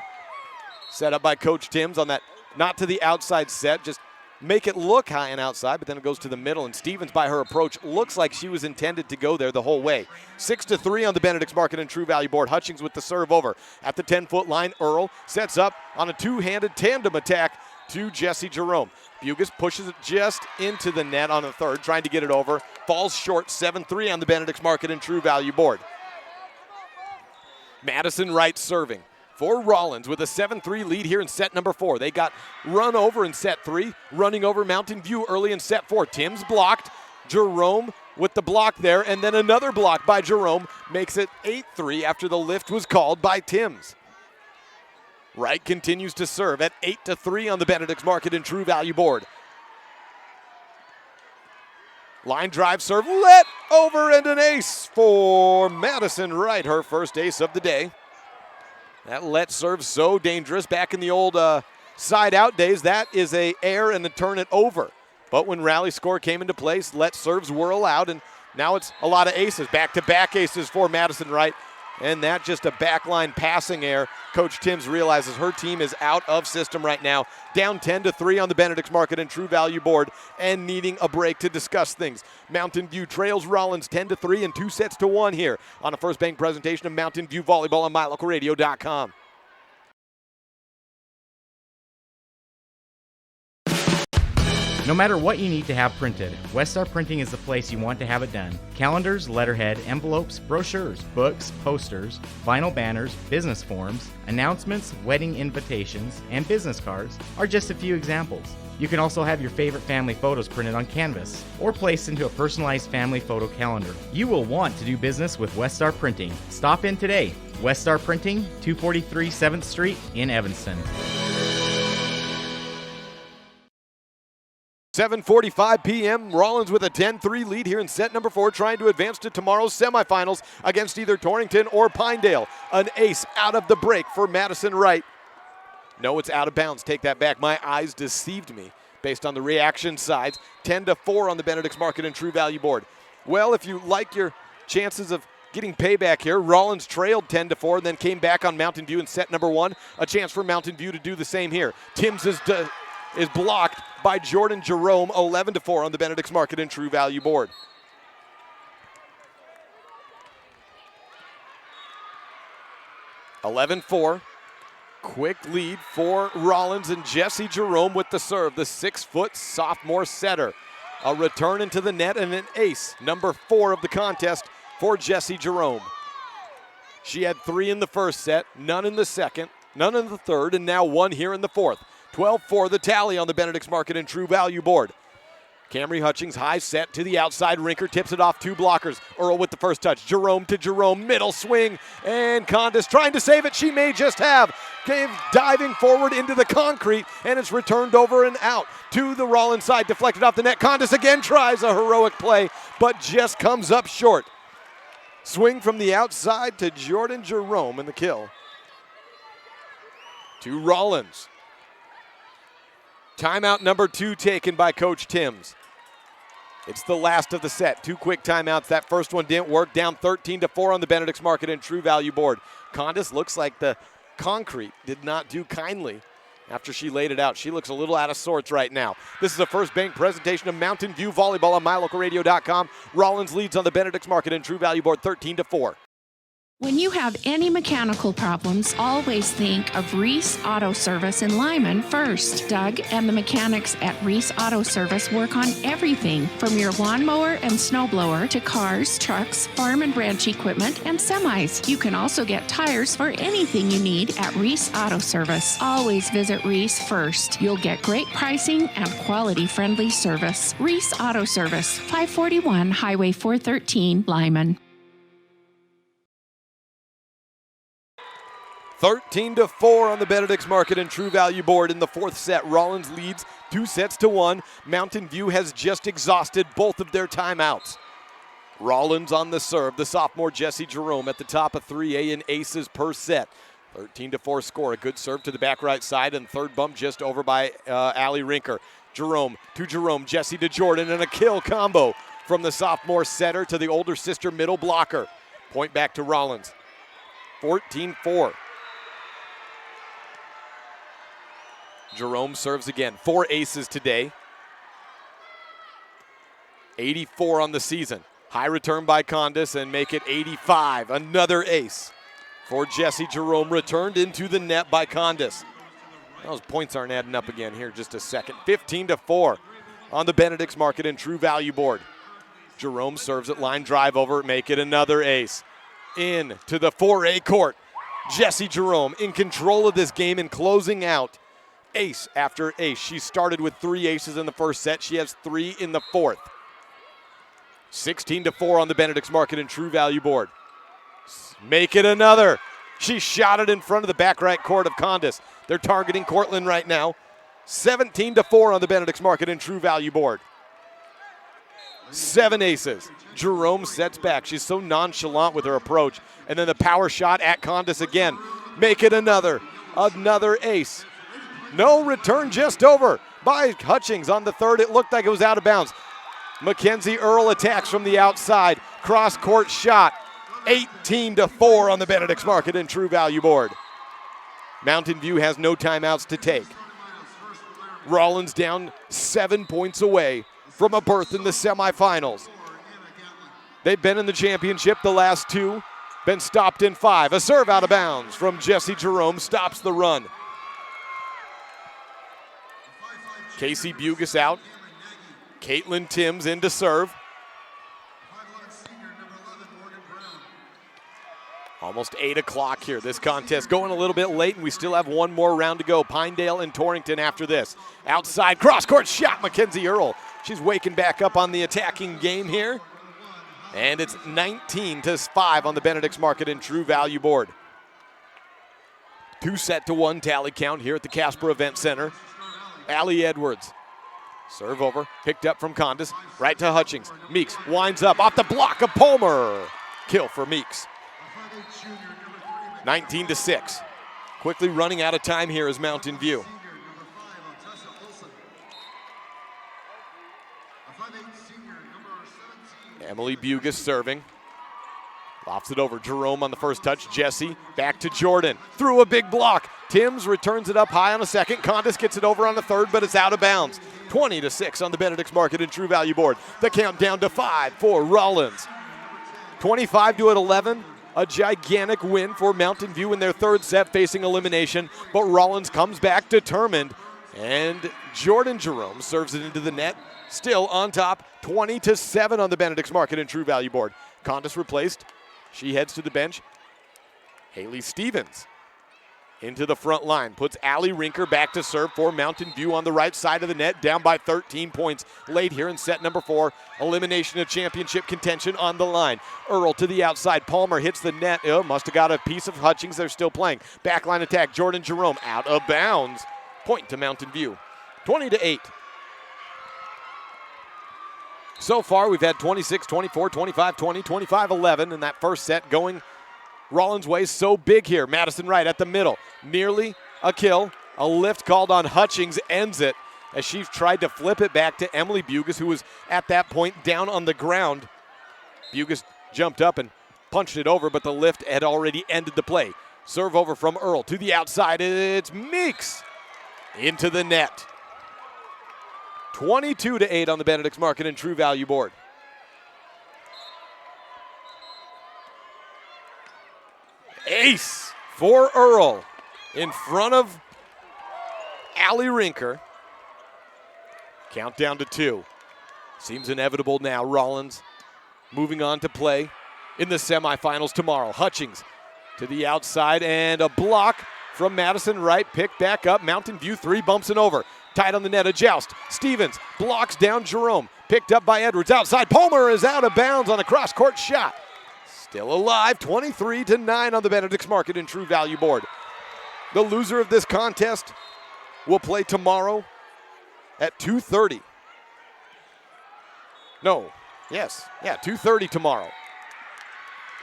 Set up by Coach Timms on that. Not to the outside set, just make it look high and outside, but then it goes to the middle, and Stevens, by her approach, looks like she was intended to go there the whole way. 6-3 on the Benedict's Market and True Value board. Hutchings with the serve over. At the 10-foot line, Earl sets up on a two-handed tandem attack to Jesse Jerome. Bugus pushes it just into the net on the third, trying to get it over. Falls short, 7-3 on the Benedict's Market and True Value board. Madison Wright serving for Rawlins with a 7-3 lead here in set number 4. They got run over in set 3, running over Mountain View early in set 4. Timms blocked. Jerome with the block there, and then another block by Jerome makes it 8-3 after the lift was called by Timms. Wright continues to serve at 8-3 on the Benedict's Market and True Value board. Line drive serve, let over, and an ace for Madison Wright, her first ace of the day. That let serve so dangerous back in the old side-out days. That is a air and a turn it over. But when rally score came into place, let serves were allowed, and now it's a lot of aces. Back-to-back aces for Madison Wright, and that just a backline passing air. Coach Timms realizes her team is out of system right now, down 10-3 on the Benedict's Market and True Value board, and needing a break to discuss things. Mountain View trails Rawlins 10-3 and 2-1 here on a First Bank presentation of Mountain View Volleyball on MyLocalRadio.com. No matter what you need to have printed, Westar Printing is the place you want to have it done. Calendars, letterhead, envelopes, brochures, books, posters, vinyl banners, business forms, announcements, wedding invitations, and business cards are just a few examples. You can also have your favorite family photos printed on canvas or placed into a personalized family photo calendar. You will want to do business with Westar Printing. Stop in today. Westar Printing, 243 7th Street in Evanston. 7:45 p.m. Rawlins with a 10-3 lead here in set number 4, trying to advance to tomorrow's semifinals against either Torrington or Pinedale. An ace out of the break for Madison Wright. No, it's out of bounds. Take that back. My eyes deceived me. based on the reaction sides. 10-4 on the Benedict's Market and True Value board. Well, if you like your chances of getting payback here, Rawlins trailed 10-4, then came back on Mountain View in set number 1. A chance for Mountain View to do the same here. Timms is blocked by Jordan Jerome, 11-4 on the Benedict's Market and True Value board. (11-4). Quick lead for Rawlins and Jesse Jerome with the serve, the 6-foot sophomore setter. A return into the net and an ace, number 4 of the contest for Jesse Jerome. She had 3 in the first set, none in the second, none in the third, and now 1 here in the fourth. 12-4 the tally on the Benedict's Market and True Value board. Camry Hutchings, high set to the outside. Rinker tips it off, 2 blockers. Earl with the first touch. Jerome to Jerome, middle swing. And Condis trying to save it. She may just have. Cave diving forward into the concrete, and it's returned over and out to the Rawlins side. Deflected off the net. Condis again tries a heroic play, but just comes up short. Swing from the outside to Jordan Jerome in the kill. To Rawlins. Timeout number 2 taken by Coach Timms. It's the last of the set. 2 quick timeouts. That first one didn't work. Down 13-4 on the Benedict's Market and True Value board. Condis looks like the concrete did not do kindly after she laid it out. She looks a little out of sorts right now. This is a First Bank presentation of Mountain View Volleyball on MyLocalRadio.com. Rawlins leads on the Benedict's Market and True Value board 13-4. When you have any mechanical problems, always think of Reese Auto Service in Lyman first. Doug and the mechanics at Reese Auto Service work on everything from your lawnmower and snowblower to cars, trucks, farm and ranch equipment, and semis. You can also get tires for anything you need at Reese Auto Service. Always visit Reese first. You'll get great pricing and quality-friendly service. Reese Auto Service, 541 Highway 413, Lyman. 13-4 on the Benedict's Market and True Value board in the fourth set. Rawlins leads 2-1. Mountain View has just exhausted both of their timeouts. Rawlins on the serve. The sophomore Jesse Jerome at the top of 3A in aces per set. 13-4 score. A good serve to the back right side and third bump just over by Allie Rinker. Jerome to Jerome. Jesse to Jordan and a kill combo from the sophomore setter to the older sister middle blocker. Point back to Rawlins. 14-4. Jerome serves again. 4 aces today. 84 on the season. High return by Condis and make it 85. Another ace for Jesse Jerome, returned into the net by Condis. Those points aren't adding up again here just a second. 15-4 on the Benedict's Market and True Value board. Jerome serves it, line drive over, make it another ace. In to the 4A court. Jesse Jerome in control of this game and closing out. Ace after ace. She started with 3 aces in the first set. She has 3 in the fourth. 16-4 on the Benedict's Market and True Value board. Make it another. She shot it in front of the back right court of Condis. They're targeting Cortland right now. 17-4 on the Benedict's Market and True Value board. 7 aces. Jerome sets back. She's so nonchalant with her approach. And then the power shot at Condis again. Make it another. Another ace. No return, just over by Hutchings on the third. It looked like it was out of bounds. Mackenzie Earl attacks from the outside. Cross-court shot. 18-4 on the Benedict's Market and True Value board. Mountain View has no timeouts to take. Rawlins down 7 points away from a berth in the semifinals. They've been in the championship the last 2, been stopped in 5. A serve out of bounds from Jesse Jerome stops the run. Casey Bugis out. Caitlin Timms in to serve. Almost 8 o'clock here. This contest going a little bit late, and we still have one more round to go. Pinedale and Torrington after this. Outside cross-court shot, Mackenzie Earl. She's waking back up on the attacking game here. And it's 19-5 on the Benedict's Market and True Value board. 2-1 tally count here at the Casper Event Center. Allie Edwards. Serve over, picked up from Condis, right to Hutchings. Meeks winds up off the block of Palmer. Kill for Meeks. 19-6. Quickly running out of time here is Mountain View. Emily Bugas serving. Lofts it over. Jerome on the first touch. Jesse back to Jordan. Through a big block. Timms returns it up high on a second. Condis gets it over on the third, but it's out of bounds. 20-6 on the Benedict's Market and True Value board. The countdown to 5 for Rawlins. 25-11. A gigantic win for Mountain View in their third set, facing elimination. But Rawlins comes back determined. And Jordan Jerome serves it into the net. Still on top. 20-7 on the Benedict's Market and True Value board. Condis replaced. She heads to the bench. Haley Stevens into the front line. Puts Allie Rinker back to serve for Mountain View on the right side of the net. Down by 13 points late here in set number 4. Elimination of championship contention on the line. Earl to the outside. Palmer hits the net. Oh, must have got a piece of Hutchings. They're still playing. Backline attack. Jordan Jerome out of bounds. Point to Mountain View. 20-8. So far, we've had 26-24, 25-20, 25-11 in that first set going Rawlins' way. So big here. Madison Wright at the middle. Nearly a kill. A lift called on Hutchings ends it as she tried to flip it back to Emily Bugas, who was at that point down on the ground. Bugas jumped up and punched it over, but the lift had already ended the play. Serve over from Earl to the outside. It's Meeks into the net. 22-8 on the Benedict's Market and True Value board. Ace for Earl in front of Allie Rinker. Countdown to 2. Seems inevitable now. Rawlins moving on to play in the semifinals tomorrow. Hutchings to the outside and a block from Madison Wright. Picked back up. Mountain View 3 bumps and over. Tied on the net, a joust. Stevens blocks down Jerome. Picked up by Edwards outside. Palmer is out of bounds on a cross-court shot. Still alive, 23-9 on the Benedict's Market and True Value board. The loser of this contest will play tomorrow at 2:30. 2:30 tomorrow.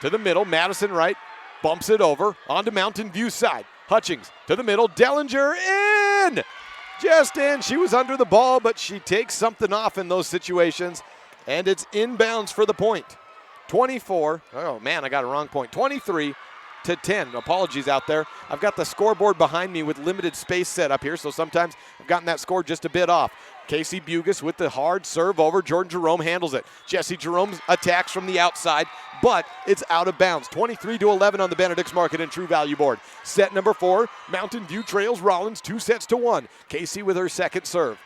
To the middle, Madison Wright bumps it over onto Mountain View's side. Hutchings to the middle, Dellinger in! Just in. She was under the ball, but she takes something off in those situations, and it's inbounds for the point. 24. Oh, man, I got a wrong point. 23-10. Apologies out there. I've got the scoreboard behind me with limited space set up here, so sometimes I've gotten that score just a bit off. Casey Bugas with the hard serve over. Jordan Jerome handles it. Jesse Jerome attacks from the outside, but it's out of bounds. 23-11 on the Benedict's Market and True Value board. Set number 4, Mountain View trails Rawlins 2-1. Casey with her second serve.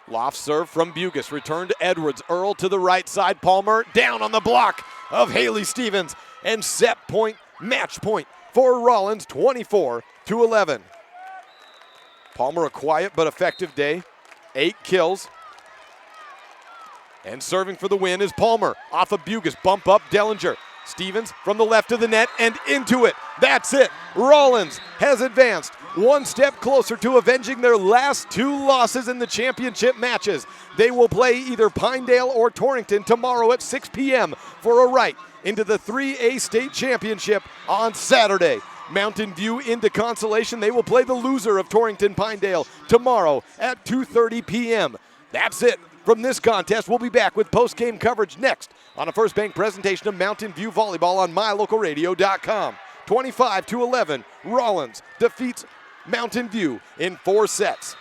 Loft serve from Bugas. Return to Edwards. Earl to the right side. Palmer down on the block of Haley Stevens. And set point, match point for Rawlins, 24-11. Palmer a quiet but effective day. 8 kills. And serving for the win is Palmer. Off of Bugas. Bump up Dellinger. Stevens from the left of the net and into it. That's it. Rawlins has advanced one step closer to avenging their last 2 losses in the championship matches. They will play either Pinedale or Torrington tomorrow at 6 p.m. for a right into the 3A state championship on Saturday. Mountain View into consolation. They will play the loser of Torrington Pinedale tomorrow at 2:30 p.m. That's it from this contest. We'll be back with post-game coverage next on a First Bank presentation of Mountain View Volleyball on mylocalradio.com. 25-11, Rawlins defeats Mountain View in 4 sets.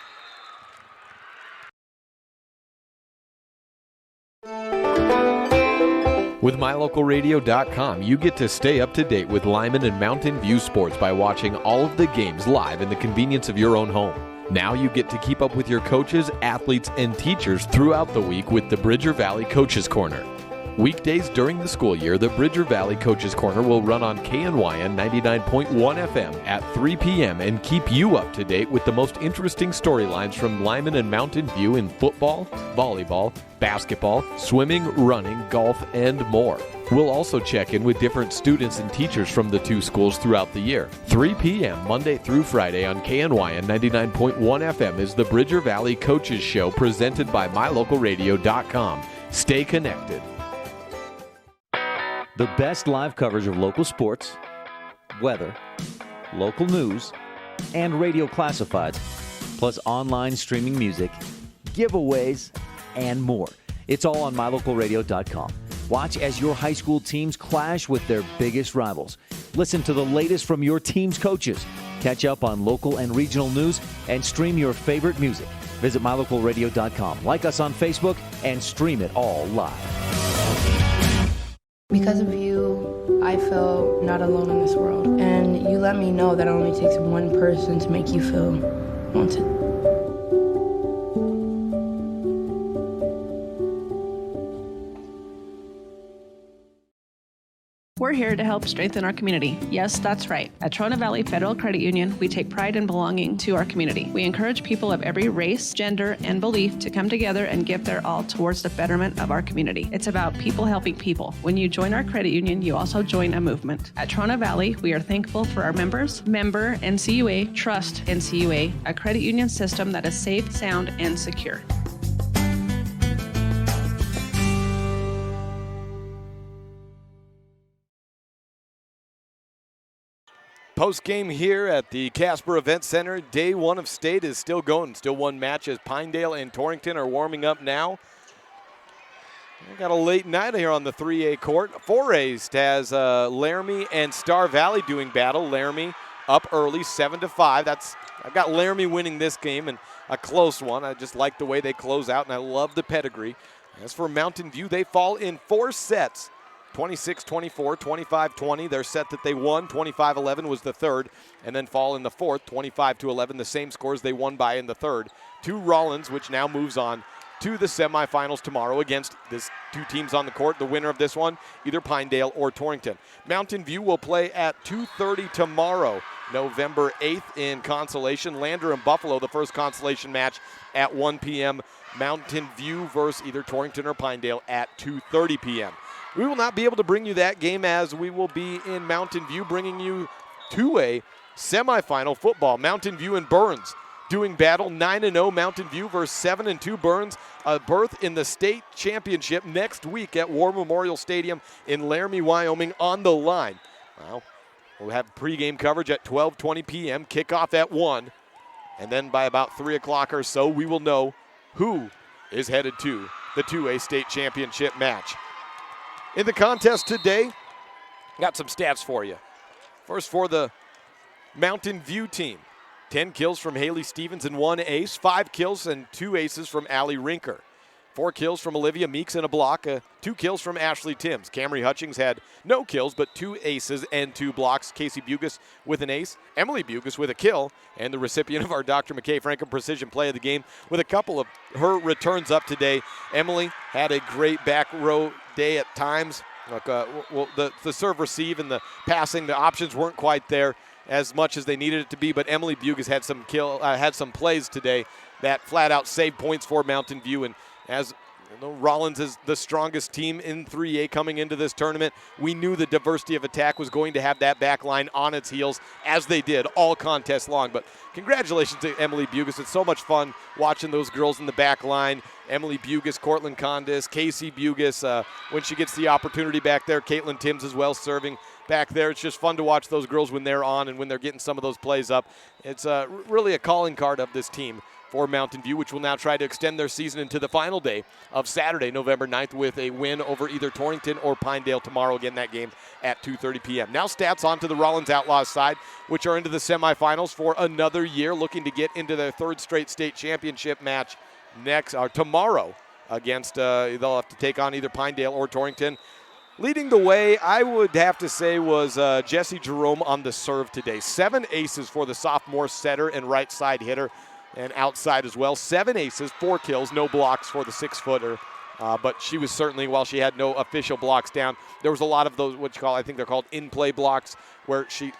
With mylocalradio.com, you get to stay up to date with Lyman and Mountain View sports by watching all of the games live in the convenience of your own home. Now you get to keep up with your coaches, athletes, and teachers throughout the week with the Bridger Valley Coaches Corner. Weekdays during the school year, the Bridger Valley Coaches Corner will run on KNYN 99.1 FM at 3 p.m. and keep you up to date with the most interesting storylines from Lyman and Mountain View in football, volleyball, basketball, swimming, running, golf, and more. We'll also check in with different students and teachers from the 2 schools throughout the year. 3 p.m. Monday through Friday on KNYN 99.1 FM is the Bridger Valley Coaches Show presented by mylocalradio.com. Stay connected. The best live coverage of local sports, weather, local news, and radio classifieds, plus online streaming music, giveaways, and more. It's all on mylocalradio.com. Watch as your high school teams clash with their biggest rivals. Listen to the latest from your team's coaches. Catch up on local and regional news and stream your favorite music. Visit mylocalradio.com. Like us on Facebook and stream it all live. Because of you, I feel not alone in this world. And you let me know that it only takes one person to make you feel wanted. We're here to help strengthen our community. Yes, that's right. At Trona Valley Federal Credit Union, we take pride in belonging to our community. We encourage people of every race, gender, and belief to come together and give their all towards the betterment of our community. It's about people helping people. When you join our credit union, you also join a movement. At Trona Valley, we are thankful for our members, member NCUA, trust NCUA, a credit union system that is safe, sound, and secure. Post-game here at the Casper Event Center. Day one of state is still going. Still one match as Pinedale and Torrington are warming up now. We got a late night here on the 3A court. 4A has Laramie and Star Valley doing battle. Laramie up early, 7-5. I've got Laramie winning this game, and a close one. I just like the way they close out, and I love the pedigree. As for Mountain View, they fall in 4 sets. 26-24, 25-20, their set that they won. 25-11 was the third, and then fall in the fourth, 25-11, the same scores they won by in the third. To Rawlins, which now moves on to the semifinals tomorrow against this 2 teams on the court. The winner of this one, either Pinedale or Torrington. Mountain View will play at 2:30 tomorrow, November 8th in Consolation. Lander and Buffalo, the first Consolation match at 1 p.m. Mountain View versus either Torrington or Pinedale at 2:30 p.m. We will not be able to bring you that game, as we will be in Mountain View bringing you 2A semifinal football. Mountain View and Burns doing battle. 9-0 Mountain View versus 7-2 Burns. A berth in the state championship next week at War Memorial Stadium in Laramie, Wyoming on the line. Well, we'll have pregame coverage at 12:20 p.m., kickoff at 1. And then by about 3 o'clock or so, we will know who is headed to the 2A state championship match. In the contest today, got some stats for you. First for the Mountain View team. 10 kills from Haley Stevens and 1 ace. 5 kills and 2 aces from Allie Rinker. 4 kills from Olivia Meeks and a block. 2 kills from Ashley Timms. Camry Hutchings had no kills, but 2 aces and 2 blocks. Casey Bugus with an ace. Emily Bugus with a kill. And the recipient of our Dr. McKay Franken Precision Play of the Game with a couple of her returns up today. Emily had a great back row day at times. Like, the serve receive and the passing, the options weren't quite there as much as they needed it to be, but Emily Bugus had some plays today that flat out saved points for Mountain View. And as you know, Rawlins is the strongest team in 3A coming into this tournament, we knew the diversity of attack was going to have that back line on its heels, as they did all contest long. But congratulations to Emily Bugus. It's so much fun watching those girls in the back line. Emily Bugus, Cortland Condis, Casey Bugus, when she gets the opportunity back there. Caitlin Timms as well serving back there. It's just fun to watch those girls when they're on and when they're getting some of those plays up. It's really a calling card of this team for Mountain View, which will now try to extend their season into the final day of Saturday, November 9th, with a win over either Torrington or Pinedale tomorrow. Again, that game at 2:30 p.m. Now stats on to the Rawlins Outlaws side, which are into the semifinals for another year, looking to get into their 3rd straight state championship match tomorrow against, they'll have to take on either Pinedale or Torrington. Leading the way, I would have to say, was Jesse Jerome on the serve today. 7 aces for the sophomore setter and right side hitter, and outside as well. 7 aces, 4 kills, no blocks for the 6-footer. But she was certainly, while she had no official blocks down, there was a lot of those, I think they're called in-play blocks, where she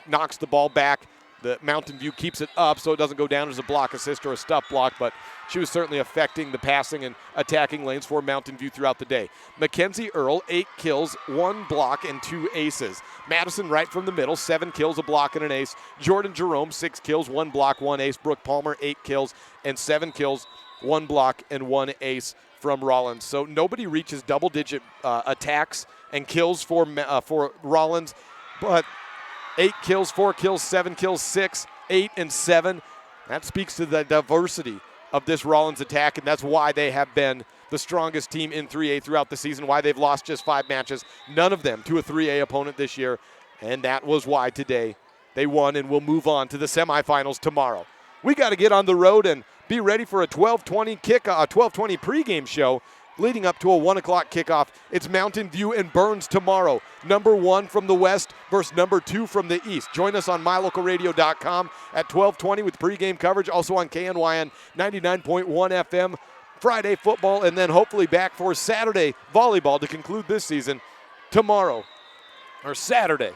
knocks the ball back. The Mountain View keeps it up so it doesn't go down as a block assist or a stuff block, but she was certainly affecting the passing and attacking lanes for Mountain View throughout the day. Mackenzie Earl, 8 kills, 1 block, and 2 aces. Madison Wright from the middle, 7 kills, a block, and an ace. Jordan Jerome, 6 kills, 1 block, 1 ace. Brooke Palmer, 8 kills, and 7 kills, 1 block, and 1 ace from Rawlins. So nobody reaches double-digit attacks and kills for Rawlins, but 8 kills, 4 kills, 7 kills, 6, 8, and 7. That speaks to the diversity of this Rawlins attack, and that's why they have been the strongest team in 3A throughout the season, why they've lost just 5 matches, none of them to a 3A opponent this year, and that was why today they won and will move on to the semifinals tomorrow. We got to get on the road and be ready for a 12:20 pregame show leading up to a 1 o'clock kickoff. It's Mountain View and Burns tomorrow. Number 1 from the west versus number 2 from the east. Join us on mylocalradio.com at 12:20 with pregame coverage. Also on KNYN 99.1 FM. Friday football, and then hopefully back for Saturday volleyball to conclude this season tomorrow, or Saturday.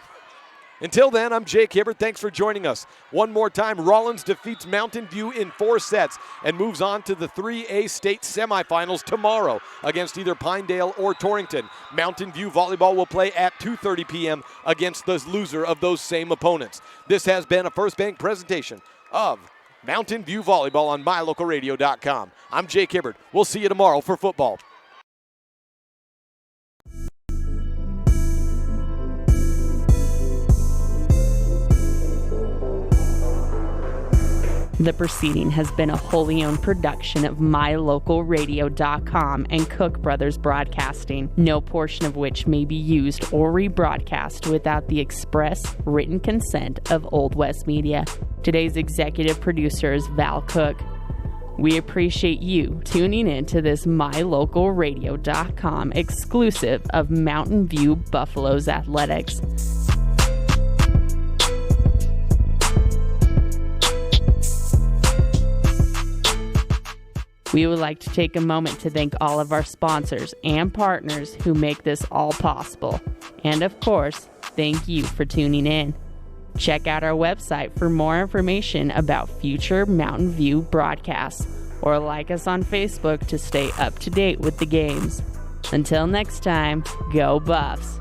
Until then, I'm Jake Hibbard. Thanks for joining us. One more time, Rawlins defeats Mountain View in 4 sets and moves on to the 3A state semifinals tomorrow against either Pinedale or Torrington. Mountain View volleyball will play at 2:30 p.m. against the loser of those same opponents. This has been a First Bank presentation of Mountain View Volleyball on mylocalradio.com. I'm Jake Hibbard. We'll see you tomorrow for football. The proceeding has been a wholly owned production of mylocalradio.com and Cook Brothers Broadcasting, no portion of which may be used or rebroadcast without the express written consent of Old West Media. Today's executive producer is Val Cook. We appreciate you tuning in to this mylocalradio.com exclusive of Mountain View Buffaloes Athletics. We would like to take a moment to thank all of our sponsors and partners who make this all possible. And of course, thank you for tuning in. Check out our website for more information about future Mountain View broadcasts, or like us on Facebook to stay up to date with the games. Until next time, go Buffs!